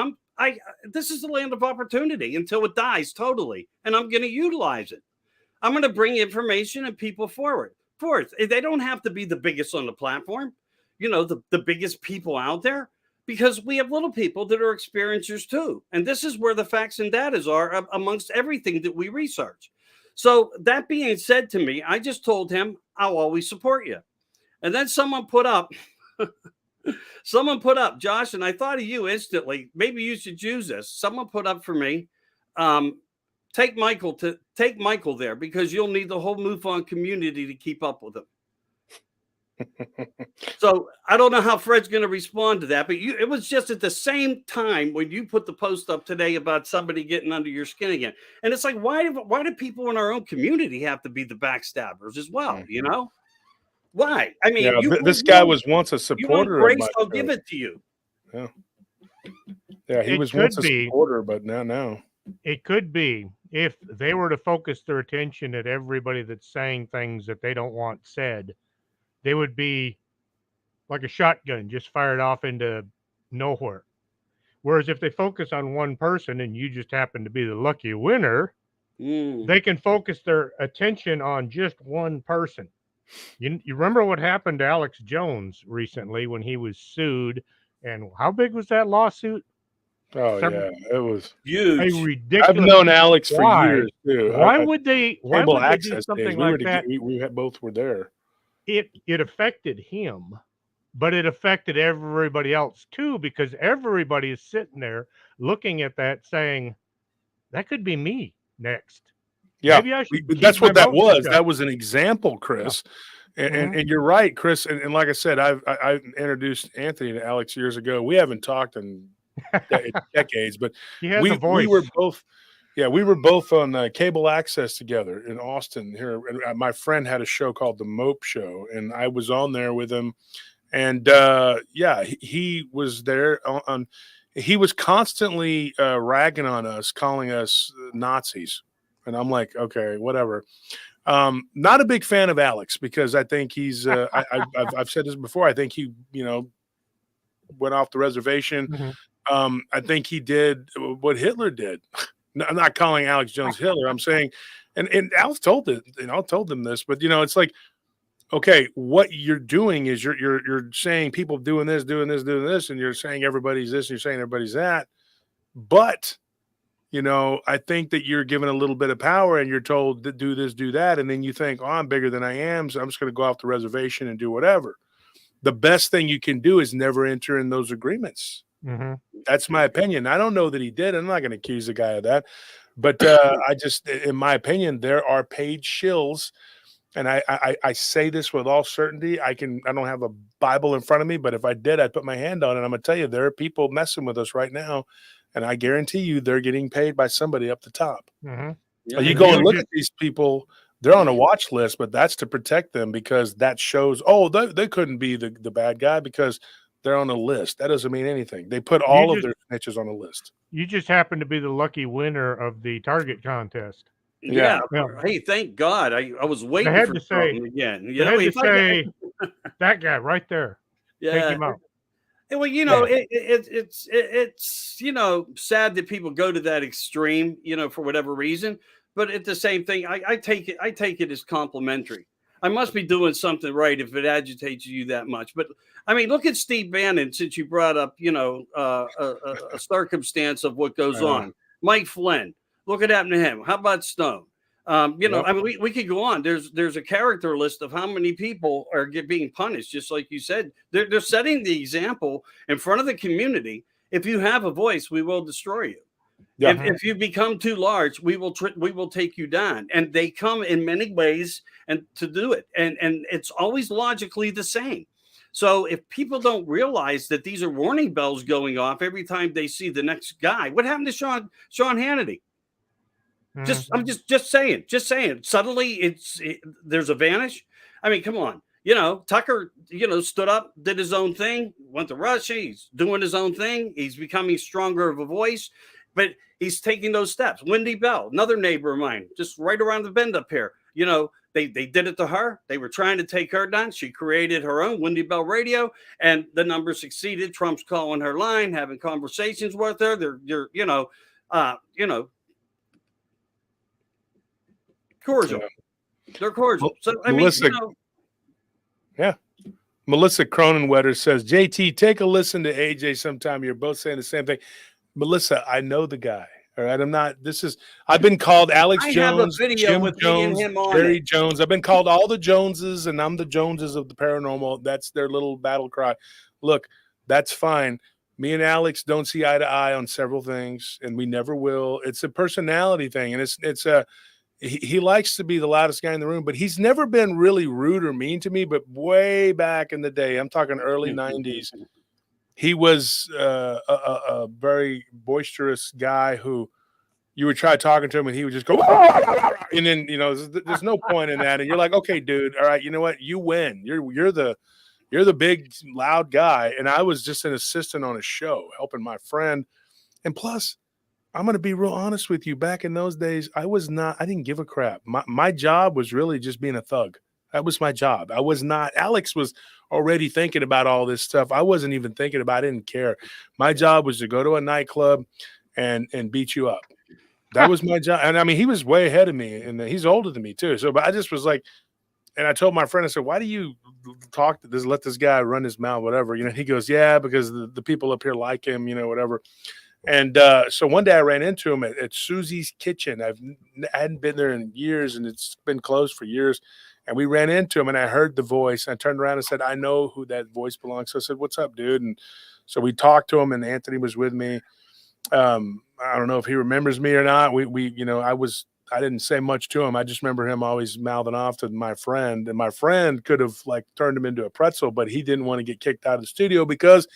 This is the land of opportunity until it dies totally. And I'm going to utilize it. I'm going to bring information and people forward. Fourth, they don't have to be the biggest on the platform, the biggest people out there, because we have little people that are experiencers too. And this is where the facts and data are amongst everything that we research. So that being said to me, I just told him, I'll always support you. And then someone put up, Josh, and I thought of you instantly. Maybe you should use this. Someone put up for me, take Michael there, because you'll need the whole MUFON community to keep up with him. So I don't know how Fred's going to respond to that, but it was just at the same time when you put the post up today about somebody getting under your skin again. And it's like, why do people in our own community have to be the backstabbers as well? Why? I mean, this guy was once a supporter of my I'll give it to you. Yeah, he was once a supporter, but now. It could be if they were to focus their attention at everybody that's saying things that they don't want said, they would be like a shotgun just fired off into nowhere. Whereas if they focus on one person and you just happen to be the lucky winner, they can focus their attention on just one person. You remember what happened to Alex Jones recently when he was sued, and how big was that lawsuit? Oh, yeah, it was huge. Ridiculous. I've known Alex for years too. Why would they do something like that? We both were there. It affected him, but it affected everybody else too, because everybody is sitting there looking at that saying, that could be me next. Yeah, maybe I should that's what that was. That was an example, Chris. Yeah. And you're right, Chris. And like I said, I introduced Anthony to Alex years ago. We haven't talked in decades, but we were both on cable access together in Austin here. And my friend had a show called The Mope Show, and I was on there with him. And he was there he was constantly ragging on us, calling us Nazis. And I'm like, okay, whatever. Not a big fan of Alex, because I think he's I've said this before. I think he, went off the reservation. I think he did what Hitler did. I'm not calling Alex Jones Hitler. I'm saying, and Alex told them this, but it's like, okay, what you're doing is you're saying people doing this, and you're saying everybody's this, and you're saying everybody's that. But I think that you're given a little bit of power and you're told to do this, do that, and then you think, oh, I'm bigger than I am, so I'm just going to go off the reservation and do whatever. The best thing you can do is never enter in those agreements. That's my opinion. I don't know that he did. I'm not going to accuse the guy of that. But I just, in my opinion, there are paid shills. And I say this with all certainty. I don't have a Bible in front of me, but if I did, I'd put my hand on it. I'm going to tell you, there are people messing with us right now. And I guarantee you they're getting paid by somebody up the top. Yeah. You go and look at these people, they're on a watch list, but that's to protect them, because that shows, they couldn't be the bad guy because they're on a list. That doesn't mean anything. They put all of their snitches on a list. You just happen to be the lucky winner of the Target contest. Yeah. Hey, thank God. I was waiting for to say again. That guy right there. Yeah. Take him out. Well, it's sad that people go to that extreme, for whatever reason. But at the same thing, I take it as complimentary. I must be doing something right if it agitates you that much. But I mean, look at Steve Bannon, since you brought up, a circumstance of what goes on. Mike Flynn, look what happened to him. How about Stone? I mean, we could go on. There's a character list of how many people are being punished. Just like you said, they're setting the example in front of the community. If you have a voice, we will destroy you. Yeah. If you become too large, we will take you down. And they come in many ways and to do it. And it's always logically the same. So if people don't realize that these are warning bells going off every time they see the next guy, what happened to Sean Hannity? I'm just saying. Suddenly there's a vanish. I mean, come on. Tucker, stood up, did his own thing, went to Russia. He's doing his own thing. He's becoming stronger of a voice, but he's taking those steps. Wendy Bell, another neighbor of mine, just right around the bend up here. They did it to her. They were trying to take her down. She created her own Wendy Bell Radio, and the numbers succeeded. Trump's calling her line, having conversations with her. They're cordial. They're cordial. So Melissa, yeah. Melissa Cronenwetter says, JT, take a listen to AJ sometime. You're both saying the same thing. Melissa, I know the guy. All right. I've been called Alex Jones, Jim Jones, Barry Jones. I've been called all the Joneses, and I'm the Joneses of the paranormal. That's their little battle cry. Look, that's fine. Me and Alex don't see eye to eye on several things, and we never will. It's a personality thing, and he likes to be the loudest guy in the room, but he's never been really rude or mean to me. But way back in the day, I'm talking early 90s, he was a very boisterous guy who you would try talking to him and he would just go, and then, there's no point in that. And you're like, okay, dude, all right, you know what? You win. You're the big, loud guy. And I was just an assistant on a show helping my friend. And plus, I'm going to be real honest with you. Back in those days, I didn't give a crap. My job was really just being a thug. That was my job. I was not, Alex was already thinking about all this stuff. I wasn't even thinking about it. I didn't care. My job was to go to a nightclub and beat you up. That was my job. And I mean, he was way ahead of me, and he's older than me too. So, but I just was like, and I told my friend, I said, why do you let this guy run his mouth, whatever? He goes, yeah, because the people up here like him, whatever. And so one day I ran into him at Susie's Kitchen. I hadn't been there in years, and it's been closed for years. And we ran into him, and I heard the voice. I turned around and said, I know who that voice belongs to. I said, what's up, dude? And so we talked to him, and Anthony was with me. I don't know if he remembers me or not. I didn't say much to him. I just remember him always mouthing off to my friend, and my friend could have turned him into a pretzel, but he didn't want to get kicked out of the studio because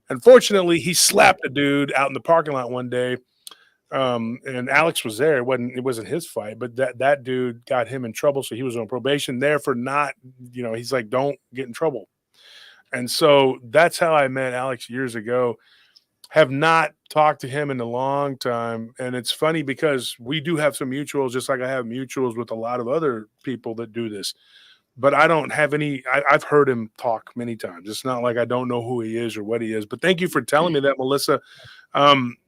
unfortunately he slapped a dude out in the parking lot one day. And Alex was there. It wasn't his fight, but that dude got him in trouble. So he was on probation there for not, he's like, don't get in trouble. And so that's how I met Alex years ago. Have not talked to him in a long time. And it's funny because we do have some mutuals, just like I have mutuals with a lot of other people that do this. But I don't have any. I've heard him talk many times. It's not like I don't know who he is or what he is. But thank you for telling me that, Melissa.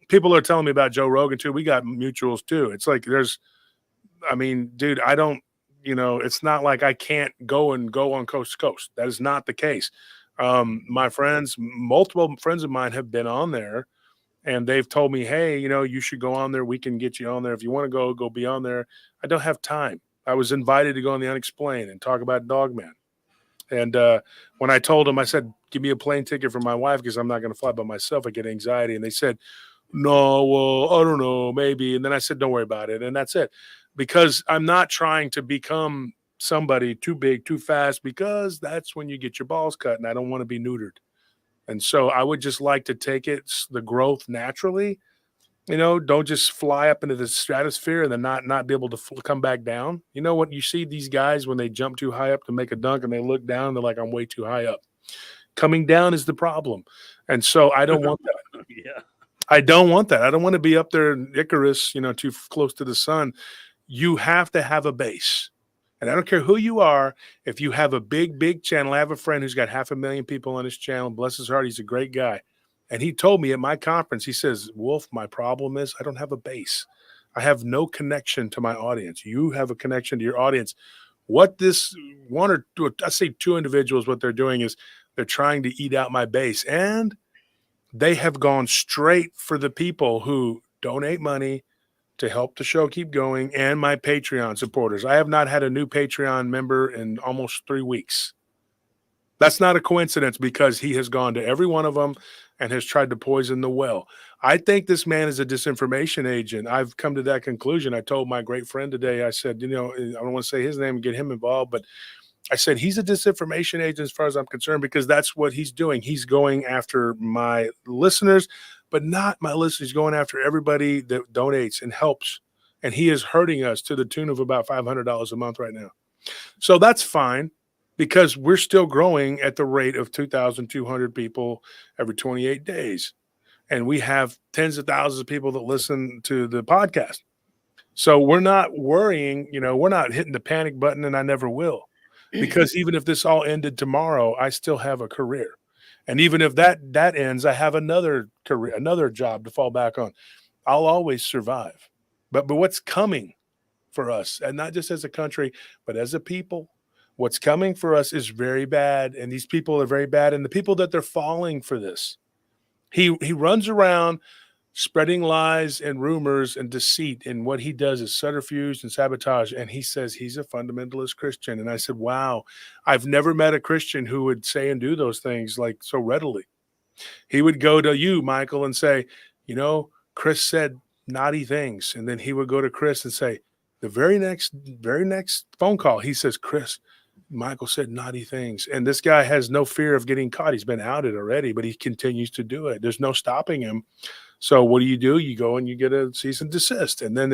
People are telling me about Joe Rogan too. We got mutuals too. It's like dude, I don't, it's not like I can't go on coast to coast. That is not the case. My friends, multiple friends of mine have been on there, and they've told me, hey, you should go on there. We can get you on there. If you want to go be on there. I don't have time. I was invited to go on the Unexplained and talk about Dogman. And when I told them, I said, give me a plane ticket for my wife because I'm not going to fly by myself. I get anxiety. And they said, no, well, I don't know, maybe. And then I said, don't worry about it. And that's it. Because I'm not trying to become somebody too big, too fast, because that's when you get your balls cut, and I don't want to be neutered. And so I would just like to take the growth naturally. Don't just fly up into the stratosphere and then not be able to come back down. You know what? You see these guys when they jump too high up to make a dunk and they look down, they're like, I'm way too high up. Coming down is the problem. And so I don't want that. Yeah. I don't want that. I don't want to be up there in Icarus, too close to the sun. You have to have a base. And I don't care who you are. If you have a big, big channel, I have a friend who's got 500,000 people on his channel. Bless his heart. He's a great guy. And he told me at my conference, he says, Wolf, my problem is I don't have a base. I have no connection to my audience. You have a connection to your audience. What this one or two, I say two individuals, what they're doing is they're trying to eat out my base. And they have gone straight for the people who donate money to help the show keep going and my Patreon supporters. I have not had a new Patreon member in almost 3 weeks. That's not a coincidence because he has gone to every one of them and has tried to poison the well. I think this man is a disinformation agent. I've come to that conclusion. I told my great friend today, I said, I don't want to say his name and get him involved, but I said, he's a disinformation agent as far as I'm concerned, because that's what he's doing. He's going after my listeners, but not my listeners. He's going after everybody that donates and helps. And he is hurting us to the tune of about $500 a month right now. So that's fine, because we're still growing at the rate of 2,200 people every 28 days. And we have tens of thousands of people that listen to the podcast. So we're not worrying, we're not hitting the panic button, and I never will. Because even if this all ended tomorrow, I still have a career. And even if that ends, I have another career, another job to fall back on. I'll always survive. But what's coming for us, and not just as a country, but as a people, what's coming for us is very bad. And these people are very bad. And the people that they're falling for this, he runs around spreading lies and rumors and deceit. And what he does is subterfuge and sabotage. And he says he's a fundamentalist Christian. And I said, wow, I've never met a Christian who would say and do those things like so readily. He would go to you, Michael, and say, Chris said naughty things. And then he would go to Chris and say, the very next phone call, he says, Chris, Michael said naughty things. And this guy has no fear of getting caught. He's been outed already, but he continues to do it. There's no stopping him. So what do? You go and you get a cease and desist. And then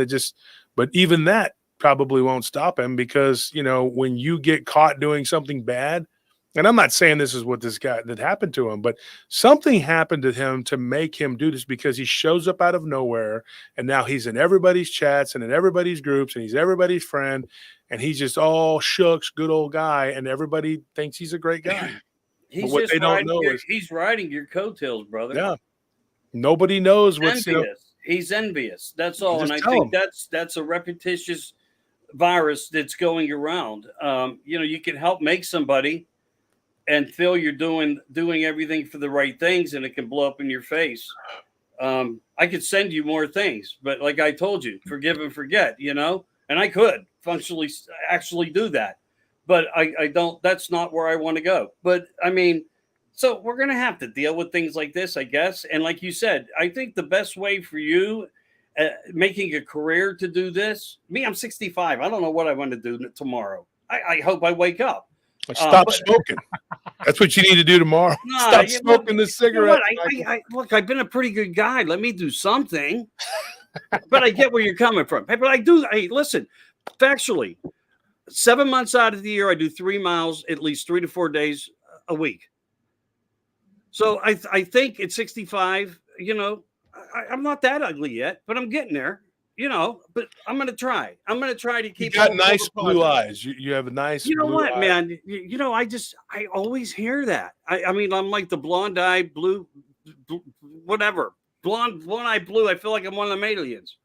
but even that probably won't stop him, because, when you get caught doing something bad, and I'm not saying this is what this guy that happened to him, but something happened to him to make him do this, because he shows up out of nowhere and now he's in everybody's chats and in everybody's groups and he's everybody's friend and he's just all shooks, good old guy. And everybody thinks he's a great guy. He's what just they don't know is he's riding your coattails, brother. Yeah. Nobody knows what's envious. He's envious. That's all. And I think that's a repetitious virus that's going around. You can help make somebody and feel you're doing everything for the right things, and it can blow up in your face. I could send you more things, but like I told you, forgive and forget, and I could functionally actually do that, but I don't. That's not where I want to go. But I mean, so we're going to have to deal with things like this, I guess. And like you said, I think the best way for you making a career to do this, I'm 65. I don't know what I want to do tomorrow. I hope I wake up. Stop smoking. That's what you need to do tomorrow. Stop smoking the cigarette. Look, I've been a pretty good guy. Let me do something. But I get where you're coming from. But I do. Listen, factually, 7 months out of the year, I do 3 miles at least 3 to 4 days a week. So I think at 65, I'm not that ugly yet, but I'm getting there. But I'm going to try. I'm going to try to keep. You got nice blue eyes. You have a nice. You know blue what, eye. man? I always hear that. I mean, I'm like the blonde eye, blue, whatever. Blonde eye, blue. I feel like I'm one of them aliens.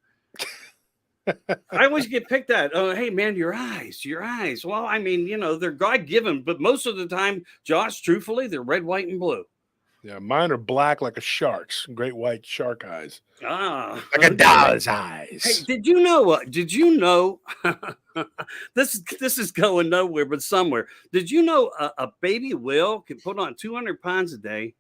I always get picked at. Oh, hey, man, your eyes. Well, I mean, they're God given, but most of the time, Josh, truthfully, they're red, white, and blue. Yeah, mine are black like a shark's, great white shark eyes. Like a doll's eyes. Hey, did you know this is going nowhere but somewhere. Did you know a baby whale can put on 200 pounds a day?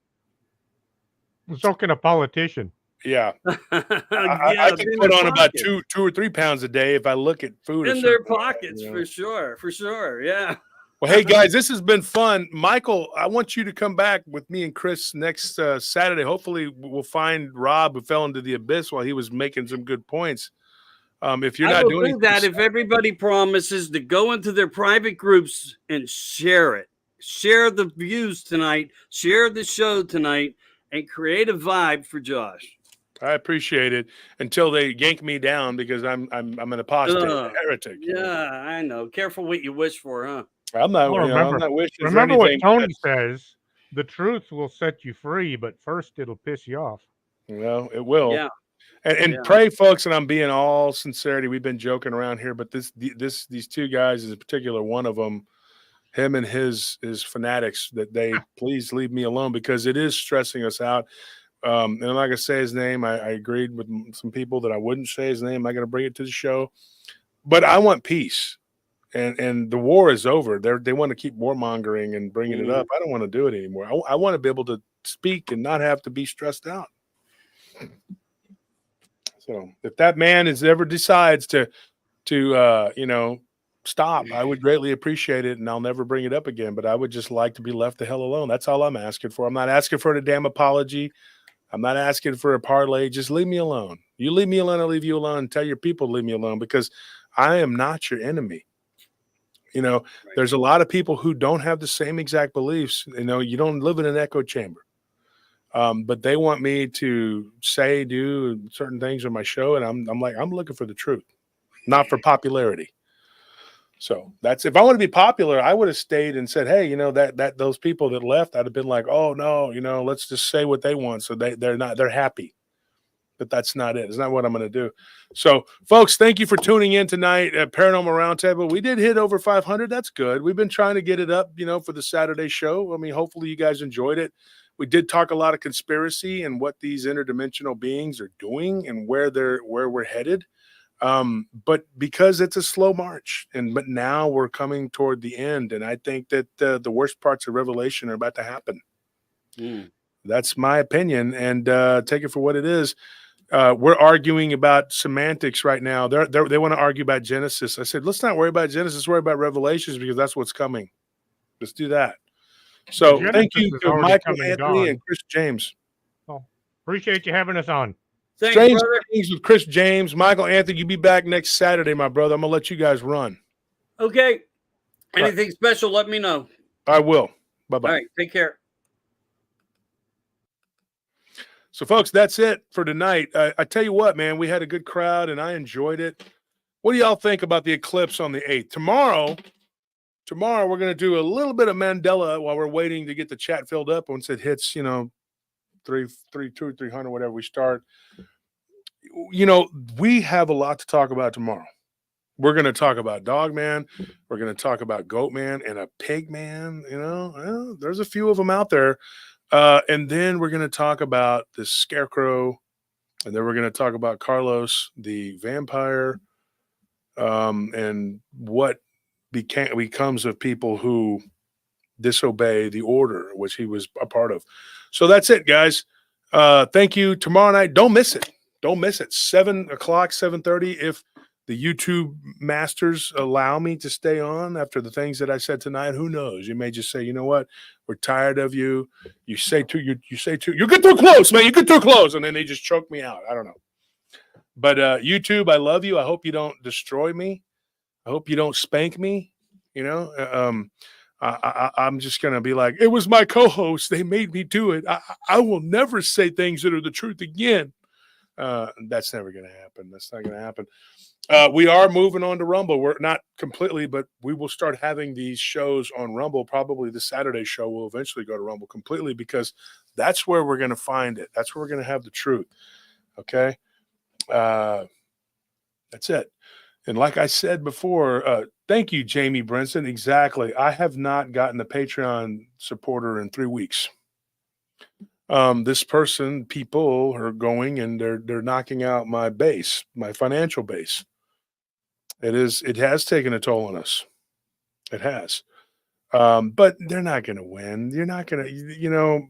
So can a politician. Yeah. I can put on about 2 or 3 pounds a day if I look at food in their pockets, for sure. Yeah. Well, hey guys, this has been fun. Michael, I want you to come back with me and Chris next Saturday. Hopefully we'll find Rob, who fell into the abyss while he was making some good points. If you're not doing that, if everybody promises to go into their private groups and share the views tonight, share the show tonight, and create a vibe for Josh. I appreciate it until they yank me down because I'm an apostate, a heretic. Yeah, I know. Careful what you wish for, huh? I'm not wishing. Remember what Tony says: the truth will set you free, but first it'll piss you off. Well, it will. Yeah. And pray, folks, and I'm being all sincerity. We've been joking around here, but these two guys, in particular, one of them, him and his fanatics, that they please leave me alone because it is stressing us out. And I'm not gonna say his name. I agreed with some people that I wouldn't say his name. I'm not gonna bring it to the show, but I want peace. and the war is over. They want to keep warmongering and bringing it up. I don't want to do it anymore. I want to be able to speak and not have to be stressed out. So if that man ever decides to stop, I would greatly appreciate it, and I'll never bring it up again. But I would just like to be left the hell alone. That's all I'm asking for. I'm not asking for a damn apology. I'm not asking for a parlay. Just leave me alone. You leave me alone, I'll leave you alone. Tell your people to leave me alone, because I am not your enemy. There's a lot of people who don't have the same exact beliefs. You don't live in an echo chamber. But they want me to do certain things on my show, and I'm like, I'm looking for the truth, not for popularity. So that's, if I want to be popular, I would have stayed and said, hey, that those people that left, I'd have been like, oh no, let's just say what they want, so they're happy. But that's not it. It's not what I'm going to do. So, folks, thank you for tuning in tonight at Paranormal Roundtable. We did hit over 500. That's good. We've been trying to get it up, for the Saturday show. I mean, hopefully you guys enjoyed it. We did talk a lot of conspiracy and what these interdimensional beings are doing and where we're headed. But because it's a slow march, but now we're coming toward the end, and I think that the worst parts of Revelation are about to happen. That's my opinion, and take it for what it is. We're arguing about semantics right now. They want to argue about Genesis. I said, let's not worry about Genesis, worry about Revelations, because that's what's coming. Let's do that. So thank you to Michael Anthony and Chris James. Well, appreciate you having us on. Strange Things with Chris James. Michael Anthony, you be back next Saturday, my brother. I'm going to let you guys run. Okay. Anything special, let me know. I will. Bye-bye. All right. Take care. So, folks, that's it for tonight. I tell you what, man, we had a good crowd, and I enjoyed it. What do y'all think about the eclipse on the 8th? Tomorrow we're going to do a little bit of Mandela while we're waiting to get the chat filled up. Once it hits, 200, 300, whatever we start. We have a lot to talk about tomorrow. We're going to talk about Dog Man. We're going to talk about Goat Man and a Pig Man. There's a few of them out there. And then we're going to talk about the Scarecrow. And then we're going to talk about Carlos, the vampire, and what becomes of people who disobey the order, which he was a part of. So that's it, guys. Thank you. Tomorrow night, don't miss it. Don't miss it. 7 o'clock, 7:30. If the YouTube masters allow me to stay on after the things that I said tonight, who knows? You may just say, you know what? We're tired of you. You get too close, man. You get too close. And then they just choke me out. I don't know. But YouTube, I love you. I hope you don't destroy me. I hope you don't spank me. I'm just going to be like, it was my co-host. They made me do it. I will never say things that are the truth again. That's never going to happen. That's not going to happen. We are moving on to Rumble. We're not completely, but we will start having these shows on Rumble. Probably the Saturday show will eventually go to Rumble completely, because that's where we're going to find it. That's where we're going to have the truth. Okay. That's it. And like I said before, thank you, Jamie Brinson. Exactly. I have not gotten a Patreon supporter in 3 weeks. People are going and they're knocking out my base, my financial base. It has taken a toll on us. It has. But they're not going to win. You're not going to,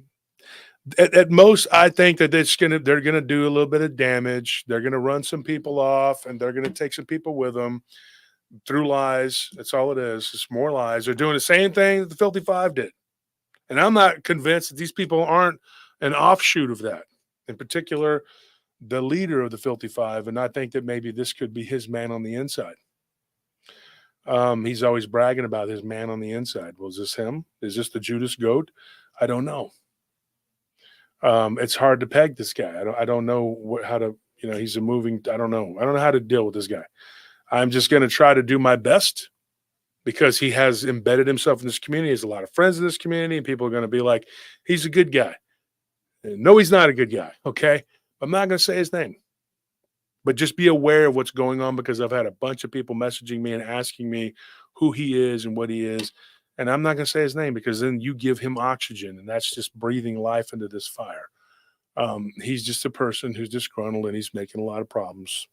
at most, I think that they're going to do a little bit of damage. They're going to run some people off, and they're going to take some people with them through lies. That's all it is. It's more lies. They're doing the same thing that the Filthy Five did. And I'm not convinced that these people aren't an offshoot of that. In particular, the leader of the Filthy Five. And I think that maybe this could be his man on the inside. He's always bragging about his man on the inside. Well, is this him? Is this the Judas goat? I don't know. It's hard to peg this guy. I don't know how to, he's a moving, I don't know. I don't know how to deal with this guy. I'm just going to try to do my best, because he has embedded himself in this community. He has a lot of friends in this community, and people are going to be like, he's a good guy. No, he's not a good guy. Okay. I'm not going to say his name, but just be aware of what's going on, because I've had a bunch of people messaging me and asking me who he is and what he is. And I'm not going to say his name, because then you give him oxygen, and that's just breathing life into this fire. He's just a person who's disgruntled, and he's making a lot of problems.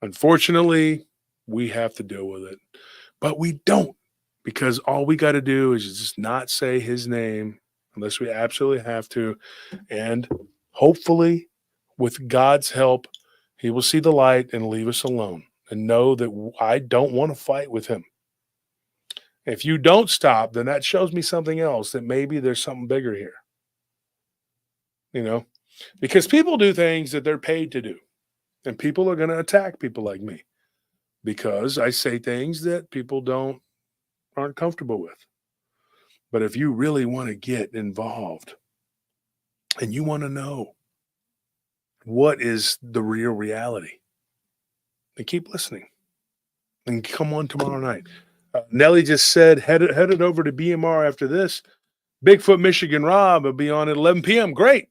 Unfortunately, we have to deal with it. But we don't, because all we got to do is just not say his name unless we absolutely have to. And hopefully, with God's help, he will see the light and leave us alone and know that I don't want to fight with him. If you don't stop, then that shows me something else, that maybe there's something bigger here. You know, because people do things that they're paid to do, and people are going to attack people like me because I say things that people aren't comfortable with. But if you really want to get involved and you want to know what is the real reality, then keep listening and come on tomorrow night. Nellie just said headed over to BMR after this. Bigfoot Michigan Rob will be on at 11 p.m. Great.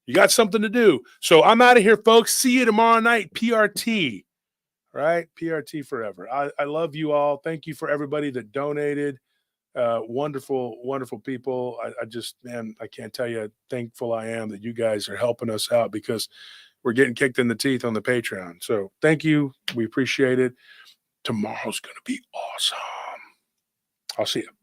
You got something to do. So I'm out of here, folks. See you tomorrow night. PRT. Right? PRT forever. I love you all. Thank you for everybody that donated. Wonderful, wonderful people. I just, man, I can't tell you how thankful I am that you guys are helping us out, because we're getting kicked in the teeth on the Patreon. So thank you. We appreciate it. Tomorrow's going to be awesome. I'll see you.